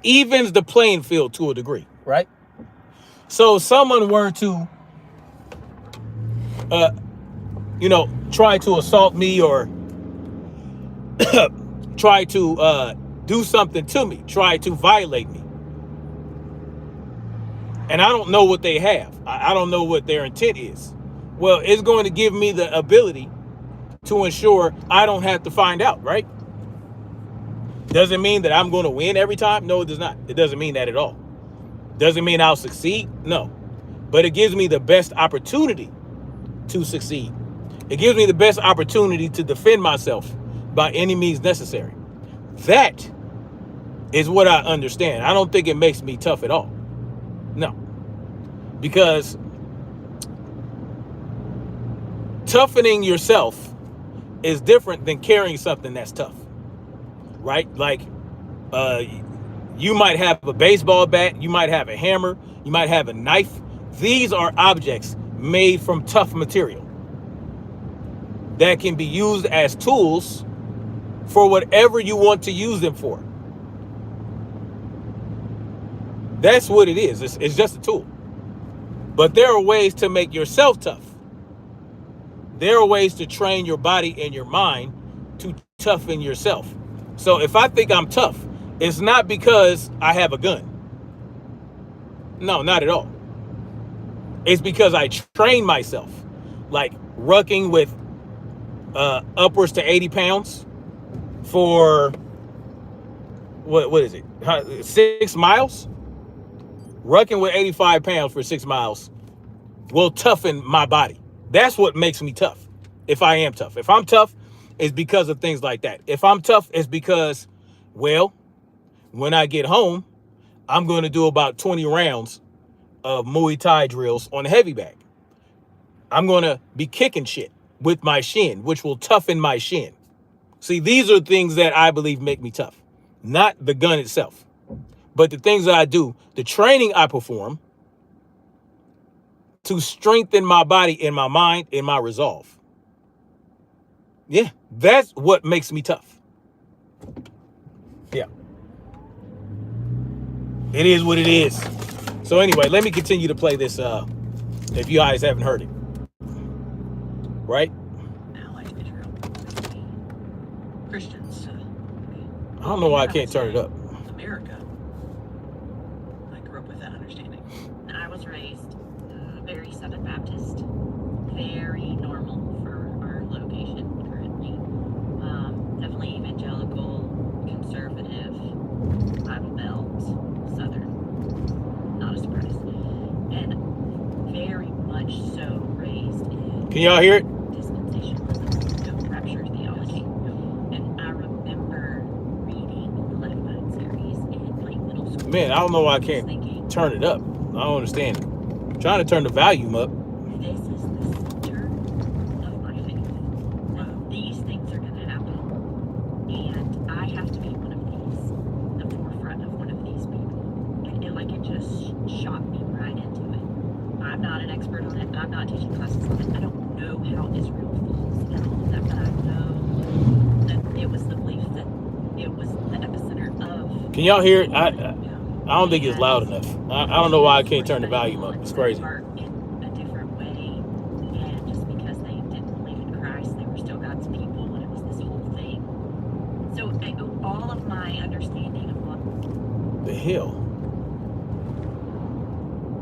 S1: evens the playing field to a degree, right? So if someone were to, try to assault me or try to do something to me, try to violate me, and I don't know what they have, I don't know what their intent is, well, it's going to give me the ability to ensure I don't have to find out, right? Does it mean that I'm going to win every time? No, it does not. It doesn't mean that at all. Does it mean I'll succeed? No. But it gives me the best opportunity to succeed. It gives me the best opportunity to defend myself by any means necessary. That is what I understand. I don't think it makes me tough at all. No. Because toughening yourself is different than carrying something that's tough. Right? Like, you might have a baseball bat, you might have a hammer, you might have a knife. These are objects made from tough material that can be used as tools for whatever you want to use them for. That's what it is. It's just a tool. But there are ways to make yourself tough. There are ways to train your body and your mind to toughen yourself. So if I think I'm tough, it's not because I have a gun. No, not at all. It's because I train myself, like rucking with upwards to 80 pounds for what is it? 6 miles? Rucking with 85 pounds for 6 miles will toughen my body. That's what makes me tough. If I am tough. If I'm tough, it's because of things like that. If I'm tough, it's because, well, when I get home, I'm going to do about 20 rounds of Muay Thai drills on a heavy bag. I'm going to be kicking shit with my shin, which will toughen my shin. See, these are things that I believe make me tough, not the gun itself, but the things that I do, the training I perform to strengthen my body and my mind and my resolve. Yeah, that's what makes me tough. Yeah. It is what it is. So anyway, let me continue to play this if you guys haven't heard it. Right?
S3: Allies of Israel. Christians.
S1: I don't know why I can't turn it up.
S3: America. I grew up with that understanding.
S1: Can y'all hear it?
S2: Dispensationalism, no rapture theology. And I remember reading the Left Behind series in late middle school.
S1: Man, I don't know why I can't turn it up. I don't understand it. I'm trying to turn the volume up.
S2: This is the center of my faith. These things are going to happen. And I have to be one of these, the forefront of one of these people. And it just shot me right into it. I'm not an expert on it. I'm not teaching classes on it. I don't know how Israel falls and all of that, but I know that it was the belief that it was the epicenter of.
S1: Can y'all hear it? I don't think it's loud enough. I don't know why I can't turn the volume up. It's crazy.
S2: In a different way, and just because they didn't believe in Christ, they were still God's people, and it was this whole thing. So all of my understanding of what
S1: The hell?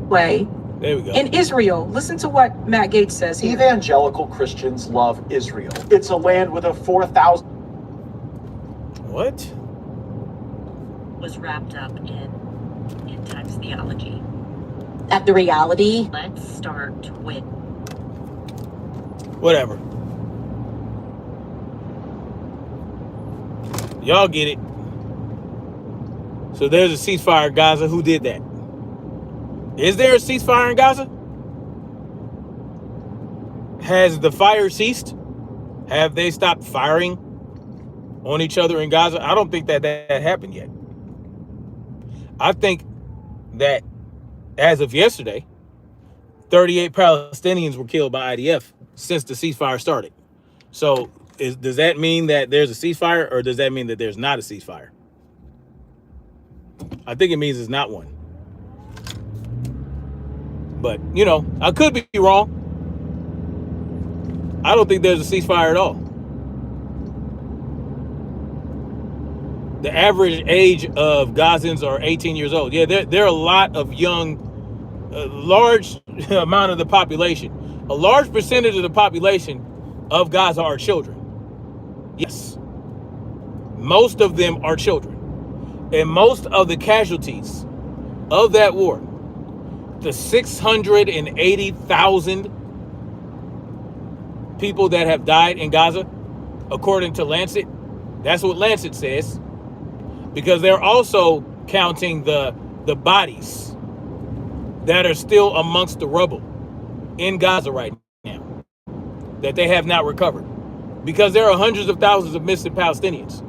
S5: Way
S1: There we go.
S5: in Israel. Listen to what Matt Gaetz says here.
S6: Evangelical Christians love Israel. It's a land with a 4,000.
S1: What?
S2: was wrapped up in end times theology.
S5: At the reality.
S2: Let's start with
S1: Whatever. Y'all get it. So there's a ceasefire in Gaza. Who did that? Is there a ceasefire in Gaza? Has the fire ceased? Have they stopped firing on each other in Gaza? I don't think that happened yet. I think that as of yesterday, 38 Palestinians were killed by IDF since the ceasefire started. So does that mean that there's a ceasefire, or does that mean that there's not a ceasefire? I think it means it's not one. But, I could be wrong. I don't think there's a ceasefire at all. The average age of Gazans are 18 years old. Yeah, there are a lot of young, large amount of the population. A large percentage of the population of Gaza are children. Yes. Most of them are children. And most of the casualties of that war, the 680,000 people that have died in Gaza, according to Lancet, that's what Lancet says, because they're also counting the bodies that are still amongst the rubble in Gaza right now that they have not recovered, because there are hundreds of thousands of missing Palestinians,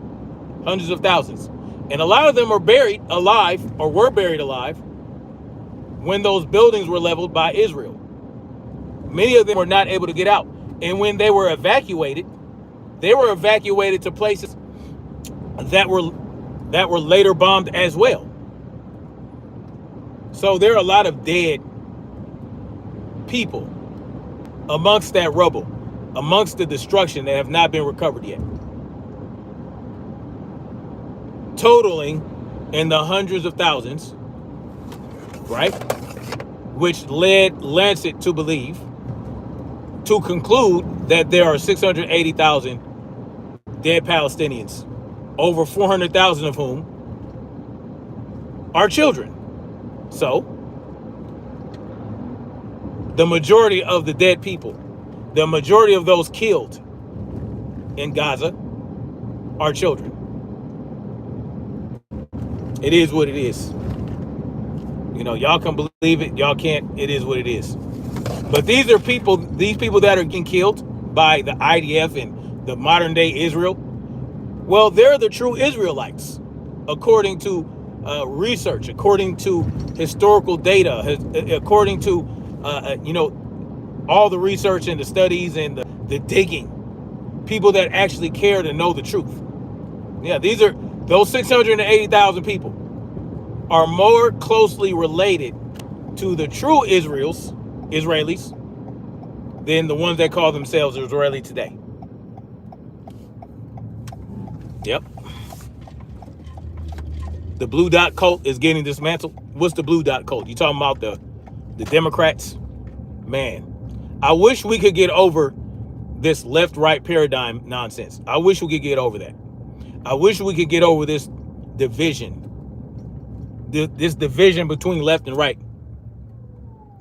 S1: hundreds of thousands, and a lot of them are buried alive, or were buried alive, when those buildings were leveled by Israel. Many of them were not able to get out. And when they were evacuated to places that were later bombed as well. So there are a lot of dead people amongst that rubble, amongst the destruction that have not been recovered yet, totaling in the hundreds of thousands, right? Which led Lancet to conclude that there are 680,000 dead Palestinians, over 400,000 of whom are children. So, the majority of the dead people, the majority of those killed in Gaza are children. It is what it is. Y'all can believe it, y'all can't. It is what it is. But these people that are getting killed by the IDF and the modern day Israel, well, they're the true Israelites, according to research, according to historical data, according to, all the research and the studies and the digging, people that actually care to know the truth. Yeah, those 680,000 people are more closely related to the true Israelis than the ones that call themselves Israeli today. Yep. The blue dot cult is getting dismantled. What's the blue dot cult? You talking about the Democrats? Man, I wish we could get over this left-right paradigm nonsense. I wish we could get over that. I wish we could get over this division. This division between left and right.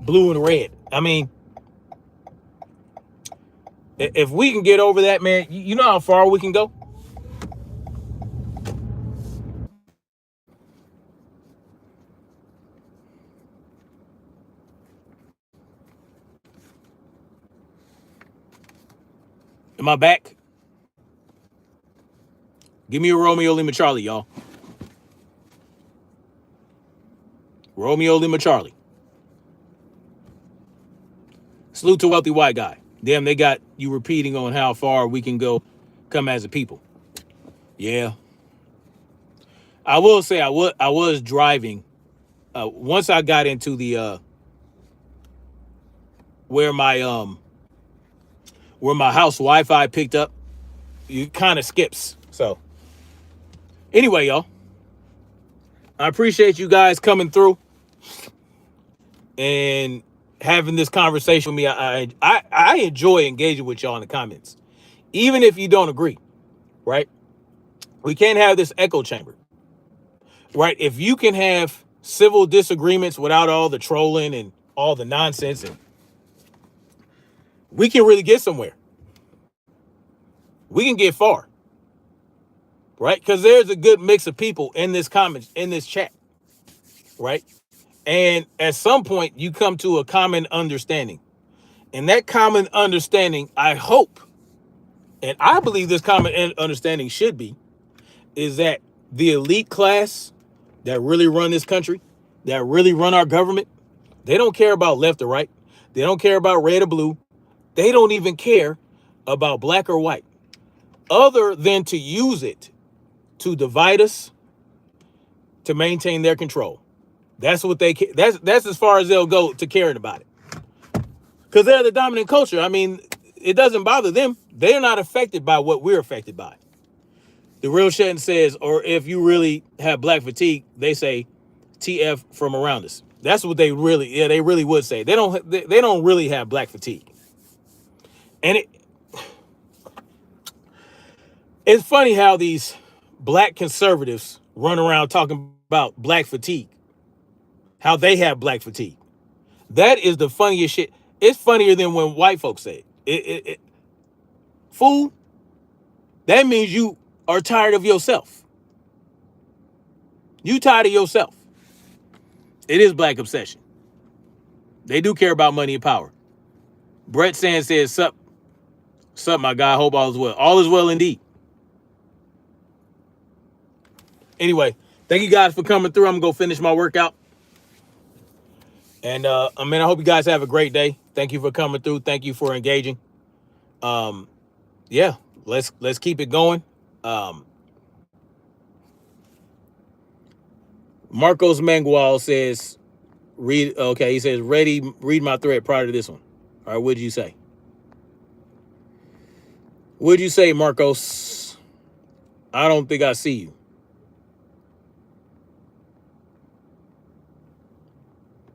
S1: Blue and red. I mean, If we can get over that, man, you know how far we can go? Am I back? Give me a Romeo Lima Charlie, y'all. Romeo Lima Charlie. Salute to Wealthy White Guy. Damn, they got you repeating on how far we can go come as a people. Yeah. I will say I was driving. Once I got into the where my house Wi-Fi picked up, you kind of skips. So anyway, y'all, I appreciate you guys coming through and having this conversation with me. I enjoy engaging with y'all in the comments, even if you don't agree, right? We can't have this echo chamber, right? If you can have civil disagreements without all the trolling and all the nonsense, and we can really get somewhere. We can get far, right? Because there's a good mix of people in this comments, in this chat, right? And at some point, you come to a common understanding. And that common understanding, I hope, and I believe this common understanding should be, is that the elite class that really run this country, that really run our government, they don't care about left or right. They don't care about red or blue. They don't even care about black or white, other than to use it to divide us, to maintain their control. That's what they that's as far as they'll go to caring about it. Because they're the dominant culture. I mean, it doesn't bother them. They're not affected by what we're affected by. The real Shetton says, or if you really have black fatigue, they say TF from around us. That's what they really would say. They don't really have black fatigue. And it's funny how these black conservatives run around talking about black fatigue. How they have black fatigue. That is the funniest shit. It's funnier than when white folks say it. Fool, that means you are tired of yourself. You tired of yourself. It is black obsession. They do care about money and power. Brett Sands says, sup, my guy. Hope all is well. All is well indeed. Anyway, thank you guys for coming through. I'm going to go finish my workout. And, I hope you guys have a great day. Thank you for coming through. Thank you for engaging. Yeah, let's keep it going. Marcos Mangual says, he says, read my thread prior to this one. All right, what'd you say? What'd you say, Marcos? I don't think I see you.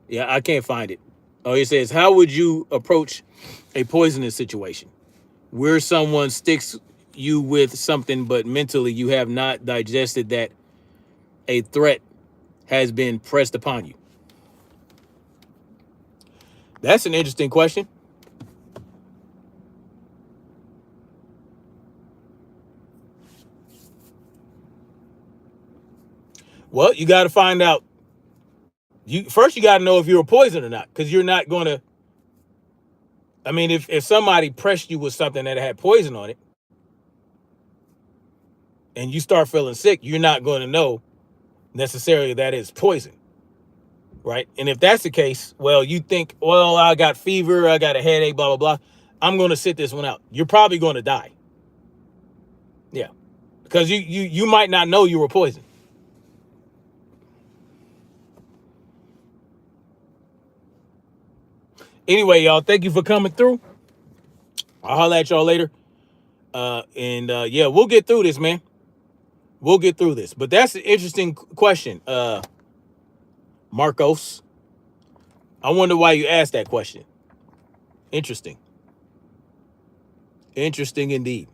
S1: Yeah, I can't find it. Oh, he says, how would you approach a poisonous situation where someone sticks you with something, but mentally you have not digested that a threat has been pressed upon you? That's an interesting question. Well, you got to find out. You got to know if you're a poison or not, because you're not going to. I mean, if somebody pressed you with something that had poison on it and you start feeling sick, you're not going to know necessarily that it's poison, right? And if that's the case, well, you think, well, I got fever, I got a headache, blah, blah, blah. I'm going to sit this one out. You're probably going to die. Yeah, because you might not know you were poisoned. Anyway, y'all, thank you for coming through. I'll holler at y'all later. Yeah, we'll get through this, man. We'll get through this. But that's an interesting question, Marcos. I wonder why you asked that question. Interesting. Interesting indeed.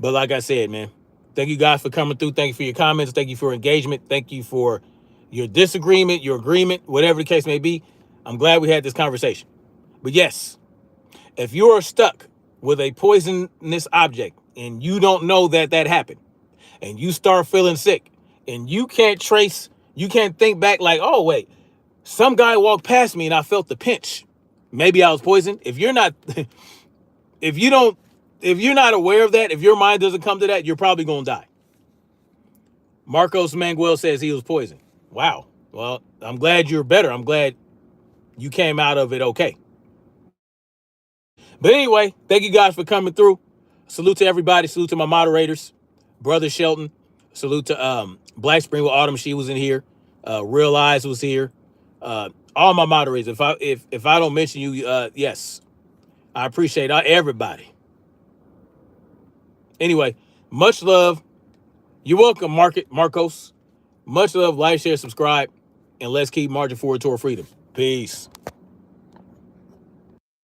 S1: But like I said, man, thank you guys for coming through. Thank you for your comments. Thank you for engagement. Thank you for your disagreement, your agreement, whatever the case may be. I'm glad we had this conversation. But yes, if you are stuck with a poisonous object and you don't know that happened, and you start feeling sick, and you can't think back like, oh, wait, some guy walked past me and I felt the pinch. Maybe I was poisoned. If you're not, if you're not aware of that, if your mind doesn't come to that, you're probably going to die. Marcos Manguel says he was poisoned. Wow. Well, I'm glad you're better. I'm glad you came out of it okay. But anyway, thank you guys for coming through. Salute to everybody. Salute to my moderators. Brother Shelton. Salute to Black Spring with Autumn. She was in here. Real Eyes was here. All my moderators. If I don't mention you, yes. I appreciate everybody. Anyway, much love. You're welcome, Marcos. Much love. Like, share, subscribe. And let's keep marching forward toward freedom. Peace.